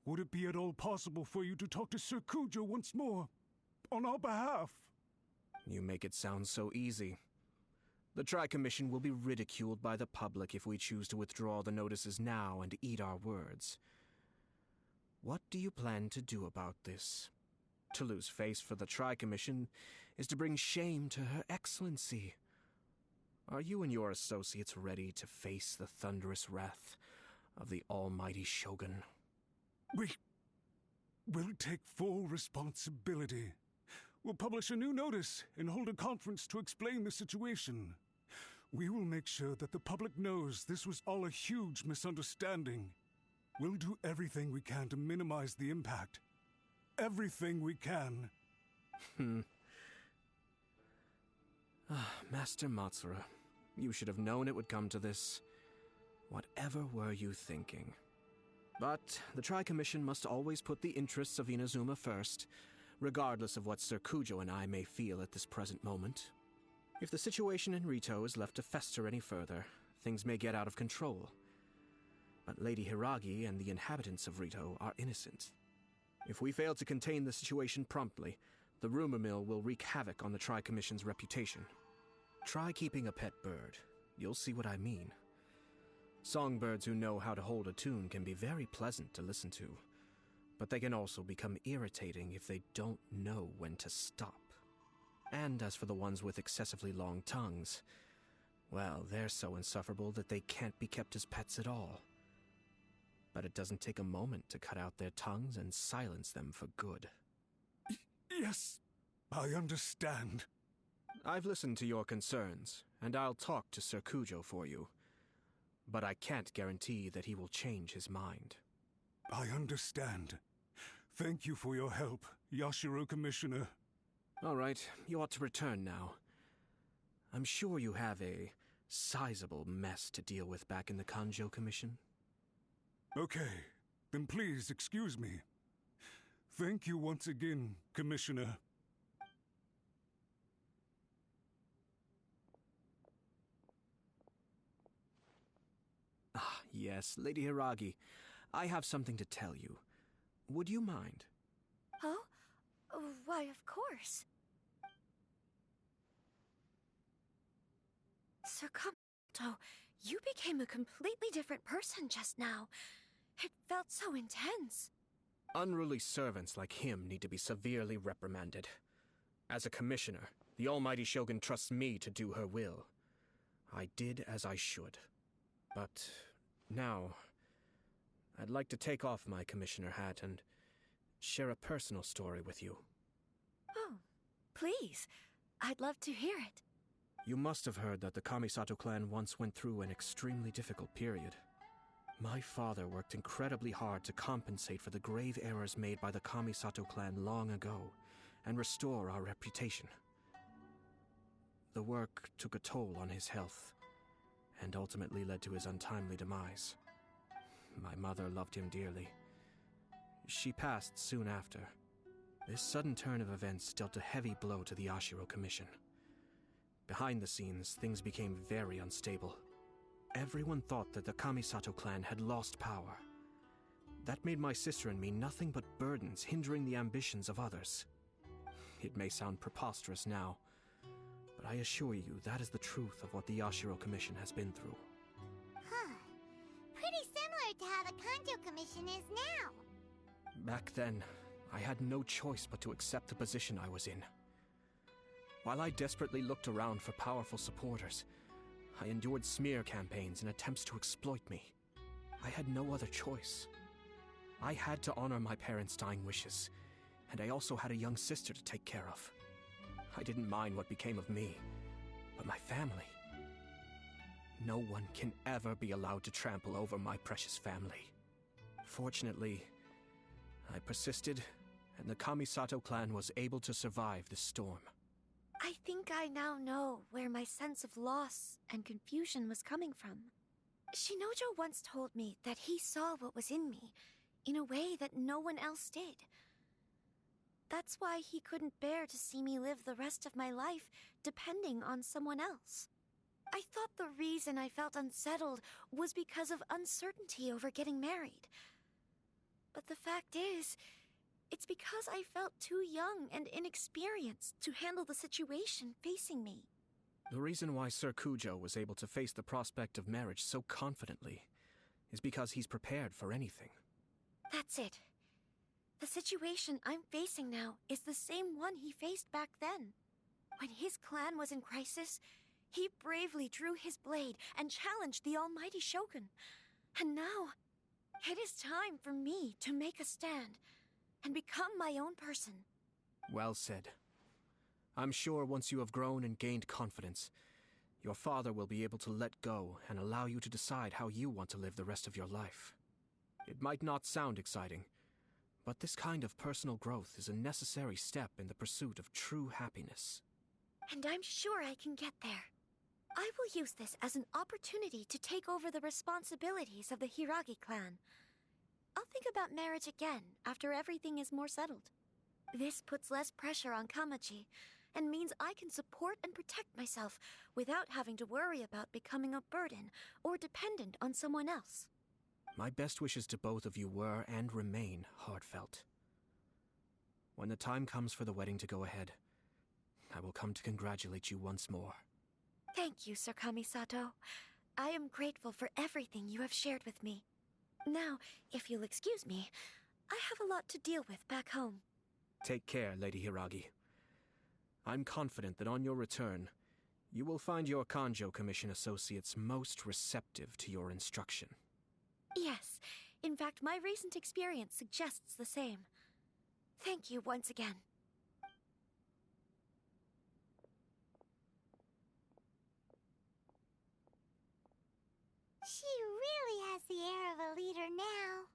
would it be at all possible for you to talk to Sir Kujo once more, on our behalf? You make it sound so easy. The Tri-Commission will be ridiculed by the public if we choose to withdraw the notices now and eat our words. What do you plan to do about this? To lose face for the Tri-Commission is to bring shame to Her Excellency. Are you and your associates ready to face the thunderous wrath of the almighty Shogun? We will take full responsibility. We'll publish a new notice and hold a conference to explain the situation. We will make sure that the public knows this was all a huge misunderstanding. We'll do everything we can to minimize the impact. Everything we can. Master Matsura, you should have known it would come to this. Whatever were you thinking? But the Tri-Commission must always put the interests of Inazuma first, regardless of what Sir Kujo and I may feel at this present moment. If the situation in Rito is left to fester any further, things may get out of control. But Lady Hiragi and the inhabitants of Rito are innocent. If we fail to contain the situation promptly, the rumor mill will wreak havoc on the Tri-Commission's reputation. Try keeping a pet bird. You'll see what I mean. Songbirds who know how to hold a tune can be very pleasant to listen to, but they can also become irritating if they don't know when to stop. And as for the ones with excessively long tongues, well, they're so insufferable that they can't be kept as pets at all. But it doesn't take a moment to cut out their tongues and silence them for good. Yes, I understand. I've listened to your concerns, and I'll talk to Sir Kujo for you. But I can't guarantee that he will change his mind. I understand. Thank you for your help, Yashiro Commissioner. All right, you ought to return now. I'm sure you have a sizable mess to deal with back in the Kanjo Commission. Okay, then please excuse me. Thank you once again, Commissioner. Ah, yes, Lady Hiragi. I have something to tell you. Would you mind? Oh? Why, of course. Sir Kamisato, you became a completely different person just now. It felt so intense. Unruly servants like him need to be severely reprimanded. As a commissioner, the almighty Shogun trusts me to do her will. I did as I should. But now, I'd like to take off my commissioner hat and share a personal story with you. Oh, please. I'd love to hear it. You must have heard that the Kamisato clan once went through an extremely difficult period. My father worked incredibly hard to compensate for the grave errors made by the Kamisato clan long ago and restore our reputation. The work took a toll on his health and ultimately led to his untimely demise. My mother loved him dearly. She passed soon after, This sudden turn of events dealt a heavy blow to the Ashiro Commission. Behind the scenes, things became very unstable. Everyone thought that the Kamisato clan had lost power. That made my sister and me nothing but burdens hindering the ambitions of others. It may sound preposterous now, but I assure you that is the truth of what the Ashiro Commission has been through. Huh. Pretty similar to how the Kanjo Commission is now. Back then, I had no choice but to accept the position I was in. While I desperately looked around for powerful supporters, I endured smear campaigns and attempts to exploit me. I had no other choice. I had to honor my parents' dying wishes, and I also had a young sister to take care of. I didn't mind what became of me, but my family. No one can ever be allowed to trample over my precious family. Fortunately, I persisted, and the Kamisato clan was able to survive the storm. I think I now know where my sense of loss and confusion was coming from. Shinojo once told me that he saw what was in me in a way that no one else did. That's why he couldn't bear to see me live the rest of my life depending on someone else. I thought the reason I felt unsettled was because of uncertainty over getting married. But the fact is, it's because I felt too young and inexperienced to handle the situation facing me. The reason why Sir Kujo was able to face the prospect of marriage so confidently is because he's prepared for anything. That's it. The situation I'm facing now is the same one he faced back then. When his clan was in crisis, he bravely drew his blade and challenged the almighty Shogun. And now, it is time for me to make a stand and become my own person. Well said. I'm sure once you have grown and gained confidence, your father will be able to let go and allow you to decide how you want to live the rest of your life. It might not sound exciting, but this kind of personal growth is a necessary step in the pursuit of true happiness. And I'm sure I can get there. I will use this as an opportunity to take over the responsibilities of the Hiragi clan. I'll think about marriage again after everything is more settled. This puts less pressure on Kamaji, and means I can support and protect myself without having to worry about becoming a burden or dependent on someone else. My best wishes to both of you were and remain heartfelt. When the time comes for the wedding to go ahead, I will come to congratulate you once more. Thank you, Sir Kamisato. I am grateful for everything you have shared with me. Now, if you'll excuse me, I have a lot to deal with back home. Take care, Lady Hiragi. I'm confident that on your return, you will find your Kanjo Commission associates most receptive to your instruction. Yes, in fact, my recent experience suggests the same. Thank you once again. She really has the air of a leader now.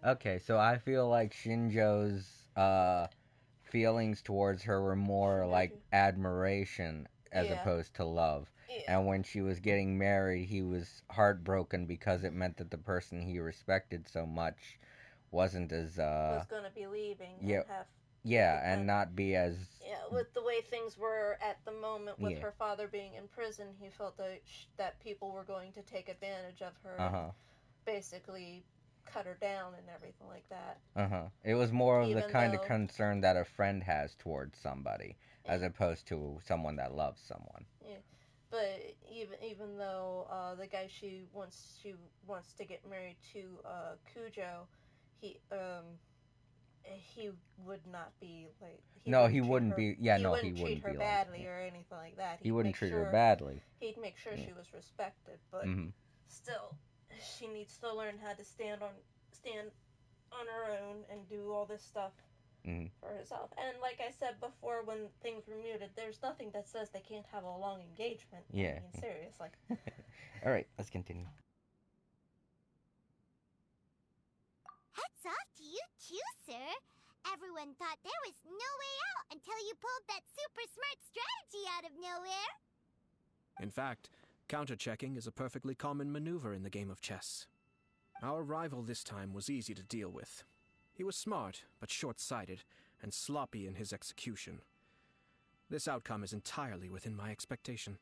Okay, so I feel like Shinjo's feelings towards her were more like admiration as Yeah. opposed to love. Yeah. And when she was getting married, he was heartbroken because it meant that the person he respected so much wasn't as was going to be leaving yeah, and have and not be as with the way things were at the moment with Yeah. her father being in prison, he felt that people were going to take advantage of her and basically cut her down and everything like that. It was more of the Even kind of though- concern that a friend has towards somebody, as opposed to someone that loves someone. Yeah. But even though the guy she wants to get married to, Kujo, he would not be like. He wouldn't be. Yeah, he no, wouldn't he treat wouldn't her be badly like, or anything like that. He wouldn't make treat sure, her badly. He'd make sure Yeah. she was respected, but Mhm. still, she needs to learn how to stand on her own and do all this stuff Mhm. for herself. And like I said before, when things were muted, there's nothing that says they can't have a long engagement. Yeah. I mean, seriously. All right, let's continue. Hats off to you too, sir. Everyone thought there was no way out until you pulled that super smart strategy out of nowhere. In fact, counter-checking is a perfectly common maneuver in the game of chess. Our rival this time was easy to deal with. He was smart, but short-sighted, and sloppy in his execution. This outcome is entirely within my expectation.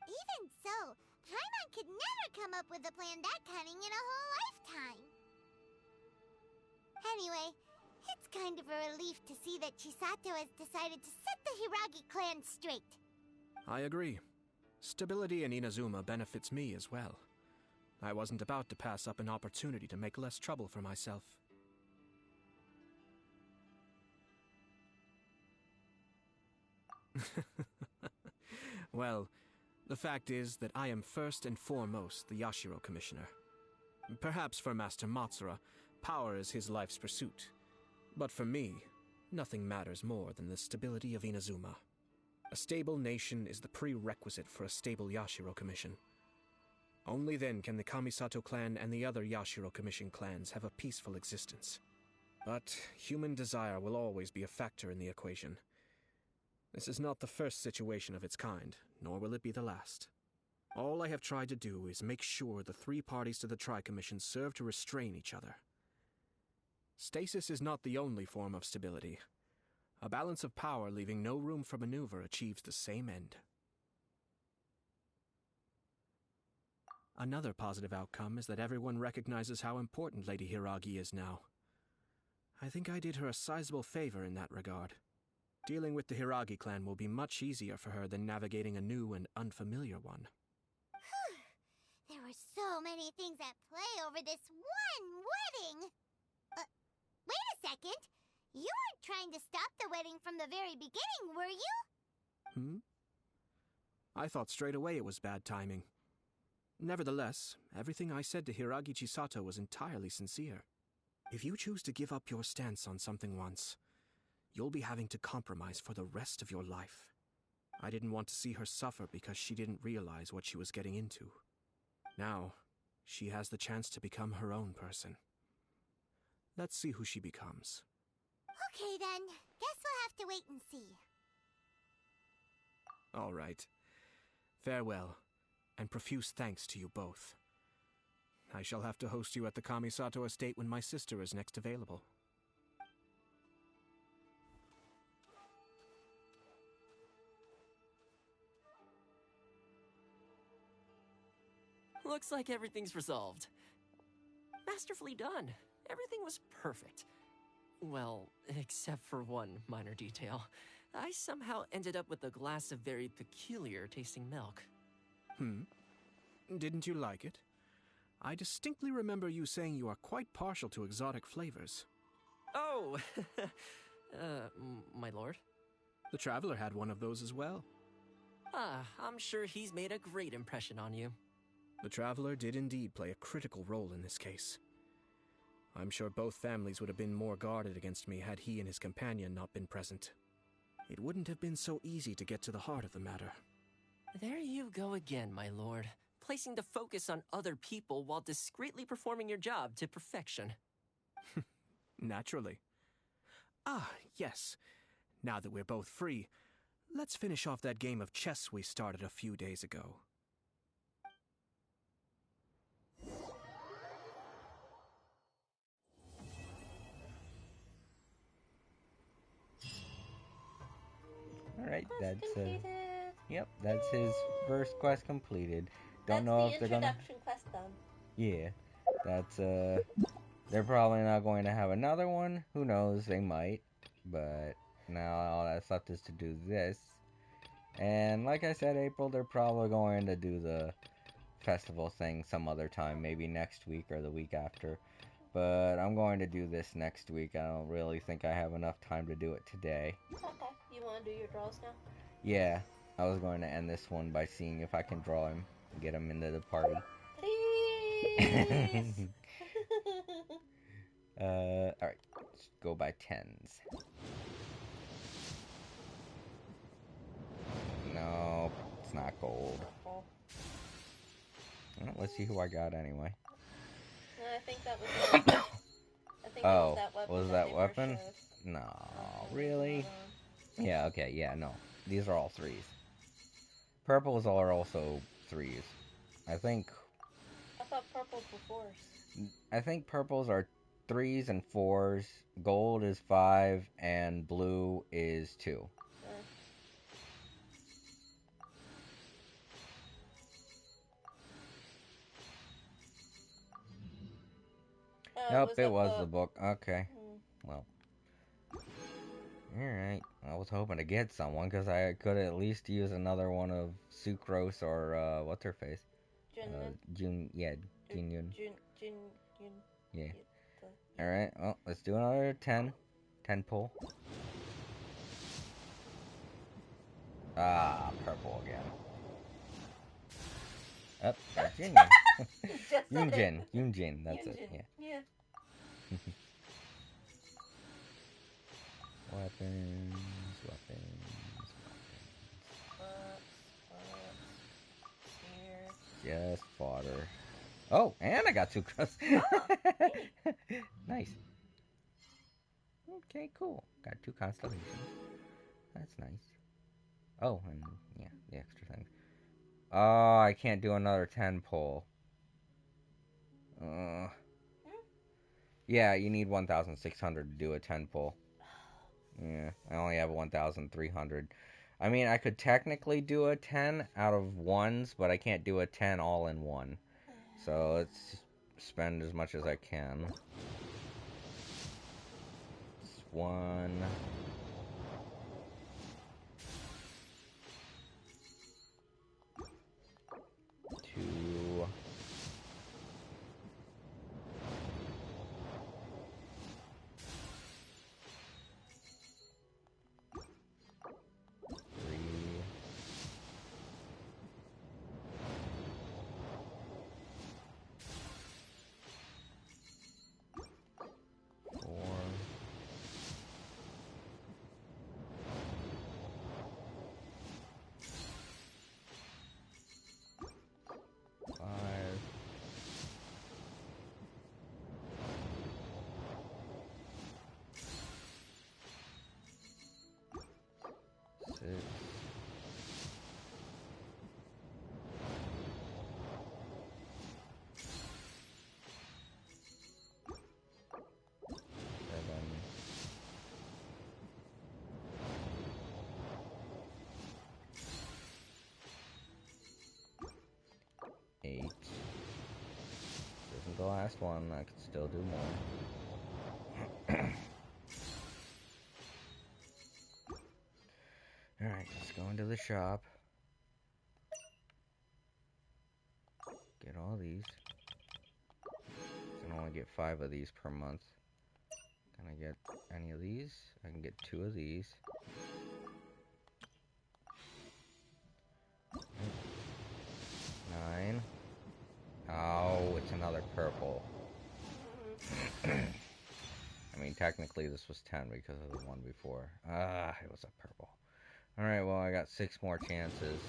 Even so, Paimon could never come up with a plan that cunning in a whole lifetime. Anyway, it's kind of a relief to see that Chisato has decided to set the Hiragi clan straight. I agree. Stability in Inazuma benefits me as well. I wasn't about to pass up an opportunity to make less trouble for myself. Well, the fact is that I am first and foremost the Yashiro Commissioner. Perhaps for Master Matsura, power is his life's pursuit. But for me, nothing matters more than the stability of Inazuma. A stable nation is the prerequisite for a stable Yashiro Commission. Only then can the Kamisato clan and the other Yashiro Commission clans have a peaceful existence. But human desire will always be a factor in the equation. This is not the first situation of its kind, nor will it be the last. All I have tried to do is make sure the three parties to the Tri-Commission serve to restrain each other. Stasis is not the only form of stability. A balance of power leaving no room for maneuver achieves the same end. Another positive outcome is that everyone recognizes how important Lady Hiragi is now. I think I did her a sizable favor in that regard. Dealing with the Hiragi clan will be much easier for her than navigating a new and unfamiliar one. There were so many things at play over this one wedding! Wait a second! You weren't trying to stop the wedding from the very beginning, were you? I thought straight away it was bad timing. Nevertheless, everything I said to Hiragi Chisato was entirely sincere. If you choose to give up your stance on something once, you'll be having to compromise for the rest of your life. I didn't want to see her suffer because she didn't realize what she was getting into. Now, she has the chance to become her own person. Let's see who she becomes. Okay then, guess we'll have to wait and see. All right. Farewell, and profuse thanks to you both. I shall have to host you at the Kamisato estate when my sister is next available. Looks like everything's resolved. Masterfully done. Everything was perfect. Well, except for one minor detail. I somehow ended up with a glass of very peculiar tasting milk. Didn't you like it? I distinctly remember you saying you are quite partial to exotic flavors. Oh! My lord? The Traveler had one of those as well. I'm sure he's made a great impression on you. The Traveler did indeed play a critical role in this case. I'm sure both families would have been more guarded against me had he and his companion not been present. It wouldn't have been so easy to get to the heart of the matter. There you go again, my lord. Placing the focus on other people while discreetly performing your job to perfection. Naturally. Yes. Now that we're both free, let's finish off that game of chess we started a few days ago. Alright, that's yep, that's his first quest completed. Don't know if they're gonna. Introduction quest done. Yeah, that's they're probably not going to have another one. Who knows? They might. But now all that's left is to do this. And like I said, April, they're probably going to do the festival thing some other time, maybe next week or the week after. But I'm going to do this next week. I don't really think I have enough time to do it today. Okay. You want to do your draws now? Yeah, I was going to end this one by seeing if I can draw him and get him into the party. Please! Alright, let's go by tens. No, it's not gold. Well, let's see who I got anyway. I think that was it. I think Oh, it was that weapon. was that weapon? No, really? Yeah, okay, yeah, no. These are all threes. Purples are also 3s. I think I thought purples were 4s. I think purples are 3s and 4s. Gold is 5 and blue is 2. Nope, it was the book. Okay. Well. Alright. I was hoping to get someone because I could at least use another one of Sucrose or, what's her face? Jun. Yeah, Jun. Yeah. Alright, well, let's do another 10. 10 pull. Ah, purple again. Oh, that's Yunjin. Yunjin, that's it, yeah. Weapons. Just fodder. Oh, and I got sucrose. Nice. Okay, cool. Got 2 constellations. That's nice. Oh, and yeah, the extra thing. Oh, I can't do another 10 pull. Yeah, you need 1,600 to do a 10 pull. Yeah, I only have 1,300. I mean, I could technically do a 10 out of 1s, but I can't do a 10 all in one. So let's spend as much as I can. It's 1. 2. 3. 4. 5. This isn't the last one. I could still do more. Alright, let's go into the shop. Get all these. I can only get 5 of these per month. Can I get any of these? I can get 2 of these. 9. Oh, it's another purple. I mean, technically this was 10 because of the one before. Ah, it was a purple. Alright, well, I got 6 more chances.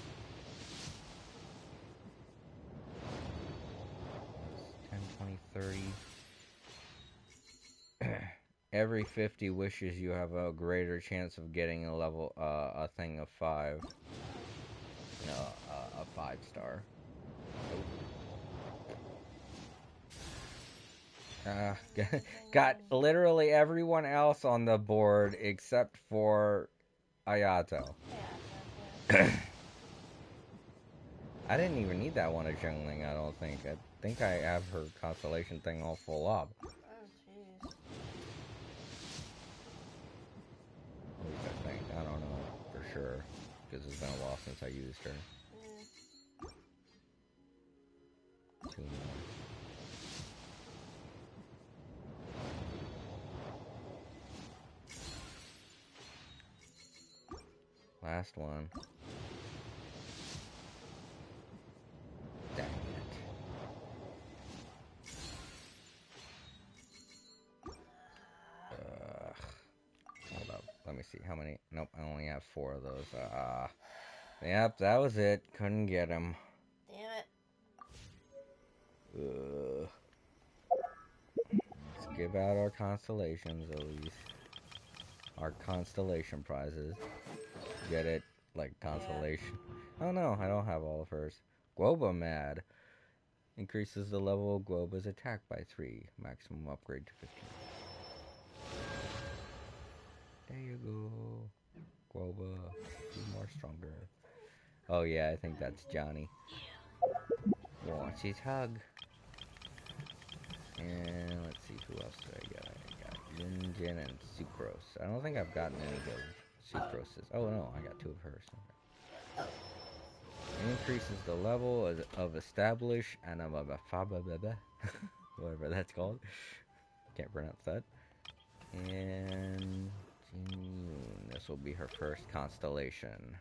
10, 20, 30. Every 50 wishes you have a greater chance of getting a level, a thing of 5. No, a 5-star. Got literally everyone else on the board except for Ayato. I didn't even need that one of Jungling, I don't think. I think I have her constellation thing all full up. Oh, jeez. At least I think. I don't know for sure. Because it's been a while since I used her. 2 more. Last one. Dang it. Hold up. Let me see. How many? Nope, I only have 4 of those. Yep, that was it. Couldn't get him. Damn it. Let's give out our constellations at least. Our constellation prizes. Get it? Like constellation. Oh no, I don't have all of hers. Guoba Mad. Increases the level of Guoba's attack by 3. Maximum upgrade to 15. There you go. Guoba. Be more stronger. Oh yeah, I think that's Johnny. Wants his hug. And let's see, who else do I got? I got Jinjin and Sucrose. I don't think I've gotten any of Sucrose's. Oh no, I got 2 of hers. It increases the level of establish and whatever that's called. Can't pronounce that. And this will be her first constellation.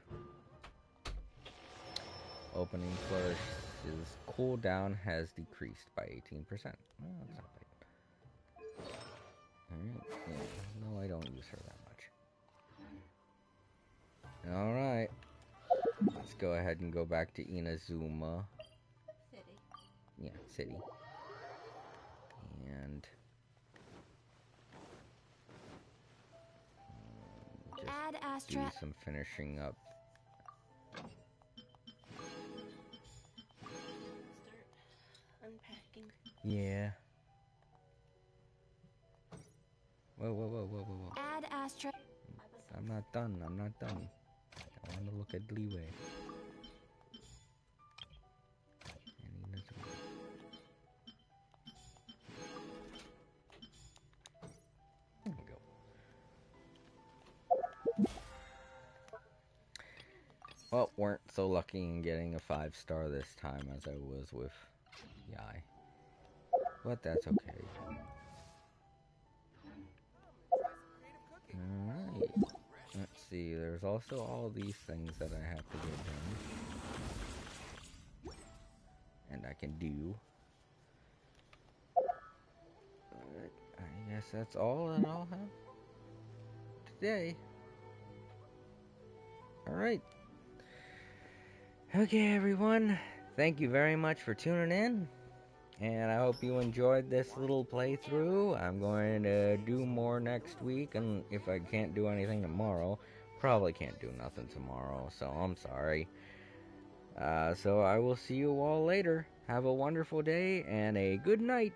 Opening Flourish's cooldown has decreased by 18%. Oh, that's not bad. Alright, yeah. No, I don't use her that much. Alright. Let's go ahead and go back to Inazuma. City. Yeah, city. And just do some finishing up. Start unpacking. Yeah. Whoa. Add Astra. I'm not done. I want to look at Leeway. There we go. Well, weren't so lucky in getting a 5-star this time as I was with Yai. But that's okay. Alright. Let's see, there's also all these things that I have to get done. And I can do. But I guess that's all that I'll have today. Alright. Okay, everyone. Thank you very much for tuning in. And I hope you enjoyed this little playthrough. I'm going to do more next week, and if I can't do anything tomorrow, probably can't do nothing tomorrow, so I'm sorry. So I will see you all later. Have a wonderful day, and a good night.